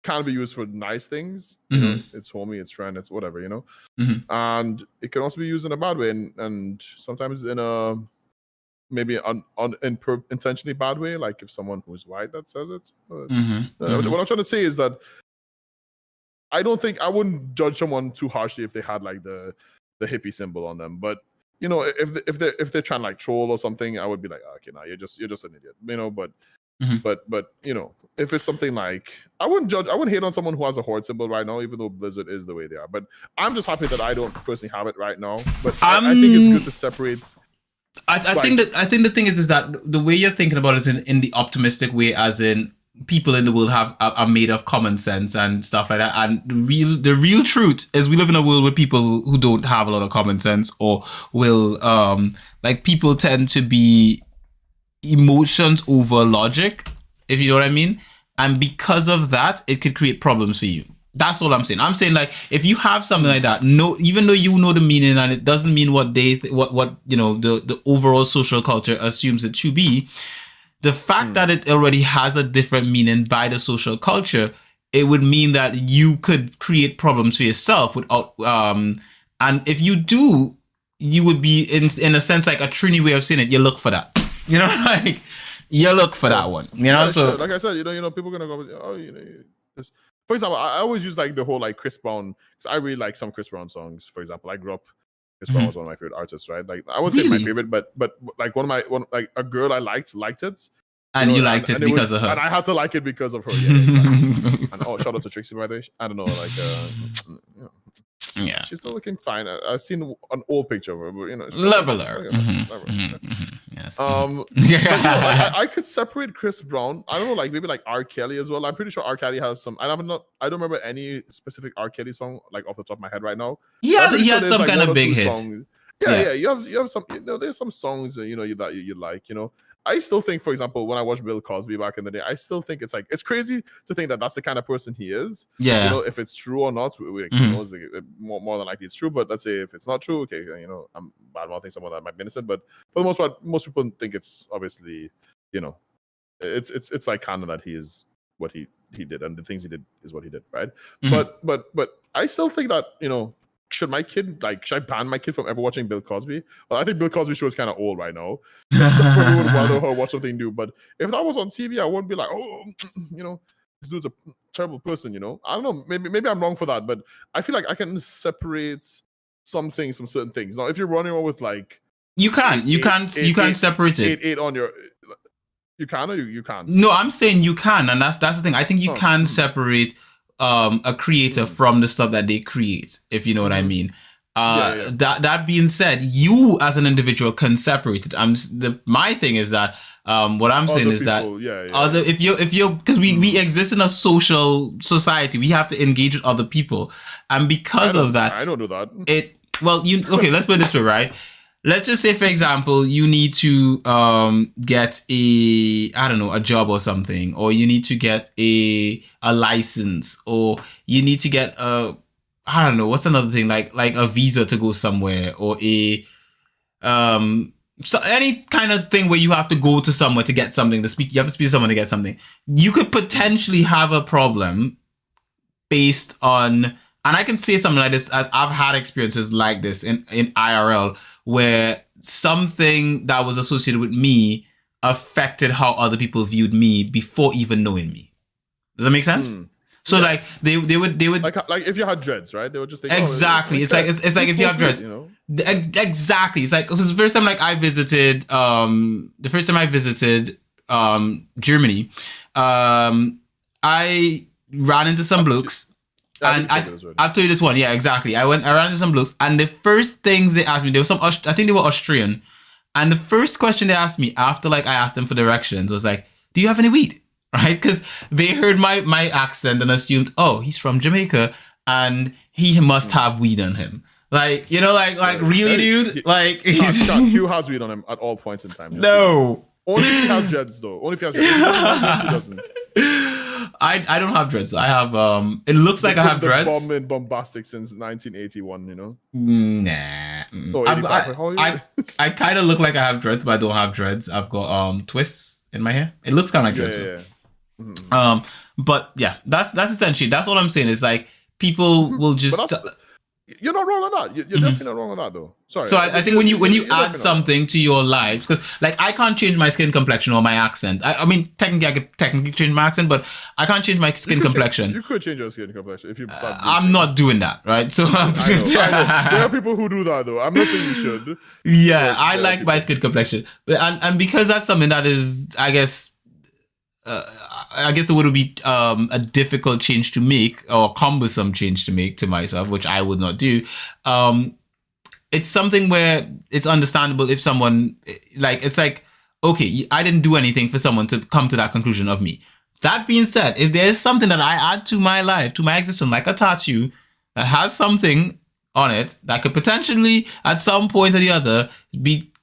can be used for nice things. It's homie, it's friend, it's whatever, and it can also be used in a bad way, and sometimes in a maybe intentionally bad way, like if someone who's white that says it. What I'm trying to say is that I wouldn't judge someone too harshly if they had like the hippie symbol on them, but if they're trying to like troll or something, I would be like, okay, nah, you're just an idiot, but if it's something like, I wouldn't hate on someone who has a Horde symbol right now, even though Blizzard is the way they are. But I'm just happy that I don't personally have it right now. But I think it's good to separate. I think the thing is that the way you're thinking about it is in the optimistic way, as in people in the world are made of common sense and stuff like that. And the real truth is we live in a world with people who don't have a lot of common sense, or will like, people tend to be emotions over logic, if you know what I mean. And because of that, it could create problems for you. That's all I'm saying. I'm saying, like, if you have something like that, even though you know the meaning and it doesn't mean what the overall social culture assumes it to be, the fact that it already has a different meaning by the social culture, it would mean that you could create problems for yourself without and if you do, you would be in a sense, like a Trini way of saying it, you look for that. Like, you look for that one. So like I said, people are gonna go, this. For example, I always use like the whole like Chris Brown, because I really like some Chris Brown songs. For example, I grew up, Chris Brown was one of my favorite artists, right? Like, I would say my favorite, but like one a girl I liked it. And you liked it because of her. And I had to like it because of her. Yeah, exactly. And shout out to Trixie, by the way. I don't know, like, yeah, she's still looking fine. I've seen an old picture of her, but leveler. Yes. Like, I could separate Chris Brown. I don't know, like maybe like R. Kelly as well. I'm pretty sure R. Kelly has some. I don't remember any specific R. Kelly song like off the top of my head right now. Yeah, he had some like kind of big hit. Yeah. You have some. There's some songs that you like. I still think, for example, when I watched Bill Cosby back in the day, I still think it's crazy to think that that's the kind of person he is. Yeah. If it's true or not, who knows? More than likely it's true. But let's say if it's not true, okay, I'm bad mouthing someone that might be innocent. But for the most part, most people think it's obviously, it's like canon that he is what he did, and the things he did is what he did, right? But I still think that should I ban my kid from ever watching Bill Cosby? Well, I think Bill Cosby show is kind of old right now. I would rather her watch something new. But if that was on TV, I wouldn't be like, this dude's a terrible person. I don't know. Maybe I'm wrong for that, but I feel like I can separate some things from certain things. Now, if you're running around with like, you can't separate it. Eight on your. You can or you can't? No, I'm saying you can, and that's the thing. I think you can separate a creator from the stuff that they create, if you know what I mean. That being said, you as an individual can separate it. My thing is that what I'm saying is that if you're because we exist in a social society, we have to engage with other people, and because of that, I don't do that. Let's put it this way, right? Let's just say, for example, you need to get a job or something, or you need to get a license, or you need to get what's another thing, like a visa to go somewhere, or so any kind of thing where you have to go to somewhere to get something to speak. You have to speak to someone to get something. You could potentially have a problem based on, and I can say something like this, as I've had experiences like this in IRL, where something that was associated with me affected how other people viewed me before even knowing me. Does that make sense? So like they would like if you had dreads, right? They would just think, exactly. It's like if you have dreads, exactly. It's like it was the first time I visited Germany. I ran into some blokes. And I've told you this one, yeah, exactly. I ran into some blokes, and the first things they asked me, I think they were Austrian, and the first question they asked me after I asked them for directions was like, "Do you have any weed?" Right? Because they heard my accent and assumed, oh, he's from Jamaica and he must have weed on him. Like, really, dude? Like, Hugh has weed on him at all points in time. No. Only if he has dreads, though. Only if he has dreads. He doesn't. I don't have dreads. I have it looks like I have dreads. Bomb been bombastic since 1981, Nah. Oh, 85. How are you? I kind of look like I have dreads, but I don't have dreads. I've got twists in my hair. It looks kind of like dreads. Yeah. But yeah, that's essentially, that's all I'm saying. Is like people will just. You're not wrong on that. You're definitely not wrong on that, though. Sorry. So I think when you add something to your life, because I can't change my skin complexion or my accent. I mean, technically I could change my accent, but I can't change my skin complexion. You could change your skin complexion if you. I'm not doing that, right? So I know. There are people who do that, though. I'm not saying you should. Yeah, I like my skin complexion, and because that's something that is, I guess it would be a difficult change to make, or a cumbersome change to make to myself, which I would not do. It's something where it's understandable if someone, it's like, okay, I didn't do anything for someone to come to that conclusion of me. That being said, if there's something that I add to my life, to my existence, like a tattoo that has something on it that could potentially, at some point or the other,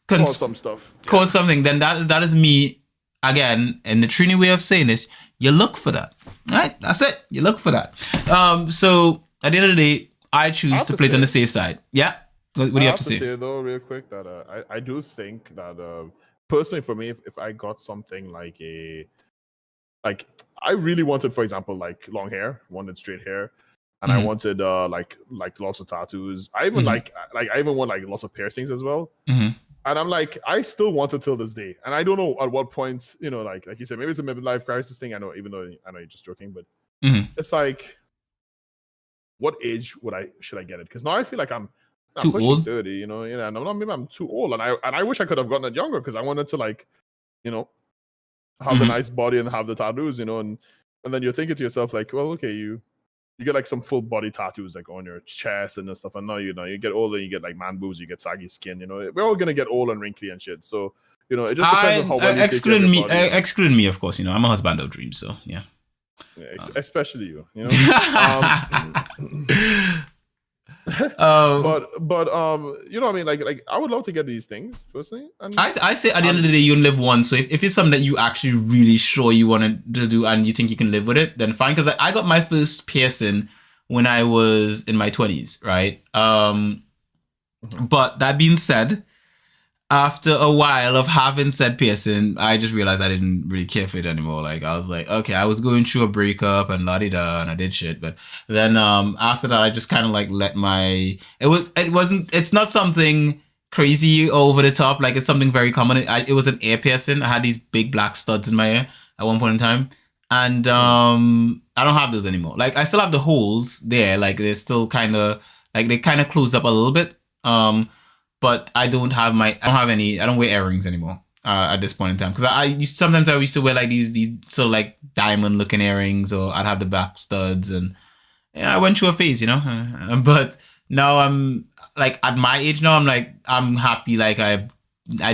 cause some stuff, cause something, then that is me. Again, in the Trini way of saying this, you look for that, right? That's it. You look for that. So at the end of the day, I choose to play it on the safe side. Yeah. What do you have to say? Though, real quick, that I do think that personally for me, if I got something like I really wanted, for example, like long hair, wanted straight hair, and I wanted like lots of tattoos. I even I even want like lots of piercings as well. And I'm like, I still want it till this day. And I don't know at what point, like you said, maybe it's a midlife crisis thing. I know, even though I know you're just joking, but it's like, what age should I get it? Because now I feel like I'm too old. 30, and maybe I'm too old. And I wish I could have gotten it younger because I wanted to have the nice body and have the tattoos, you know, and then you're thinking to yourself like, well, okay, you get like some full body tattoos like on your chest and stuff, and now you get older, you get like man boobs, you get saggy skin, you know, we're all gonna get old and wrinkly and shit. So you know, it just depends on how well you take care of your body. Excluding me, of course. You know, I'm a husband of dreams, so yeah. Especially you know. But you know what I mean, like I would love to get these things personally. And I say at the end of the day you only live once, so if it's something that you actually really sure you want to do and you think you can live with it, then fine. Because I got my first piercing when I was in my 20s, right? But that being said, after a while of having said piercing, I just realized I didn't really care for it anymore. Like I was like, okay, I was going through a breakup and la-di-da, and I did shit. But then after that, I just kind of like let it's not something crazy or over the top. Like it's something very common. It was an ear piercing. I had these big black studs in my ear at one point in time. And I don't have those anymore. Like I still have the holes there. Like they're still kind of like they kind of closed up a little bit. But I don't have I don't wear earrings anymore at this point in time. Because I used to wear like these sort of like diamond looking earrings, or I'd have the back studs, and I went through a phase, you know. But now I'm like at my age now, I'm happy like I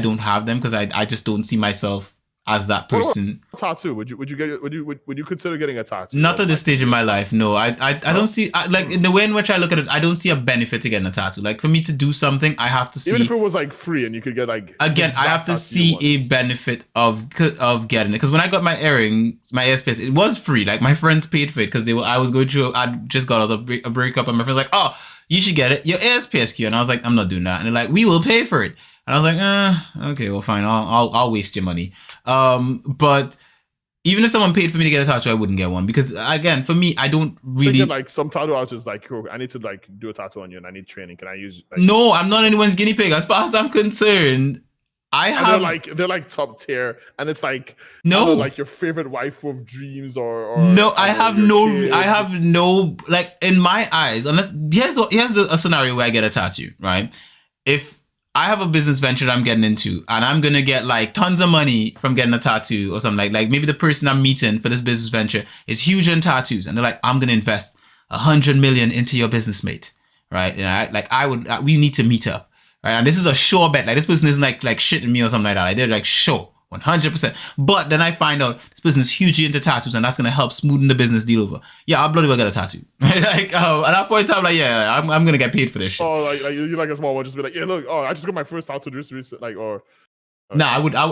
don't have them because I just don't see myself as that person. Tattoo? Would you consider getting a tattoo? Not at this stage in my life. No, I don't see like in the way in which I look at it. I don't see a benefit to getting a tattoo. Like for me to do something, I have to see. Even if it was like free and you could get like again, I have to see a benefit of getting it. Because when I got my earrings, my earpiece, it was free. Like my friends paid for it because I was going through. I just got out of a breakup, and my friends like, oh, you should get it. Your earpiece, and I was like, I'm not doing that. And they're like, we will pay for it. And I was like, okay, well, fine. I'll waste your money. But even if someone paid for me to get a tattoo, I wouldn't get one because, again, for me, I don't really thinking, like some tattoo artists like, oh, I need to like do a tattoo on you and I need training. Can I use? Like... No, I'm not anyone's guinea pig. As far as I'm concerned, they're like top tier, and it's like like your favorite wife of dreams or no. I have no like in my eyes. Unless here's a scenario where I get a tattoo, right? If I have a business venture that I'm getting into and I'm going to get like tons of money from getting a tattoo or something like maybe the person I'm meeting for this business venture is huge in tattoos and they're like, I'm going to invest 100 million into your business, mate. Right. And we need to meet up. Right. And this is a sure bet. Like this person isn't like shitting me or something like that. They're like, sure. 100%. But then I find out this person is hugely into tattoos and that's going to help smoothen the business deal over. Yeah, I'll bloody well get a tattoo. Like, at that point in time, like, yeah, I'm going to get paid for this shit. Oh, like you like a small one, just be like, yeah, look, I just got my first tattoo just recently, like, or... No, I wouldn't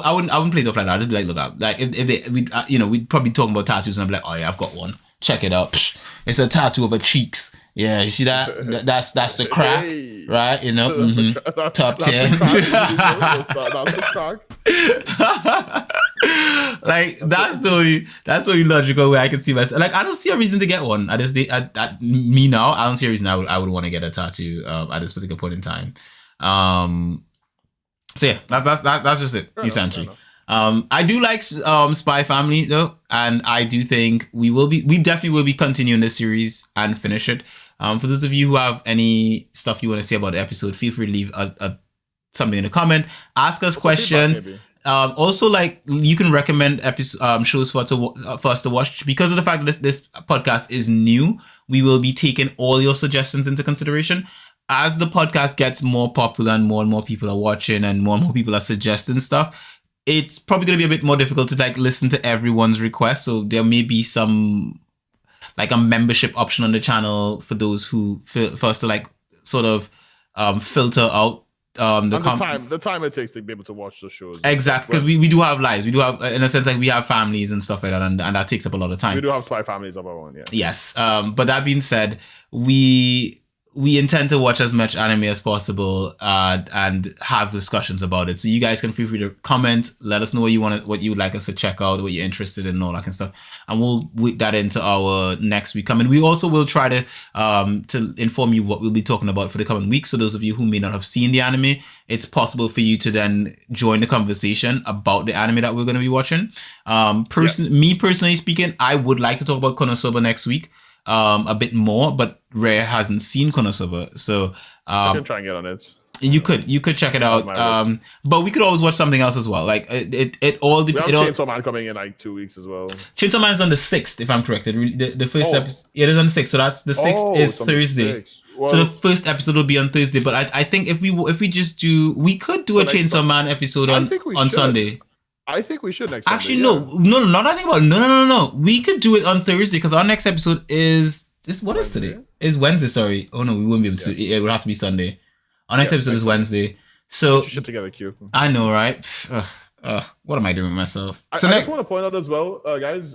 play it off like that. I'd just be like, look out. Like, we'd probably talk about tattoos and I'd be like, oh yeah, I've got one. Check it out. Psh, it's a tattoo of her cheeks. Yeah, you see that? That's the crack, hey, right? You know, top tier. That's the crack. Like that's the only logical way I can see myself. Like I don't see a reason to get one. I don't see a reason I would want to get a tattoo at this particular point in time. So yeah, that's just it essentially. I do like Spy Family though, and I do think we definitely will be continuing this series and finish it. For those of you who have any stuff you want to say about the episode, feel free to leave something in the comment. Ask us questions. Also, like you can recommend shows for us to watch because of the fact that this podcast is new. We will be taking all your suggestions into consideration. As the podcast gets more popular and more people are watching and more people are suggesting stuff, it's probably going to be a bit more difficult to like listen to everyone's requests. So there may be some like a membership option on the channel for those who for us to like sort of filter out the time it takes to be able to watch the shows. Exactly, because we do have lives. We do have, in a sense, like we have families and stuff like that, and that takes up a lot of time. We do have Spy families of our own, yeah. Yes. But that being said, we intend to watch as much anime as possible and have discussions about it. So you guys can feel free to comment, let us know what you would like us to check out, what you're interested in, and all that kind of stuff. And we'll week that into our next week coming. We also will try to inform you what we'll be talking about for the coming week. So those of you who may not have seen the anime, it's possible for you to then join the conversation about the anime that we're going to be watching. Me personally speaking, I would like to talk about Konosuba next week. A bit more, but Rare hasn't seen Konosuba, so I can try and get on it. You could check it out. But we could always watch something else as well. Like it all depends. Chainsaw Man coming in like 2 weeks as well. Chainsaw Man is on the 6th, if I'm correct. The first episode, it is on the 6th. So that's the 6th is Thursday. Well, so the first episode will be on Thursday. But I think if we just do, we could do a Chainsaw Man episode on Sunday. I think we should next Sunday. Actually, no. Not I think about it. No. We could do it on Thursday because our next episode is what is today? Is Wednesday? Sorry. Oh no, we wouldn't be able to. It would have to be Sunday. Our next episode is Wednesday. So get your shit together, Q. I know, right? What am I doing with myself? I just want to point out as well, guys.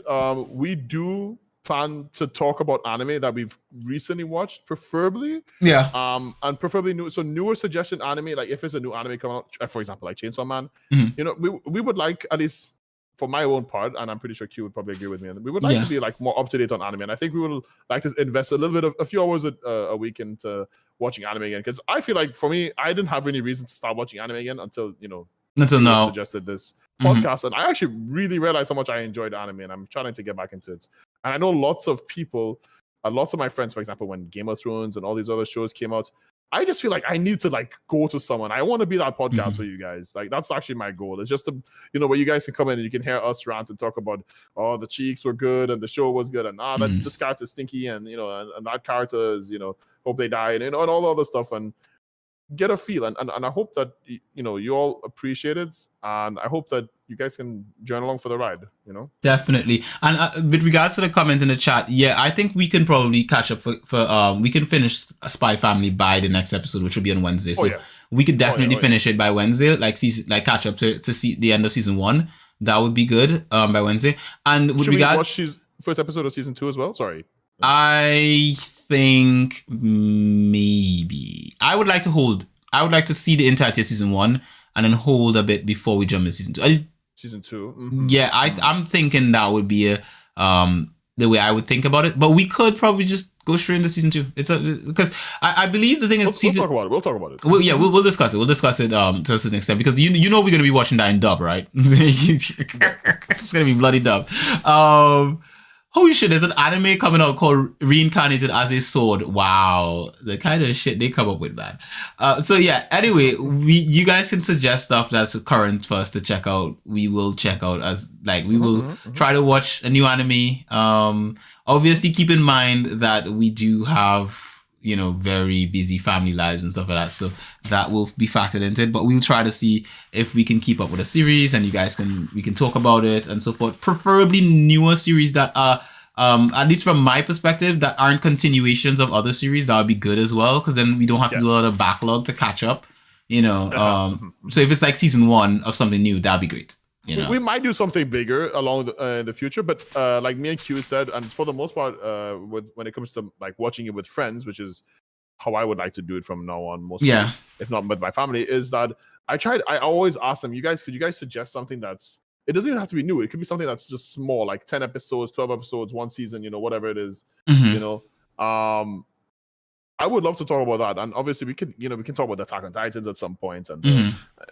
We do plan to talk about anime that we've recently watched, preferably. Yeah. And preferably newer suggestion anime. Like if there's a new anime coming out, for example, like Chainsaw Man. Mm-hmm. You know, we would like, at least for my own part, and I'm pretty sure Q would probably agree with me. And we would like to be like more up to date on anime, and I think we would like to invest a little bit of a few hours a week into watching anime again. Because I feel like for me, I didn't have any reason to start watching anime again until now suggested this podcast, and I actually really realized how much I enjoyed anime, and I'm trying to get back into it. And I know lots of people, lots of my friends, for example, when Game of Thrones and all these other shows came out, I just feel like I need to like go to someone. I want to be that podcast for you guys. Like that's actually my goal. It's just to, where you guys can come in and you can hear us rant and talk about, oh, the cheeks were good and the show was good, and that's this character's stinky, and and that character is, hope they die, and all the other stuff, and get a feel. And I hope that you all appreciate it, and I hope that you guys can join along for the ride. Definitely. And with regards to the comment in the chat, I think we can probably catch up for we can finish Spy Family by the next episode, which will be on Wednesday. So we could definitely finish it by Wednesday, like catch up to see the end of season 1. That would be good by Wednesday. And with regards, we watch first episode of season 2 as well? Sorry. I think maybe I would like to see the entirety of season 1 and then hold a bit before we jump into season 2. Season 2. Mm-hmm. Yeah, I'm thinking that would be the way I would think about it. But we could probably just go straight into season 2. Because I believe the thing is we'll talk about it. We'll discuss it. We'll discuss it to a certain extent, because you know we're gonna be watching that in dub, right? It's gonna be bloody dub. Holy shit, there's an anime coming out called Reincarnated as a Sword. Wow. The kind of shit they come up with, man. Anyway, you guys can suggest stuff that's current for us to check out. We will check out we will try to watch a new anime. Obviously keep in mind that we do have, very busy family lives and stuff like that. So that will be factored into it, but we'll try to see if we can keep up with a series, and we can talk about it and so forth. Preferably newer series that are, at least from my perspective, that aren't continuations of other series. That would be good as well, because then we don't have to do a lot of backlog to catch up, So if it's like season 1 of something new, that'd be great. We might do something bigger along the future, but like me and Q said, and for the most part, when it comes to like watching it with friends, which is how I would like to do it from now on, mostly, if not with my family, is that I always ask them, could you guys suggest something it doesn't even have to be new. It could be something that's just small, like 10 episodes, 12 episodes, 1 season, whatever it is, I would love to talk about that, and obviously we can talk about the Attack on Titans at some point, and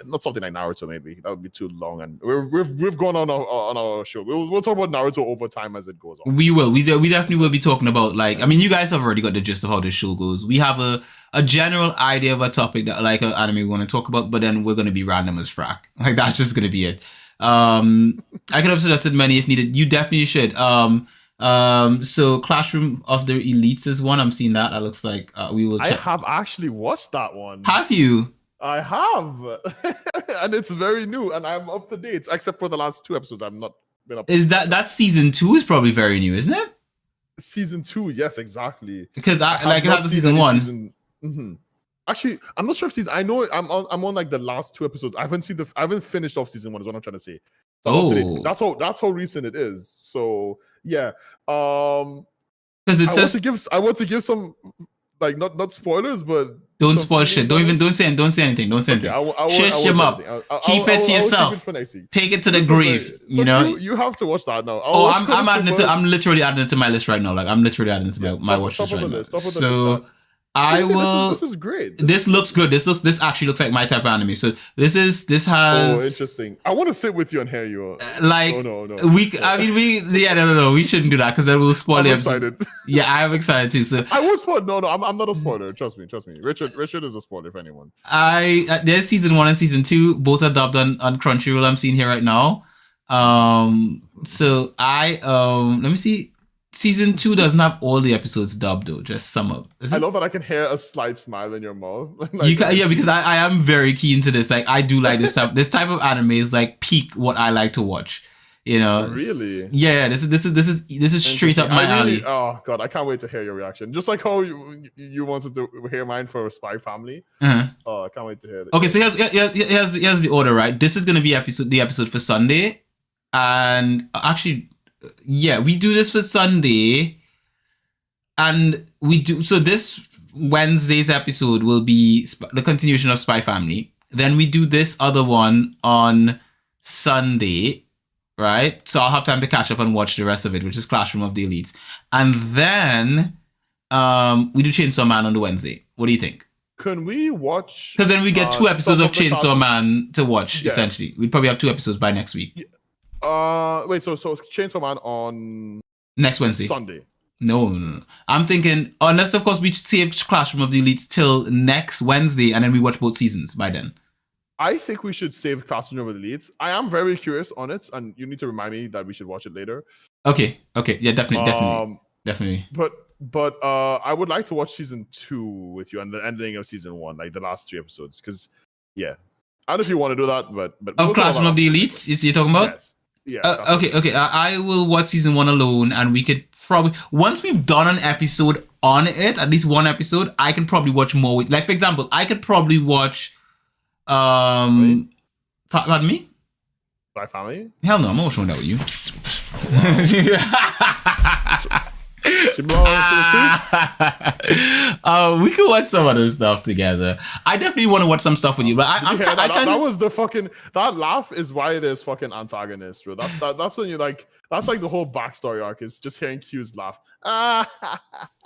not something like Naruto. Maybe that would be too long, and we've gone on our show. We'll talk about Naruto over time as it goes on. We will. We definitely will be talking about, you guys have already got the gist of how this show goes. We have a general idea of a topic that an anime we want to talk about, but then we're going to be random as frack. Like that's just going to be it. I could have suggested many if needed. You definitely should. So Classroom of the Elites is one. I'm seeing that. That looks like we will check. I have actually watched that one. Have you? I have. And it's very new, and I'm up to date, except for the last 2 episodes. I've not been up to date. That's season 2 is probably very new, isn't it? Season 2, yes, exactly. Because I have the season 1. Actually, I'm not sure if season. I know I'm on like the last 2 episodes. I haven't finished off season 1. Is what I'm trying to say. So that's how recent it is. So yeah. Because it says I want to give some, like, not spoilers, but don't spoil shit. Don't say anything. Don't say anything. Shush him up. Keep it to yourself. Take it to the grave. You have to watch that now. I'm literally adding it to my list right now. Like I'm literally adding it to my watch list right now. So I will. This is great. This looks good. This actually looks like my type of anime. So this has. Oh, interesting. I want to sit with you and hear you. No. No. We shouldn't do that because then we'll spoil the episode. Excited. Yeah, I'm excited too. So I won't spoil. No, I'm not a spoiler. Trust me. Richard is a spoiler for anyone. There's season 1 and season 2. Both are dubbed on Crunchyroll. I'm seeing here right now. So let me see. Season 2 doesn't have all the episodes dubbed though, just some of. I love that I can hear a slight smile in your mouth. Because I am very keen to this. Like I do like this type. This type of anime is like peak what I like to watch. You know. Really? Yeah. This is straight up my alley. Oh god, I can't wait to hear your reaction. Just like how you wanted to hear mine for Spy Family. Uh-huh. Oh, I can't wait to hear that. Okay, so here's the order, right? This is gonna be the episode for Sunday, and actually. Yeah, we do this for Sunday, and we do so. This Wednesday's episode will be the continuation of Spy Family. Then we do this other one on Sunday, right? So I'll have time to catch up and watch the rest of it, which is Classroom of the Elites, and then we do Chainsaw Man on the Wednesday. What do you think? Can we watch? Because then we get 2 episodes of Chainsaw Man to watch. Yeah. Essentially, we'd probably have 2 episodes by next week. Yeah. Wait, so Chainsaw Man on next Wednesday. Sunday. No. I'm thinking unless of course we save Classroom of the Elites till next Wednesday and then we watch both seasons by then. I think we should save Classroom of the Elites. I am very curious on it, and you need to remind me that we should watch it later. Okay. Yeah, definitely. But I would like to watch season 2 with you and the ending of season 1, like the last 3 episodes, because I don't know if you want to do that, but of Classroom of the Elites, is you talking about? Yes. Yeah. Okay. I will watch season 1 alone, and we could probably once we've done an episode on it, at least one episode, I can probably watch more. Like for example, I could probably watch. Pardon me. Spy Family? Hell no, I'm not watching that with you. We could watch some other stuff together. I definitely want to watch some stuff with you, but that was the fucking that laugh is why there's fucking antagonists, bro. That's when you like that's like the whole backstory arc is just hearing Q's laugh.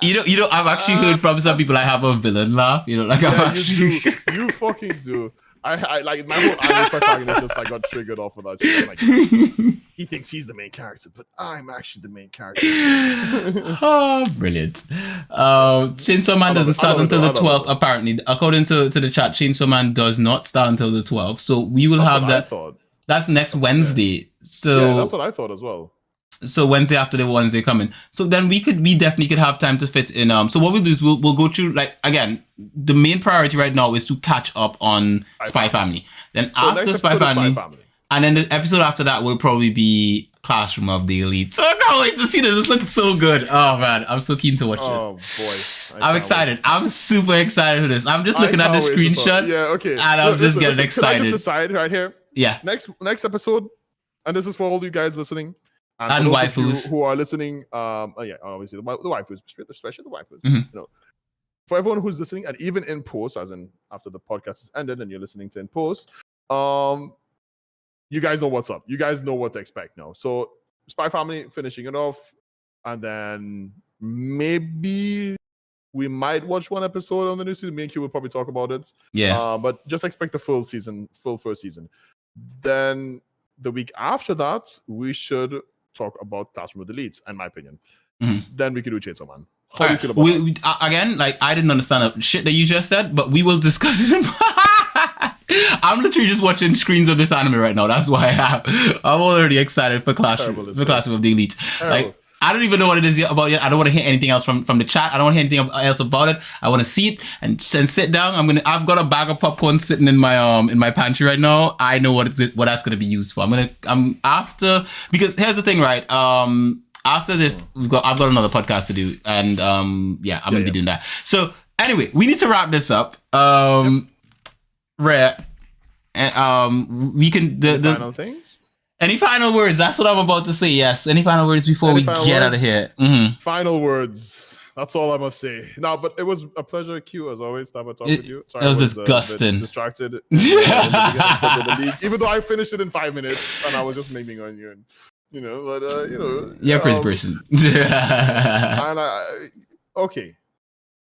You know, I've actually heard from some people I have a villain laugh. You know, like you fucking do. I like my whole anime protagonist just like got triggered off of that shit. Like, he thinks he's the main character, but I'm actually the main character. Oh, brilliant. Chainsaw Man doesn't start until the 12th, apparently. According to the chat, Chainsaw Man does not start until the 12th. So we will have that. That's next Wednesday. So that's what I thought as well. So Wednesday after the Wednesday coming. So then we definitely could have time to fit in. So what we'll do is we'll go through, like, again, the main priority right now is to catch up on Spy Family. Then so after Spy Family, and then the episode after that will probably be Classroom of the Elite. So I can't wait to see this. This looks so good. Oh man, I'm so keen to watch this. Oh boy, I'm excited. I'm super excited for this. I'm just looking at the screenshots, and I'm just getting excited. Can I just decide right here? Yeah. Next episode, and this is for all you guys listening. And waifus who are listening, obviously the waifus, especially the waifus. Mm-hmm. You know, for everyone who's listening, and even in post, as in after the podcast is ended and you're listening to in post, you guys know what's up. You guys know what to expect now. So Spy Family finishing it off, and then maybe we might watch one episode on the new season. Me and Q will probably talk about it. Yeah. But just expect the full first season. Then the week after that, we should talk about Classroom of the Elites, in my opinion. Mm-hmm. Then we can do Chainsaw Man. How do you feel about that? Again, like, I didn't understand the shit that you just said, but we will discuss it. I'm literally just watching screens of this anime right now. That's why I'm already excited for Classroom of the Elites. Like, I don't even know what it is about yet. I don't want to hear anything else from the chat. I don't want to hear anything else about it. I want to see it and sit down. I've got a bag of popcorn sitting in my pantry right now. I know what that's gonna be used for. Because here's the thing, right? After this, I've got another podcast to do, and I'm gonna be doing that. So anyway, we need to wrap this up. Rare. We can the final things. Any final words? That's what I'm about to say. Yes. Any final words before we get out of here? Mm-hmm. Final words. That's all I must say. No, but it was a pleasure, Q, as always, to have a talk with you. Sorry, it was disgusting. Distracted. Even though I finished it in 5 minutes, and I was just naming on you, and you're a crazy person. And okay.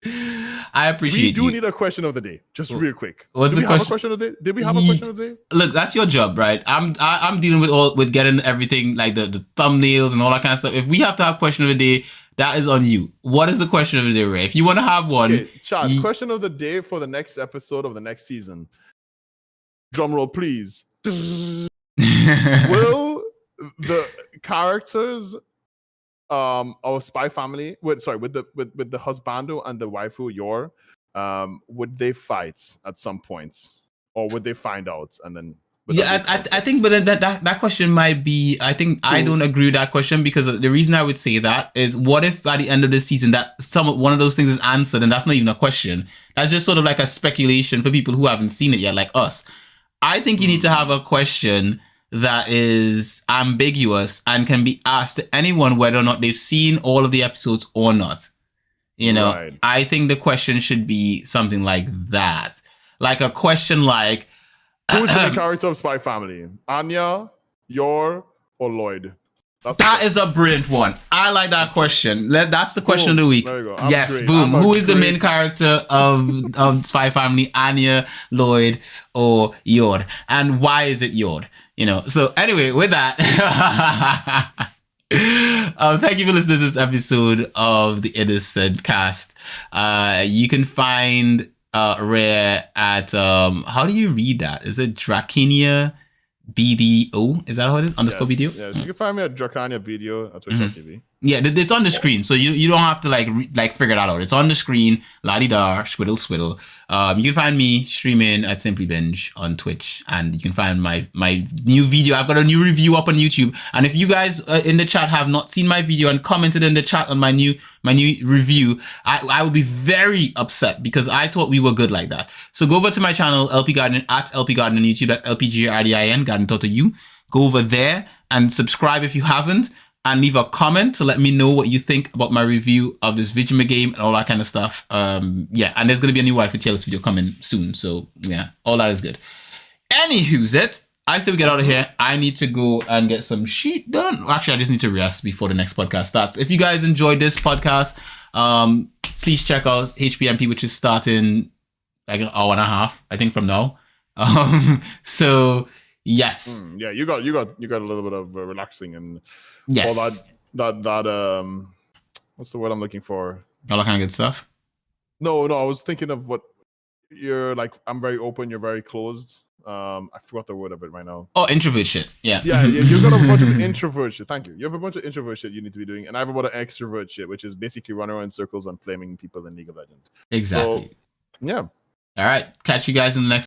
I appreciate you. We do need a question of the day, just real quick. What's the question? Have a question of the day? Did we have a question of the day? Look, that's your job, right? I'm dealing with getting everything like the thumbnails and all that kind of stuff. If we have to have question of the day, that is on you. What is the question of the day, Ray? If you want to have one, okay, Chad, question of the day for the next episode of the next season. Drum roll, please. Will the characters our spy family with the husbando and the waifu Yor, would they fight at some points, or would they find out and then I think, but then that question might be, I think I don't agree with that question, because the reason I would say that is, what if by the end of the season that one of those things is answered and that's not even a question, that's just sort of like a speculation for people who haven't seen it yet, like us. I think you need to have a question that is ambiguous and can be asked to anyone whether or not they've seen all of the episodes or not. You know, right. I think the question should be something like that. Like a question like, who's the character of Spy Family? Anya, Yor, or Lloyd? That is a brilliant one. I like that question. That's the question of the week. There you go. Yes, boom. Who is the main character of Spy Family? Anya, Lloyd, or Yor? And why is it Yor? You know. So anyway, with that, thank you for listening to this episode of the Innocent Cast. You can find Rare at how do you read that? Is it Dracinia BDO? Is that how it is? _BDO? Yes, you can find me at Dracania BDO at Twitch.tv. Yeah, it's on the screen, so you don't have to like figure that out. It's on the screen, la-di-da, squiddle. You can find me streaming at Simply Binge on Twitch, and you can find my new video. I've got a new review up on YouTube, and if you guys in the chat have not seen my video and commented in the chat on my new review, I would be very upset, because I thought we were good like that. So go over to my channel, LP Garden, at LP Garden on YouTube. That's LPGARDIN, Garden Toto U. Go over there and subscribe if you haven't, and leave a comment to let me know what you think about my review of this video game and all that kind of stuff. Yeah, and there's going to be a new Waifu Tales video coming soon. So, yeah, all that is good. Anywho's it. I say we get out of here. I need to go and get some shit done. Actually, I just need to rest before the next podcast starts. If you guys enjoyed this podcast, please check out HPMP, which is starting like an hour and a half, I think, from now. So, yes. Yeah, you got a little bit of relaxing and yes. all that what's the word I'm looking for? All that kind of good stuff. No, I was thinking of what you're like. I'm very open. You're very closed. I forgot the word of it right now. Oh, introvert shit. Yeah. Yeah. You've got a bunch of introvert shit. Thank you. You have a bunch of introvert shit you need to be doing, and I have a bunch of extrovert shit, which is basically running around in circles and flaming people in League of Legends. Exactly. So, yeah. All right. Catch you guys in the next